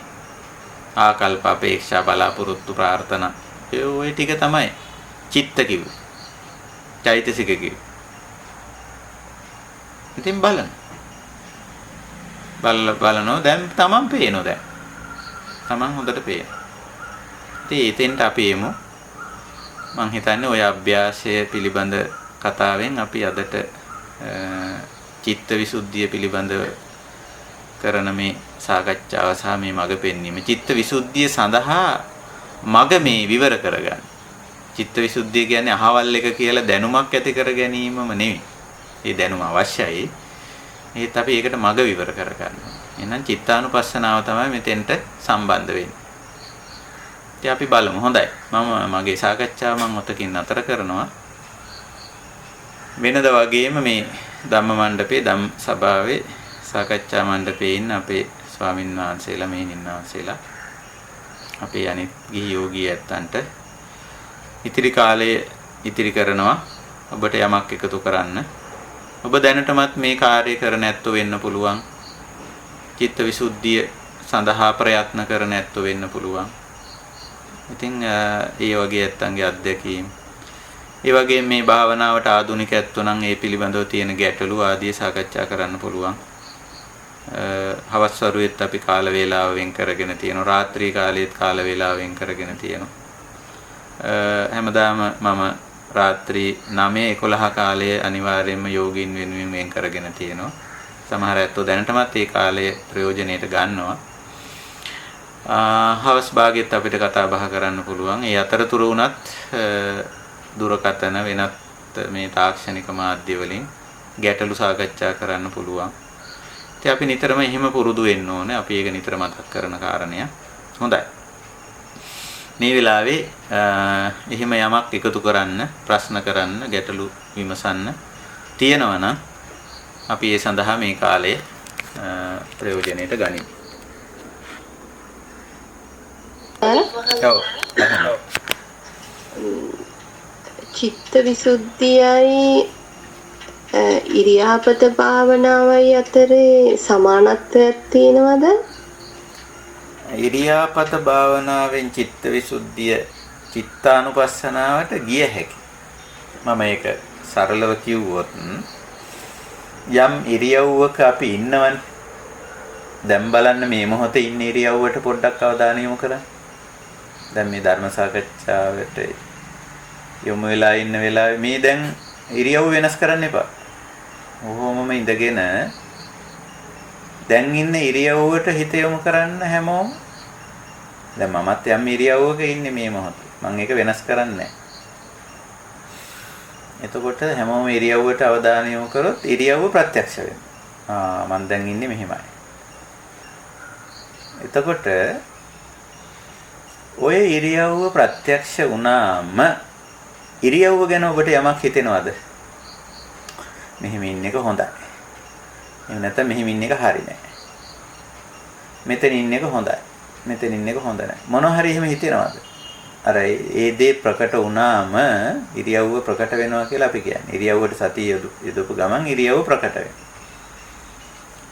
ආකල්ප, අපේක්ෂා, බලාපොරොත්තු, ප්‍රාර්ථනා. ඔය ටික තමයි චිත්ත කිව්වේ. චෛතසික කිව්වේ. ඉතින් බලනවා දැන් තමන් පේනවා දැන්. තමන් හොඳට පේනවා. ඉතින් එතෙන්ට අපි එමු. මම හිතන්නේ ඔය අභ්‍යාසය පිළිබඳ කතාවෙන් අපි අදට චිත්ත විසුද්ධිය පිළිබඳව කරන මේ සාකච්ඡාව සහ මේ මඟ පෙන්වීම, චිත්ත විසුද්ධිය සඳහා මඟ මේ විවර කරගන්න. චිත්ත විසුද්ධිය කියන්නේ අහවල් එක කියලා දැනුමක් ඇති කර ගැනීමම නෙවෙයි. ඒ දැනුම අවශ්‍යයි. ඒත් අපි ඒකට මඟ විවර කරගන්නවා. එහෙනම් චිත්තානුපස්සනාව තමයි මෙතෙන්ට සම්බන්ධ වෙන්නේ. ඉතින් අපි බලමු. හොඳයි. මම මගේ සාකච්ඡාව ඔතකින් නතර කරනවා. වෙනද වගේම මේ ධම්ම මණ්ඩපේ ධම්ම සභාවේ සාකච්ඡා මණ්ඩපේ ඉන්න අපේ ස්වාමින් වහන්සේලා, මෙහෙණින් වහන්සේලා, අපේ අනිත් ගිහි යෝගී ඇත්තන්ට ඉතිරි කාලය ඉතිරි කරනවා. ඔබට යමක් එකතු කරන්න. ඔබ දැනටමත් මේ කාර්යය කරන ඇත්තෝ වෙන්න පුළුවන්. චිත්ත විසුද්ධිය සඳහා ප්‍රයත්න කරන ඇත්තෝ වෙන්න පුළුවන්. ඉතින් ඒ වගේ ඇත්තන්ගේ අත්දැකීම්, ඒ වගේම මේ භාවනාවට ආධුනික ඇත්තෝ නම් ඒ පිළිබඳව තියෙන ගැටලු ආදී සාකච්ඡා කරන්න පුළුවන්. හවස් වරුවෙත් අපි කාල වේලාව වෙන් කරගෙන තියෙනවා. රාත්‍රී කාලයේත් කාල වේලාව වෙන් කරගෙන තියෙනවා. හැමදාම මම රාත්‍රී 9:11 කාලයේ අනිවාර්යයෙන්ම යෝගීන් වෙනුවෙන් වෙන් කරගෙන තියෙනවා. සමහර ඇත්තෝ දැනටමත් ඒ කාලය ප්‍රයෝජනෙට ගන්නවා. හවස් භාගෙත් අපිට කතා බහ කරන්න පුළුවන්. ඒ අතරතුර වුණත් දුරකථන වෙනත් මේ තාක්ෂණික මාධ්‍ය වලින් ගැටලු සාකච්ඡා කරන්න පුළුවන්. ඉතින් අපි නිතරම එහෙම පුරුදු වෙන්න ඕනේ. අපි ඒක නිතර මතක් කරන කාරණයක්. හොඳයි. මේ වෙලාවේ එහෙම යමක් එකතු කරන්න, ප්‍රශ්න කරන්න, ගැටලු විමසන්න තියෙනවා නම් අපි ඒ සඳහා මේ කාලය ප්‍රයෝජනෙට ගනිමු. චිත්ත විසුද්ධියයි ඉරියාපත භාවනාවයි අතරේ සමානත්වයක් තියෙනවද? ඉරියාපත භාවනාවෙන් චිත්ත විසුද්ධිය චිත්තානුපස්සනාවට ගිය හැකි. මම ඒක සරලව කිව්වොත් යම් ඉරියව්වක අපි ඉන්නවනේ. දැන් බලන්න මේ මොහොතේ ඉන්න ඉරියව්වට පොඩ්ඩක් අවධානය යොමු කරන්න. දැන් මේ ධර්ම සාකච්ඡාවට යොමු වෙලා ඉන්න වෙලාවේ මේ දැන් ඉරියව් වෙනස් කරන්න එපා. ඔහොමම ඉඳගෙන දැන් ඉන්න ඉරියව්වට හිත යොමු කරන්න හැමෝම. දැන් මමත් යම් ඉරියව්වක ඉන්නේ මේ මොහොතේ. මම ඒක වෙනස් කරන්නේ නැහැ. එතකොට හැමෝම ඉරියව්වට අවධානය යොමු කරොත් ඉරියව්ව ප්‍රත්‍යක්ෂ වෙනවා. මම දැන් ඉන්නේ මෙහෙමයි. එතකොට ඔය ඉරියව්ව ප්‍රත්‍යක්ෂ වුණාම ඉරියව්ව ගැන ඔබට යමක් හිතෙනවද? මෙහෙම ඉන්න එක හොඳයි. එහෙම නැත්නම් මෙහෙම ඉන්න එක හරි නෑ. මෙතන ඉන්න එක හොඳයි. මෙතන ඉන්න එක හොඳ නෑ. මොන හරි එහෙම හිතෙනවද? අර ඒ දේ ප්‍රකට වුණාම ඉරියව්ව ප්‍රකට වෙනවා කියලා අපි කියන්නේ. ඉරියව්වට සතිය යොදපු ගමන් ඉරියව්ව ප්‍රකට වෙනවා.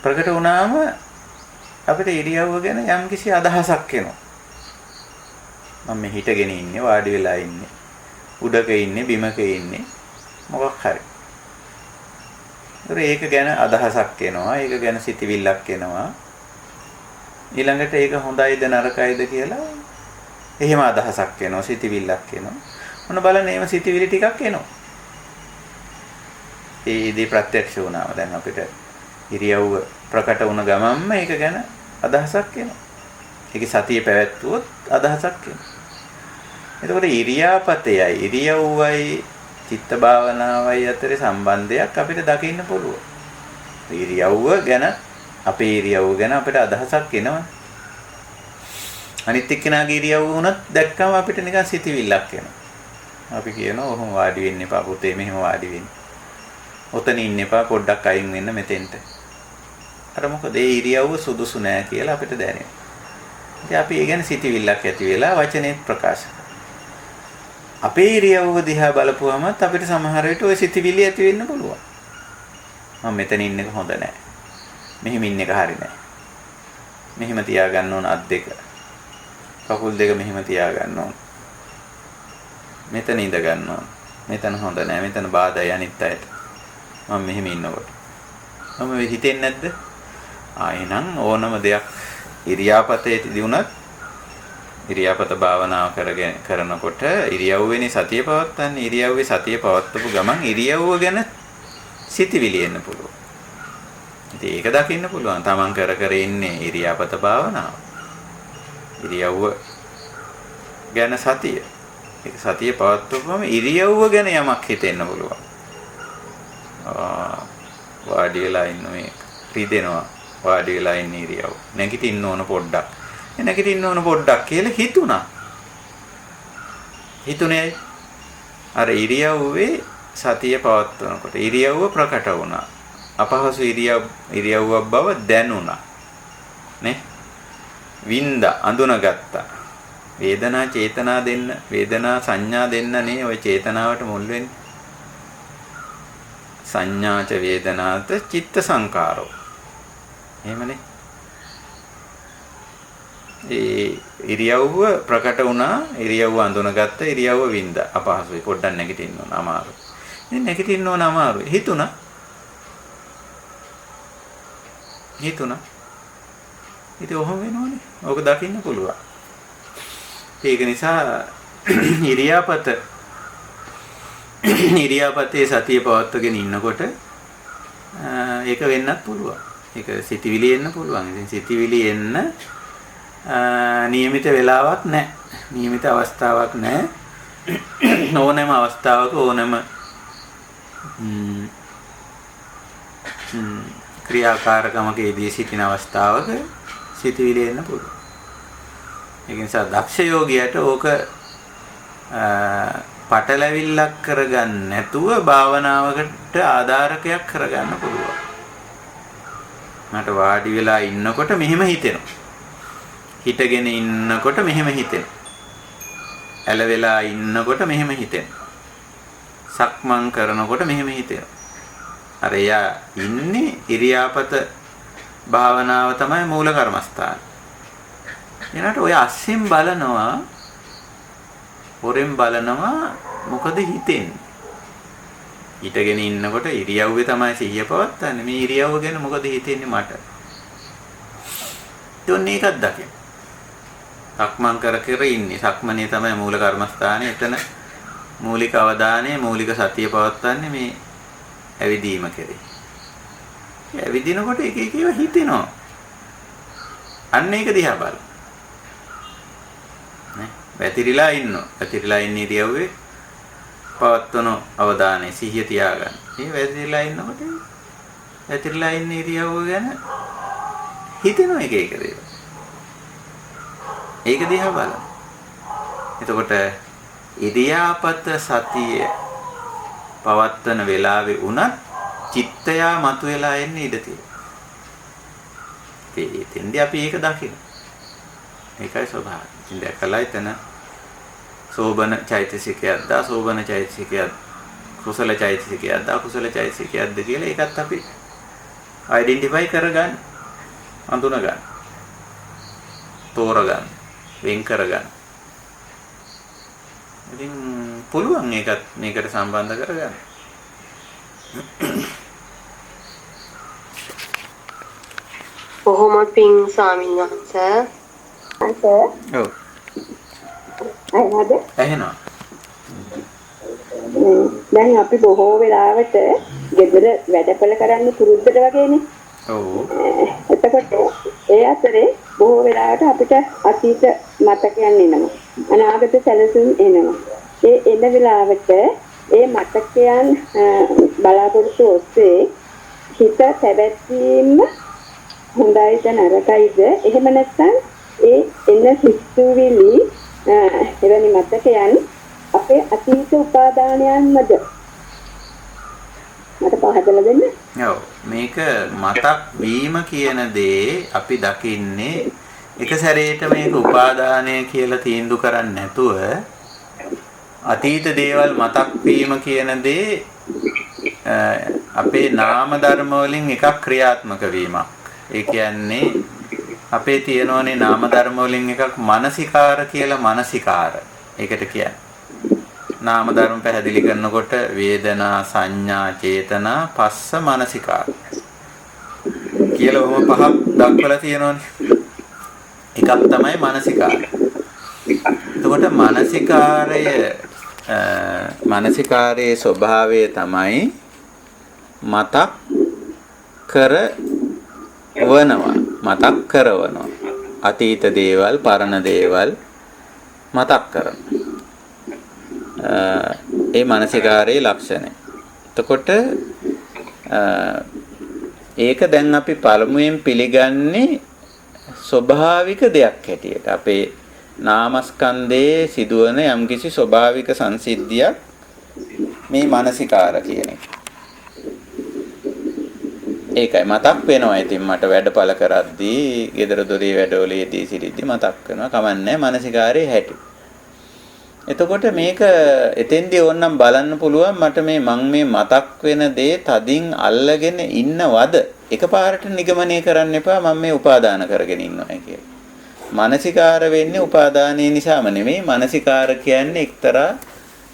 ප්‍රකට වුණාම අපිට ඉරියව්ව ගැන යම්කිසි අදහසක් එනවා. මම මේ හිටගෙන ඉන්නේ, වාඩි වෙලා ඉන්නේ, උඩක ඉන්නේ, බිමක ඉන්නේ, මොකක් හරි. ඒක ගැන අදහසක් එනවා, ඒක ගැන සිතිවිල්ලක් එනවා. ඊළඟට ඒක හොඳයිද නරකයිද කියලා එහෙම අදහසක් එනවා, සිතිවිල්ලක් එනවා. මොන බලන්න එහෙම සිතිවිලි ටිකක් එනවා. ඒ දේ ප්‍රත්‍යක්ෂ වුණාම දැන් අපිට ඉරියව්ව ප්‍රකට වුණ ගමන්ම ඒක ගැන අදහසක් එනවා. ඒකේ සතිය පැවැත්වුවොත් අදහසක් එනවා. එතකොට ඉරියාපතයයි ඉරියව්වයි චිත්ත භාවනාවයි අතරේ සම්බන්ධයක් අපිට දකින්න පුළුවන්. ඉරියව්ව ගැන අපේ ඉරියව්ව ගැන අපිට අදහසක් එනවා. අනිත් එක්කෙනාගේ ඉරියව්ව වුණත් දැක්කම අපිට නිකන් සිතිවිල්ලක් එනවා. අපි කියනවා ඔහොම වාඩි වෙන්න එපා පුතේ මෙහෙම වාඩි වෙන්න. ඔතන ඉන්න එපා පොඩ්ඩක් අයින් වෙන්න මෙතෙන්ට. අර මොකද ඒ ඉරියව්ව සුදුසු නෑ කියලා අපිට දැනෙනවා. ඉතින් අපි ඒ ගැන සිතිවිල්ලක් ඇති වෙලා වචනේ ප්‍රකාශ කරනවා. අපේ ඉරියව්ව දිහා බලපුවම අපිට සමහර විට ওই සිතිවිලි ඇති වෙන්න පුළුවන්. මම මෙතන ඉන්න එක හොඳ නෑ. මෙහෙම ඉන්න එක හරි නෑ. මෙහෙම තියාගන්න ඕන අත් දෙක. කකුල් දෙක මෙහෙම තියාගන්න ඕන. මෙතන ඉඳ ගන්න ඕන. මෙතන හොඳ නෑ. මෙතන බාධායි අනිත් අයට. මම මෙහෙම ඉන්නකොට. මම හිතෙන්නේ නැද්ද? එහෙනම් ඕනම දෙයක් ඉරියාපතේදී වුණත් ඉරියාපත භාවනාව කරනකොට ඉරියව්වෙනි සතිය පවත්වන්නේ. ඉරියව්වේ සතිය පවත්වපු ගමන් ඉරියව්ව ගැන සිතිවිලි එන්න පුළුවන්. ඉතින් ඒක දකින්න පුළුවන්. Taman කර ඉන්නේ ඉරියාපත භාවනාව. ඉරියව්ව ගැන සතිය. ඒක සතිය පවත්වපුවම ඉරියව්ව ගැන යමක් හිතෙන්න පුළුවන්. වාඩි වෙලා ඉන්න මේ රිදෙනවා. වාඩි වෙලා ඉන්න ඉරියව්. නැගිටින්න ඕන පොඩ්ඩක්. නැගිටින්න ඕන පොඩ්ඩක් කියලා හිතුණා. හිතුනේ අර ඉරියව්වේ සතිය පවත්වනකොට ඉරියව්ව ප්‍රකට වුණා. අපහසු ඉරියව්වක් බව දැනුණා. නේ? වින්දා අඳුනගත්තා. වේදනා චේතනා දෙන්න, වේදනා සංඥා දෙන්න නේ ওই චේතනාවට මුල් වෙන්නේ. සංඥාච වේදනාත චිත්ත සංකාරෝ. එහෙමනේ. ඒ ඉරියව්ව ප්‍රකට වුණා, ඉරියව්ව අඳුනගත්ත, ඉරියව්ව වින්දා. අපහසුයි පොඩ්ඩක් නැගිටින්න ඕන අමාරුයි. ඉතින් නැගිටින්න ඕන අමාරුයි. හිතුණා. ඉතින් ඔහොම වෙනවනේ. ඕක දකින්න පුළුවන්. ඒක නිසා ඉරියාපතේ සතිය පවත්වගෙන ඉන්නකොට ඒක වෙන්නත් පුළුවන්. ඒක සිතිවිලි එන්න පුළුවන්. ඉතින් සිතිවිලි එන්න නියමිත වෙලාවක් නැහැ. නියමිත අවස්ථාවක් නැහැ. ඕනෑම අවස්ථාවක ඕනෑම ක්‍රියාකාරකමකදී සිටින අවස්ථාවක සිතිවිලි එන්න පුළුවන්. ඒ නිසා දක්ෂ යෝගියට ඕක පටලැවිල්ලක් කරගන්න නැතුව භාවනාවකට ආධාරකයක් කරගන්න පුළුවන්. මට වාඩි වෙලා ඉන්නකොට මෙහෙම හිතෙනවා. හිටගෙන ඉන්නකොට මෙහෙම හිතෙනවා. ඇලවෙලා ඉන්නකොට මෙහෙම හිතෙනවා. සක්මන් කරනකොට මෙහෙම හිතෙනවා. අර එයා ඉන්නේ ඉරියාපත භාවනාව තමයි මූල කර්මස්ථාන. එනට ඔය අස්සෙන් බලනවා, හොරෙන් බලනවා මොකද හිතෙන්නේ. හිටගෙන ඉන්නකොට ඉරියව්වේ තමයි සිහිය පවත්වන්නේ. මේ ඉරියව්ව ගැන මොකද හිතෙන්නේ මට? ඒත් මේකත් දකින්න. සක්මන් කර කර ඉන්නේ. සක්මනේ තමයි මූල කර්මස්ථානේ. එතන මූලික අවධානය මූලික සතිය පවත්වන්නේ මේ ඇවිදීම කෙරේ. ඇවිදිනකොට එක එක ඒවා හිතෙනවා. අන්න ඒක දිහා බලන්න. නේ? වැතිරිලා ඉන්නවා. වැතිරිලා ඉන්න ඉරියව්වේ පවත්වන අවධානය සිහිය තියාගන්න. මේ වැතිරිලා ඉන්නකොට වැතිරිලා ඉන්න ඉරියව්ව ගැන හිතෙනවා එක එක දේවල්. ඒක දිහා බලන්න. එතකොට ඉරියාපත සතිය පවත්වන වෙලාවේ උනත් චිත්තයා මතුවලා එන්නේ ඉඳ තියෙනවා. එතෙන්දී අපි ඒක දකින්න. ඒකයි ස්වභාවය. ඉතින් දැකලා එතන සෝබන චෛතසිකයක්ද අසෝබන චෛතසිකයක්ද කුසල චෛතසිකයක්ද අකුසල චෛතසිකයක්ද කියලා ඒකත් අපි අයිඩෙන්ටිෆයි කරගන්න, හඳුනගන්න, තෝරගන්න, වෙන් කරගන්න. ඉතින් පුළුවන් ඒකත් මේකට සම්බන්ධ කරගන්න. බොහොම පිං ස්වාමීන් වහන්සේ. ඔව්. එහෙනම් දැන් අපි බොහෝ වෙලාවට ගෙදර වැඩපළ කරන්න පුරුද්දට වගේනේ. ඔව්. එතකොට ඒ අතරේ බොහෝ වෙලාවට අපිට අතීත මතකයන් එනවා. අනාගත සැලසුම් එනවා. ඒ එන වෙලාවට ඒ මතකයන් බලාපොරොත්තු ඔස්සේ හිත පැවැත්වීම හොඳයිද නරකයිද? එහෙම නැත්නම් ඒ එන හිස්තුවිලි එවැනි මතකයන් අපේ අතීත උපාදානයන්මද? මට පහදලා දෙන්න. ඔව්. මේක මතක් වීම කියන දේ අපි දකින්නේ එක සැරේට මේක උපාදානය කියලා තීන්දුව කරන්නේ නැතුව අතීත දේවල් මතක් වීම කියන දේ අපේ නාම ධර්ම වලින් එකක් ක්‍රියාත්මක වීමක්. ඒ කියන්නේ අපේ තියෙනෝනේ නාම ධර්ම වලින් එකක් මානසිකාර කියලා මානසිකාර. ඒකට කියන්නේ නාම ධර්ම පැහැදිලි කරනකොට වේදනා සංඥා චේතනා පස්ස මානසිකාර කියලා ඔහොම පහක් දක්වලා තියෙනෝනේ. එකක් තමයි මානසිකාර. එතකොට මානසිකාරයේ ස්වභාවය තමයි මතක් මතක් කරනවා. අතීත දේවල්, පරණ දේවල් මතක් කරනවා. ඒ මානසිකාරයේ ලක්ෂණය. එතකොට ඒක දැන් අපි පළමුවෙන් පිළිගන්නේ ස්වභාවික දෙයක් හැටියට. අපේ නාමස්කන්ධයේ සිදුවන යම්කිසි ස්වභාවික සංසිද්ධියක් මේ මානසිකාර කියන එක. ඒකයි මතක් වෙනවා. ඉතින් මට වැඩපල කරද්දී, ගෙදර දොරේ වැඩවලදී සිටිද්දී මතක් වෙනවා. කමන්නේ මානසිකාරයේ හැටි. එතකොට මේක එතෙන්දී ඕනනම් බලන්න පුළුවන් මට මං මේ මතක් වෙන දේ තදින් අල්ලගෙන ඉන්නවද? එකපාරට නිගමනය කරන්න එපා මම මේ උපාදාන කරගෙන ඉන්නවා කියලා. මානසිකාර වෙන්නේ උපාදානයේ නිසාම නෙමෙයි. මානසිකාර කියන්නේ එක්තරා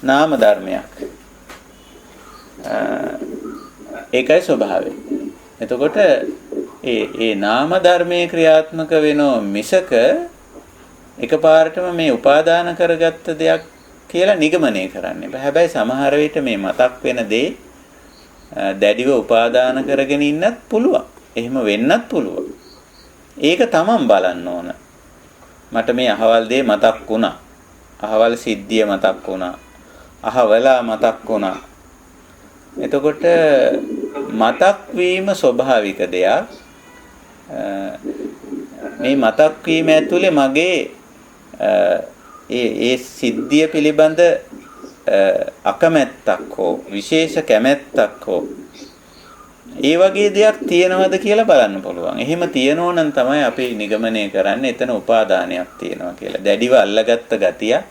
නාම ධර්මයක්. ඒකයි ස්වභාවය. එතකොට ඒ නාම ධර්මයේ ක්‍රියාත්මක වෙනෝ මිසක එකපාරටම මේ උපාදාන කරගත්ත දෙයක් කියලා නිගමනය කරන්න බෑ. හැබැයි සමහර විට මේ මතක් වෙන දේ දැඩිව උපාදාන කරගෙන ඉන්නත් පුළුවන්. එහෙම වෙන්නත් පුළුවන්. ඒක තමන් බලන්න ඕන. මට මේ අහවල් දේ මතක් වුණා. අහවල් සිද්ධිය මතක් වුණා. අහවලා මතක් වුණා. එතකොට මතක් වීම ස්වභාවික දෙයක්. මේ මතක් වීම ඇතුලේ මගේ ඒ සිද්ධිය පිළිබඳ අකමැත්තක් හෝ විශේෂ කැමැත්තක් හෝ ඒ වගේ දෙයක් තියෙනවද කියලා බලන්න පුළුවන්. එහෙම තියෙනෝ නම් තමයි අපි නිගමනය කරන්නේ එතන උපාදානයක් තියෙනවා කියලා. දැඩිව අල්ලගත්ත ගතියක්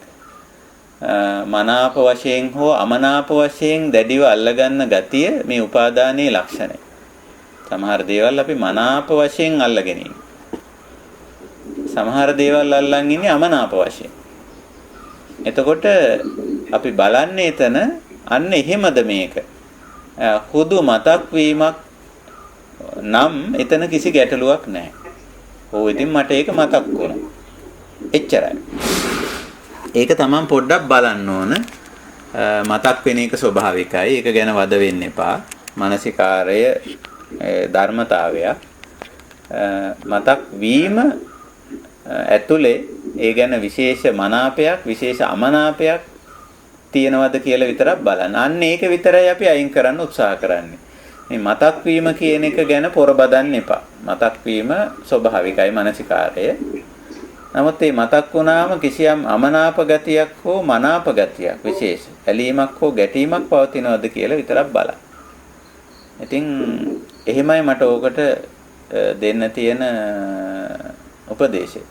මනාප වශයෙන් හෝ අමනාප වශයෙන් දැඩිව අල්ලගන්න ගතිය මේ උපාදානයේ ලක්ෂණය. සමහර දේවල් අපි මනාප වශයෙන් අල්ලගෙන ඉන්නේ. සමහර දේවල් අල්ලන් ඉන්නේ අමනාප වශයෙන්. එතකොට අපි බලන්නේ එතන අන්න එහෙමද මේක. හුදු මතක් වීමක් නම් එතන කිසි ගැටලුවක් නැහැ. ඕ ඉතින් මට ඒක මතක් වුණා. එච්චරයි. ඒක තමන් පොඩ්ඩක් බලන්න ඕන. මතක් වෙන එක ස්වභාවිකයි. ඒක ගැන වද වෙන්න එපා. මානසිකාරය ධර්මතාවයක්. මතක් වීම ඇතුලේ ඒ ගැන විශේෂ මනාපයක්, විශේෂ අමනාපයක් තියෙනවද කියලා විතරක් බලන්න. අන්න ඒක විතරයි අපි අයින් කරන්න උත්සාහ කරන්නේ. මේ මතක් වීම කියන එක ගැන පොර බදන්න එපා. මතක් වීම ස්වභාවිකයි මානසිකාරය. නමුත් මේ මතක් වුණාම කිසියම් අමනාප ගතියක් හෝ මනාප ගතියක් විශේෂ ඇලීමක් හෝ ගැටීමක් පවතිනවද කියලා විතරක් බලන්න. ඉතින් එහෙමයි මට ඕකට දෙන්න තියෙන උපදේශය.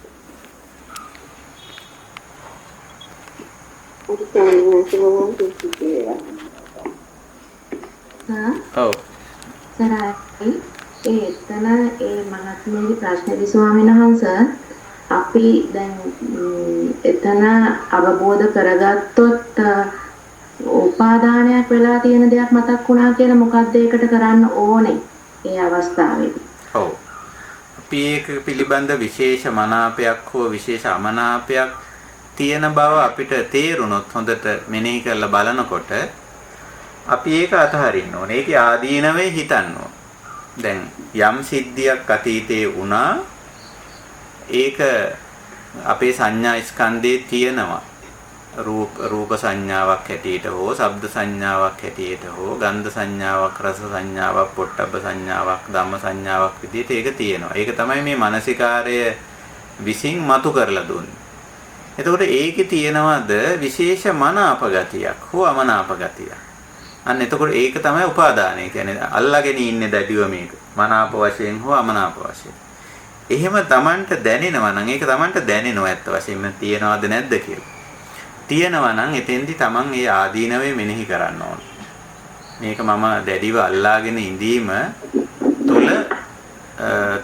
ඔව්. සරයි එතන ඒ මහත්මයාගේ ප්‍රශ්නේදී ස්වාමීන් වහන්සේ අපි දැන් එතන අවබෝධ කරගත්තොත් උපාදානයක් වෙලා තියෙන දෙයක් මතක් වුණා කියලා මොකක්ද ඒකට කරන්න ඕනේ ඒ අවස්ථාවේදී? ඔව්. අපි ඒක පිළිබඳ විශේෂ මනාපයක් හෝ විශේෂ අමනාපයක් තියෙන බව අපිට තේරුනොත් හොඳට මෙනෙහි කරලා බලනකොට අපි ඒක අතහරින්න ඕනේ. ඒකේ ආදීනවේ හිතන්න ඕනේ. දැන් යම් සිද්ධියක් අතීතේ වුණා ඒක අපේ සංඥා ස්කන්ධයේ තියෙනවා. රූප සංඥාවක් හැටියට හෝ ශබ්ද සංඥාවක් හැටියට හෝ ගන්ධ සංඥාවක් රස සංඥාවක් පොට්ටබ්බ සංඥාවක් ධම්ම සංඥාවක් විදිහට ඒක තියෙනවා. ඒක තමයි මේ මානසිකාරය විසින් මතු කරලා දුන්නේ. එතකොට ඒකේ තියෙනවද විශේෂ මනාප ගතියක් හෝ අමනාප ගතියක්? අන්න එතකොට ඒක තමයි උපාදානය කියන්නේ. අල්ලාගෙන ඉන්නේ දැඩිව මේක. මනාප වශයෙන් හෝ අමනාප වශයෙන්. එහෙම Tamanට දැනෙනවා නම් ඒක Tamanට දැනෙනවා ඇත්ත වශයෙන්ම තියනවද නැද්ද කියලා. තියනවා නම් එතෙන්දි Taman ඒ ආදීනවේ මෙනෙහි කරන්න ඕන. මේක මම දැඩිව අල්ලාගෙන ඉඳීම තුළ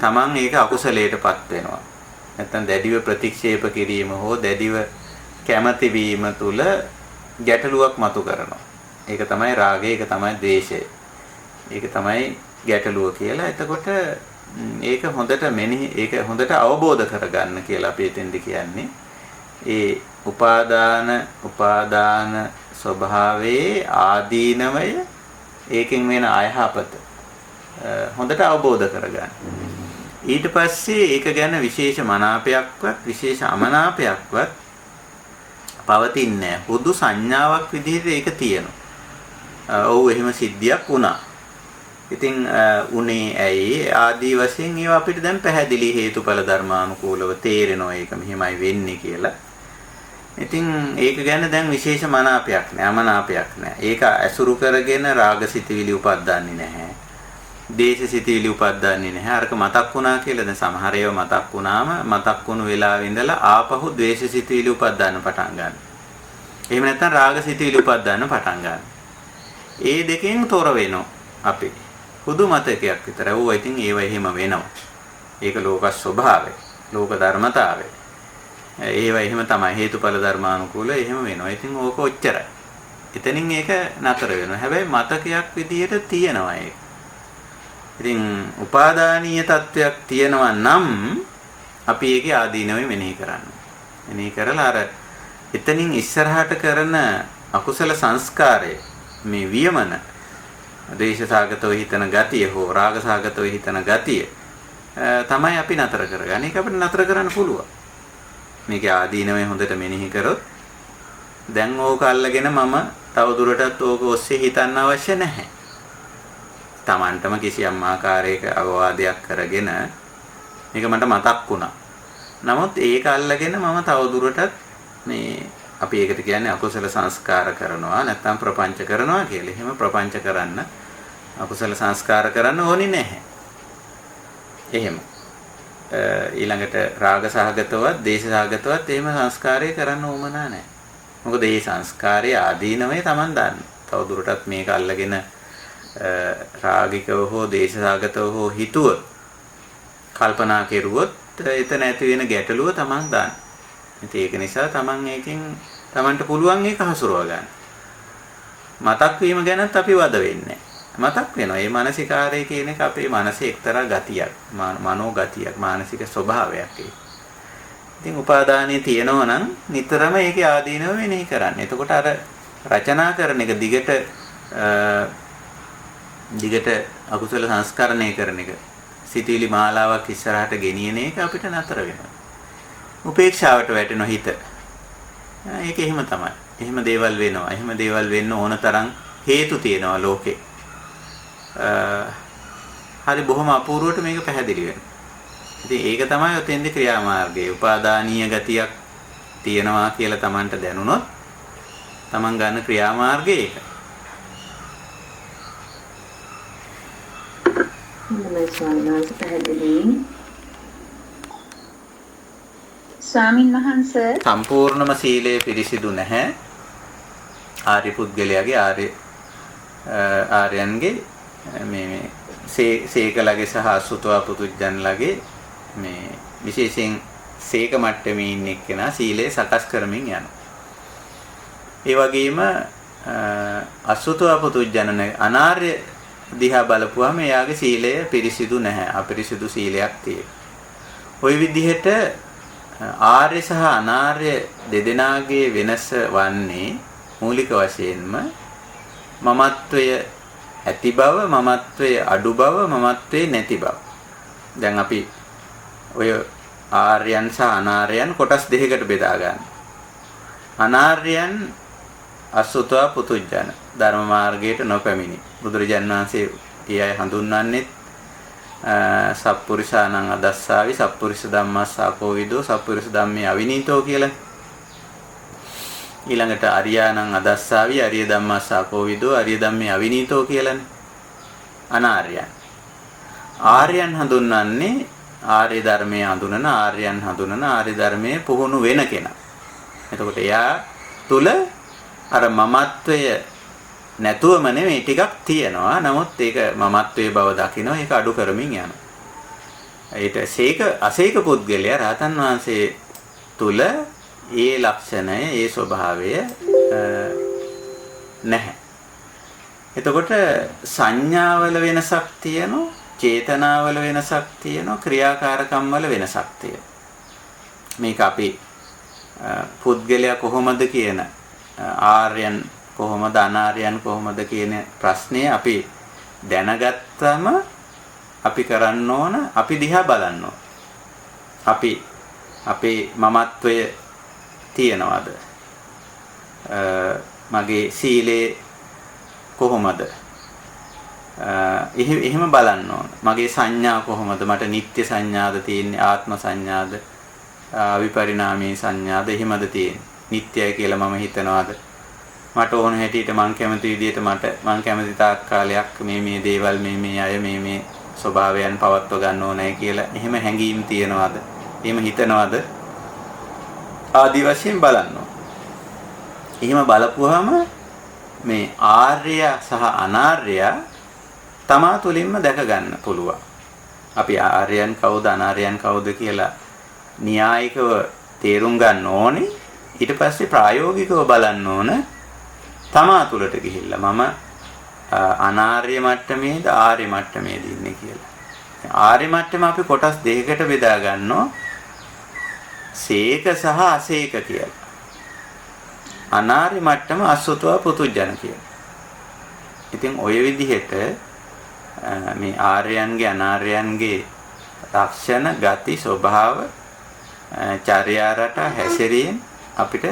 Taman ඒක අකුසලයටපත් වෙනවා. නැත්නම් දැඩිව ප්‍රතික්ෂේප කිරීම හෝ දැඩිව කැමැති වීම තුළ ගැටලුවක් මතු කරනවා. ඒක තමයි රාගය, ඒක තමයි ද්වේෂය. ඒක තමයි ගැටලුව කියලා. එතකොට ඒක හොඳට මෙනෙහි ඒක හොඳට අවබෝධ කරගන්න කියලා අපි එතෙන්ද කියන්නේ. ඒ උපාදාන ස්වභාවයේ ආදීනවය ඒකෙන් වෙන අයහපත හොඳට අවබෝධ කරගන්න. ඊට පස්සේ ඒක ගැන විශේෂ මනාපයක්වත් විශේෂ අමනාපයක්වත් පවතින්නේ නැහැ. හුදු සංඥාවක් විදිහට ඒක තියෙනවා. ඔව් එහෙම සිද්ධියක් වුණා. ඉතින් උනේ ඇයි ආදී වශයෙන් ඒවා අපිට දැන් පැහැදිලි හේතුඵල ධර්මානුකූලව තේරෙනවා ඒක මෙහෙමයි වෙන්නේ කියලා. ඉතින් ඒක ගැන දැන් විශේෂ මනාපයක් නෑ අමනාපයක් නෑ. ඒක ඇසුරු කරගෙන රාගසිතවිලි උපද්දන්නේ නැහැ. දේශසිතවිලි උපද්දන්නේ නැහැ. අරක මතක් වුණා කියලා දැන් සමහර ඒවා මතක් වුණාම මතක් වුණු වෙලාවෙ ඉඳලා ආපහු ද්වේෂසිතවිලි උපද්දන්න පටන් ගන්නවා. එහෙම නැත්නම් රාගසිතවිලි උපද්දන්න පටන් ගන්නවා. ඒ දෙකෙන් තොර වෙනවා අපි. හුදු මතකයක් විතර. ඕවා ඉතින් ඒව එහෙම වෙනවා. ඒක ලෝක ස්වභාවය. ලෝක ධර්මතාවය. ඒව එහෙම තමයි හේතුඵල ධර්මානුකූල එහෙම වෙනවා. ඉතින් ඕක ඔච්චරයි. එතනින් ඒක නතර වෙනවා. හැබැයි මතකයක් විදියට තියෙනවා ඒක. ඉතින් උපාදානීය තත්වයක් තියෙනවා නම් අපි ඒකේ ආදීනවෙ මෙනෙහි කරන්න. මෙනෙහි කරලා අර එතනින් ඉස්සරහට කරන අකුසල සංස්කාරය මේ වියමන දේශසාගතව හිතන ගතිය හෝ රාගසාගතව හිතන ගතිය තමයි අපි නතර කරගන්නේ. ඒක අපිට නතර කරන්න පුළුවන්. මේකේ ආදීනවේ හොඳට මෙනෙහි කරොත් දැන් ඕක අල්ලගෙන මම තව දුරටත් ඕක ඔස්සේ හිතන්න අවශ්‍ය නැහැ. Tamanටම කිසියම් ආකාරයක අවවාදයක් කරගෙන මේක මට මතක් වුණා. නමුත් ඒක අල්ලගෙන මම තව දුරටත් මේ අපි ඒකට කියන්නේ අකුසල සංස්කාර කරනවා නැත්නම් ප්‍රපංච කරනවා කියලා. එහෙම ප්‍රපංච කරන්න අකුසල සංස්කාර කරන්න ඕනේ නැහැ. එහෙම ඊළඟට රාග සහගතවත් දේශ සහගතවත් එහෙම සංස්කාරය කරන්න ඕමනා නැහැ. මොකද මේ සංස්කාරයේ ආදීනමය Taman දන්න. තව දුරටත් මේක අල්ලගෙන රාගිකව හෝ දේශ සහගතව හෝ හිතුවොත් කල්පනා කෙරුවොත් එතන ඇති වෙන ගැටලුව Taman දන්න. ඉතින් ඒක නිසා Taman ඒකෙන් Tamanට පුළුවන් ඒක හසුරව ගන්න. මතක් වීම ගැනත් අපි වද වෙන්නේ. මතක් වෙනවා. මේ මානසිකාරය කියන එක අපේ මනසේ එක්තරා ගතියක්, මනෝ ගතියක්, මානසික ස්වභාවයක් ඒක. ඉතින් උපාදානිය තියෙනවා නම් නිතරම ඒකේ ආදීනව මෙනෙහි කරන්න. එතකොට අර රචනා කරන එක දිගට අකුසල සංස්කරණය කරන එක සිතුවිලි මාලාවක් ඉස්සරහට ගෙනියන එක අපිට නතර වෙනවා. උපේක්ෂාවට වැටෙන හිත. ඒක එහෙම තමයි. එහෙම දේවල් වෙනවා. එහෙම දේවල් වෙන්න ඕන තරම් හේතු තියෙනවා ලෝකේ. හරි බොහොම අපූර්වට මේක පැහැදිලි වෙනවා. ඉතින් ඒක තමයි ඔතෙන්දී ක්‍රියාමාර්ගය. උපාදානීය ගතියක් තියෙනවා කියලා Tamanට දැනුණොත් Taman ගන්න ක්‍රියාමාර්ගය ඒක. හොඳයි ස්වාමීන් වහන්සේ පැහැදිලි. ස්වාමින් වහන්සේ සම්පූර්ණම සීලය පිරිසිදු නැහැ. ආර්ය පුද්ගලයාගේ ආර්යයන්ගේ මේ සීකලගේ සහ අසුතවා පුදුජන්ලගේ මේ විශේෂයෙන් සීක මට්ටමේ ඉන්න එක්කෙනා සීලය සකස් කරමින් යනවා. ඒ වගේම අසුතවා පුදුජන අනාර්ය දිහා බලපුවාම එයාගේ සීලය පිරිසිදු නැහැ. අපිරිසිදු සීලයක් තියෙනවා. ওই විදිහට ආර්ය සහ අනාර්ය දෙදෙනාගේ වෙනස වන්නේ මූලික වශයෙන්ම මමත්වය ඇති බව, මමත්වය අඩු බව, මමත්වය නැති බව. දැන් අපි ඔය ආර්යයන් සහ අනාර්යයන් කොටස් දෙකකට බෙදා ගන්න. අනාර්යයන් අසුතවා පුතුජන ධර්ම මාර්ගයට නොපැමිණි. බුදුරජාණන් වහන්සේ ඒ අය හඳුන්වන්නේ සප්පුරිසානං අදස්සාවි සප්පුරිස ධම්මස්සාකෝ විදෝ සප්පුරිස ධම්මේ අවිනීතෝ කියලා. ඊළඟට අරියානං අදස්සාවි අරිය ධම්මස්සාකෝ විදෝ අරිය ධම්මේ අවිනීතෝ කියලානේ. අනාර්යයන්. ආර්යයන් හඳුන්වන්නේ ආර්ය ධර්මයේ හඳුනන ආර්යයන් හඳුනන ආර්ය ධර්මයේ පුහුණු වෙන කෙනා. එතකොට එයා තුල අර මමත්වය නැතුවම නෙමෙයි ටිකක් තියෙනවා. නමුත් ඒක මමත්වයේ බව දකිනවා. ඒක අඩු කරමින් යනවා. ඊට අසේක පුද්ගලයා රහතන් වහන්සේ තුල ඒ ලක්ෂණය, ඒ ස්වභාවය නැහැ. එතකොට සංඥාවල වෙනසක් තියෙනවා, චේතනාවල වෙනසක් තියෙනවා, ක්‍රියාකාරකම් වල වෙනසක් තියෙනවා. මේක අපි පුද්ගලයා කොහොමද කියන ආර්යයන් කොහොමද අනාර්යයන් කොහොමද කියන ප්‍රශ්නේ අපි දැනගත්තම අපි කරන්න ඕන අපි දිහා බලන්න ඕන. අපි අපේ මමත්වය තියනවාද? මගේ සීලේ කොහොමද? එහෙම බලන්න ඕන. මගේ සංඥා කොහොමද? මට නිත්‍ය සංඥාද තියෙන්නේ? ආත්ම සංඥාද? විපරිණාමී සංඥාද? එහෙමද තියෙන්නේ? නිත්‍යයි කියලා මම හිතනවාද? මට ඕන හැටියට මං කැමති විදිහට මං කැමති තාක් කාලයක් මේ දේවල් මේ අය මේ ස්වභාවයන් පවත්ව ගන්න ඕනේ කියලා එහෙම හැඟීම් තියනවාද? එහෙම හිතනවාද? ආදි වශයෙන් බලන්න ඕන. එහෙම බලපුවාම මේ ආර්ය සහ අනාර්ය තමා තුළින්ම දැක ගන්න පුළුවන්. අපි ආර්යයන් කවුද අනාර්යයන් කවුද කියලා න්‍යායිකව තේරුම් ගන්න ඕනේ. ඊට පස්සේ ප්‍රායෝගිකව බලන්න ඕන තමා තුළට ගිහිල්ලා මම අනාර්ය මට්ටමේද ආර්ය මට්ටමේද ඉන්නේ කියලා. ආර්ය මට්ටම අපි කොටස් දෙකකට බෙදා ගන්නවා. සීක සහ අසීක කියලා. අනාර්ය මට්ටම අසුතවා පුතුජන කියලා. ඉතින් ඔය විදිහට මේ ආර්යයන්ගේ අනාර්යයන්ගේ ලක්ෂණ, ගති, ස්වභාව, චර්යා රට, හැසිරීම අපිට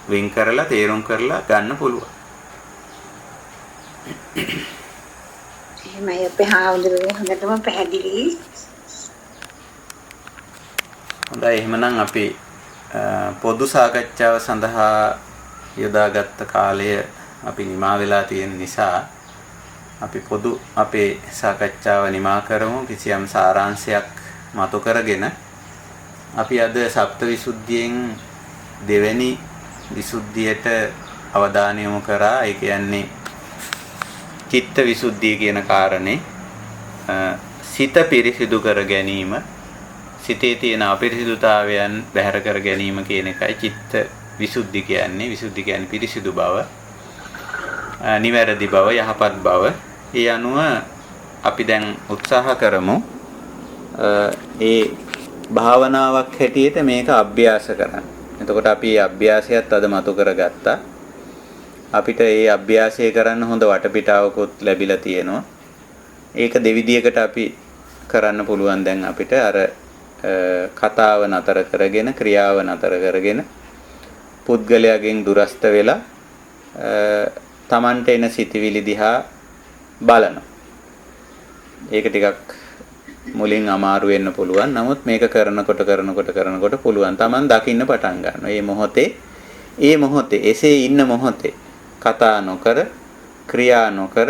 වෙන් කරලා තේරුම් කරලා ගන්න පුළුවන්. එහෙමයි අපේ හාමුදුරුවෝ හොඳටම පැහැදිලි. හොඳයි එහෙනම් අපි පොදු සාකච්ඡාව සඳහා යොදාගත් කාලය අපි නිමා වෙලා තියෙන නිසා අපි පොදු අපේ සාකච්ඡාව නිමා කරමු. කිසියම් සාරාංශයක් මතු කරගෙන අපි අද සප්තවිසුද්ධියෙන් දෙවෙනි විසුද්ධියට අවධානය යොමු කරා. ඒ කියන්නේ චිත්ත විසුද්ධිය කියන කාරණේ සිත පිරිසිදු කර ගැනීම, සිතේ තියෙන අපිරිසිදුතාවයන් බැහැර කර ගැනීම කියන එකයි චිත්ත විසුද්ධි කියන්නේ. විසුද්ධි කියන්නේ පිරිසිදු බව, නිවැරදි බව, යහපත් බව. ඒ අනුව අපි දැන් උත්සාහ කරමු ඒ භාවනාවක් හැටියට මේක අභ්‍යාස කරන්න. එතකොට අපි මේ අභ්‍යාසයත් අද මතු කරගත්තා. අපිට මේ අභ්‍යාසය කරන්න හොඳ වටපිටාවකුත් ලැබිලා තියෙනවා. ඒක දෙවිදියකට අපි කරන්න පුළුවන් දැන් අපිට අර කතාව නතර කරගෙන ක්‍රියාව නතර කරගෙන පුද්ගලයාගෙන් දුරස්ත වෙලා තමන්ට එන සිතිවිලි දිහා බලනවා. ඒක ටිකක් මුලින් අමාරු වෙන්න පුළුවන්. නමුත් මේක කරනකොට පුළුවන්. තමන් දකින්න පටන් ගන්නවා. මේ මොහොතේ එසේ ඉන්න මොහොතේ කතා නොකර ක්‍රියා නොකර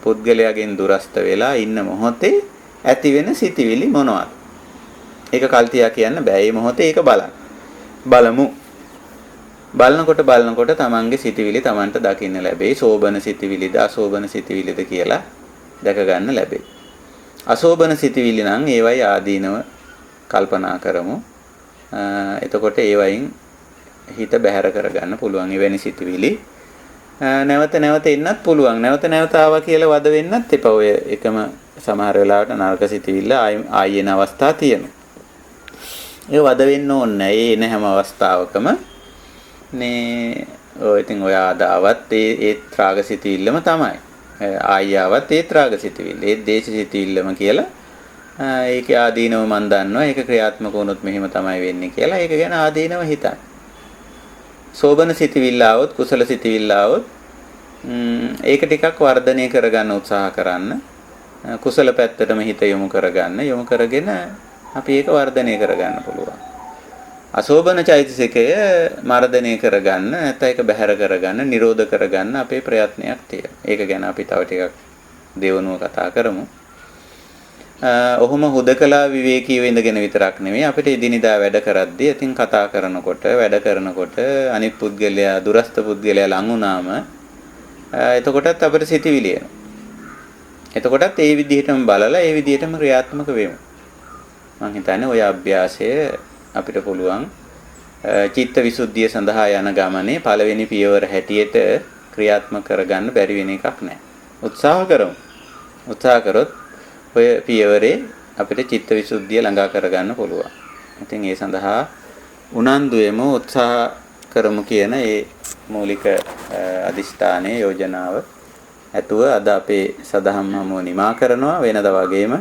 පුද්ගලයාගෙන් දුරස්ත වෙලා ඉන්න මොහොතේ ඇති වෙන සිතිවිලි මොනවද? ඒක කල්තියා කියන්න බෑ. මේ මොහොතේ ඒක බලමු. බලනකොට තමන්ගේ සිතිවිලි තමන්ට දකින්න ලැබෙයි. සෝබන සිතිවිලිද අසෝබන සිතිවිලිද කියලා දැක ගන්න ලැබෙයි. අසෝබන සිතිවිලි නම් ඒවයි ආදීනව කල්පනා කරමු. එතකොට ඒවයින් හිත බැහැර කරගන්න පුළුවන්. එවැනි සිතිවිලි නැවත එන්නත් පුළුවන්. නැවත ආවා කියලා වද වෙන්නත් එපා. ඔය එකම සමහර වෙලාවට නරක සිතිවිල්ල ආයෙන අවස්ථා තියෙනවා. ඒ වද වෙන්න ඕනේ නැහැ. ඒ එන හැම අවස්ථාවකම මේ ඉතින් ඔය ආදාවත් ඒ ත්‍රාග සිතිවිල්ලම තමයි. ආයාවත් ඒ ත්‍රාග සිතිවිල්ල. ඒ දේශ සිතිවිල්ලම කියලා ඒකේ ආදීනව මන් දන්නවා. ඒක ක්‍රියාත්මක වුණොත් මෙහෙම තමයි වෙන්නේ කියලා. ඒක ගැන ආදීනව හිතන්න. සෝබන සිතිවිල්ල આવොත් කුසල සිතිවිල්ල આવොත් ඒක ටිකක් වර්ධනය කරගන්න උත්සාහ කරන්න. කුසල පැත්තටම හිත යොමු කරගෙන අපි ඒක වර්ධනය කරගන්න පුළුවන්. අසෝබන චෛතසිකය මර්ධනය කරගන්න නැත්නම් ඒක බැහැර කරගන්න, නිරෝධ කරගන්න අපේ ප්‍රයත්නයක් තියෙනවා. ඒක ගැන අපි තව ටිකක් දෙවනුව කතා කරමු. ඔහොම හුදකලා විවේකීව ඉඳගෙන විතරක් නෙමෙයි අපිට එදිනෙදා වැඩ කරද්දී ඉතින් කතා කරනකොට වැඩ කරනකොට අනිත් පුද්ගලයා දුරස්ත පුද්ගලයා ලඟ වුණාම එතකොටත් අපිට සිතිවිලි එනවා. එතකොටත් ඒ විදිහටම බලලා ඒ විදිහටම ක්‍රියාත්මක වෙමු. මම හිතන්නේ ওই අභ්‍යාසය අපිට පුළුවන් චිත්ත විසුද්ධිය සඳහා යන ගමනේ පළවෙනි පියවර හැටියට ක්‍රියාත්මක කරගන්න බැරි වෙන එකක් නෑ. උත්සාහ කරමු. උත්සාහ කරොත් ඔය පියවරේ අපිට චිත්ත විසුද්ධිය ළඟා කරගන්න පුළුවන්. ඉතින් ඒ සඳහා උනන්දු වෙමු, උත්සාහ කරමු කියන ඒ මූලික අදිෂ්ඨානයේ යෝජනාව ඇතුව අද අපේ සදහම් හමුව නිමා කරනවා. වෙනදා වගේම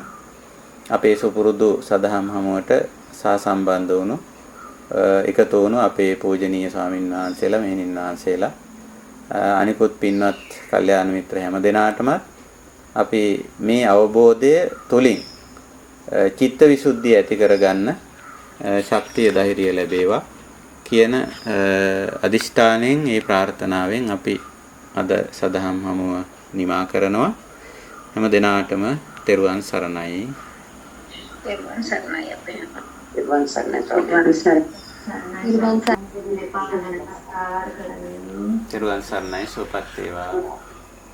අපේ සුපුරුදු සදහම් හමුවට සහසම්බන්ධ වුණු එකතු වුණු අපේ පූජනීය ස්වාමින් වහන්සේලා, මෙහෙණින් වහන්සේලා, අනිකුත් පින්වත් කල්යාණ මිත්‍ර හැම දෙනාටම අපි මේ අවබෝධය තුලින් චිත්ත විසුද්ධිය ඇති කරගන්න ශක්තිය ධෛර්යය ලැබේවා කියන අදිෂ්ඨානයෙන් ඒ ප්‍රාර්ථනාවෙන් අපි අද සදහම් හමුව නිමා කරනවා. හැම දෙනාටම තෙරුවන් සරණයි. තෙරුවන් සරණයි අපේ. නිර්වාණ සරණයි. තෙරුවන් සරණයි සුවපත් වේවා.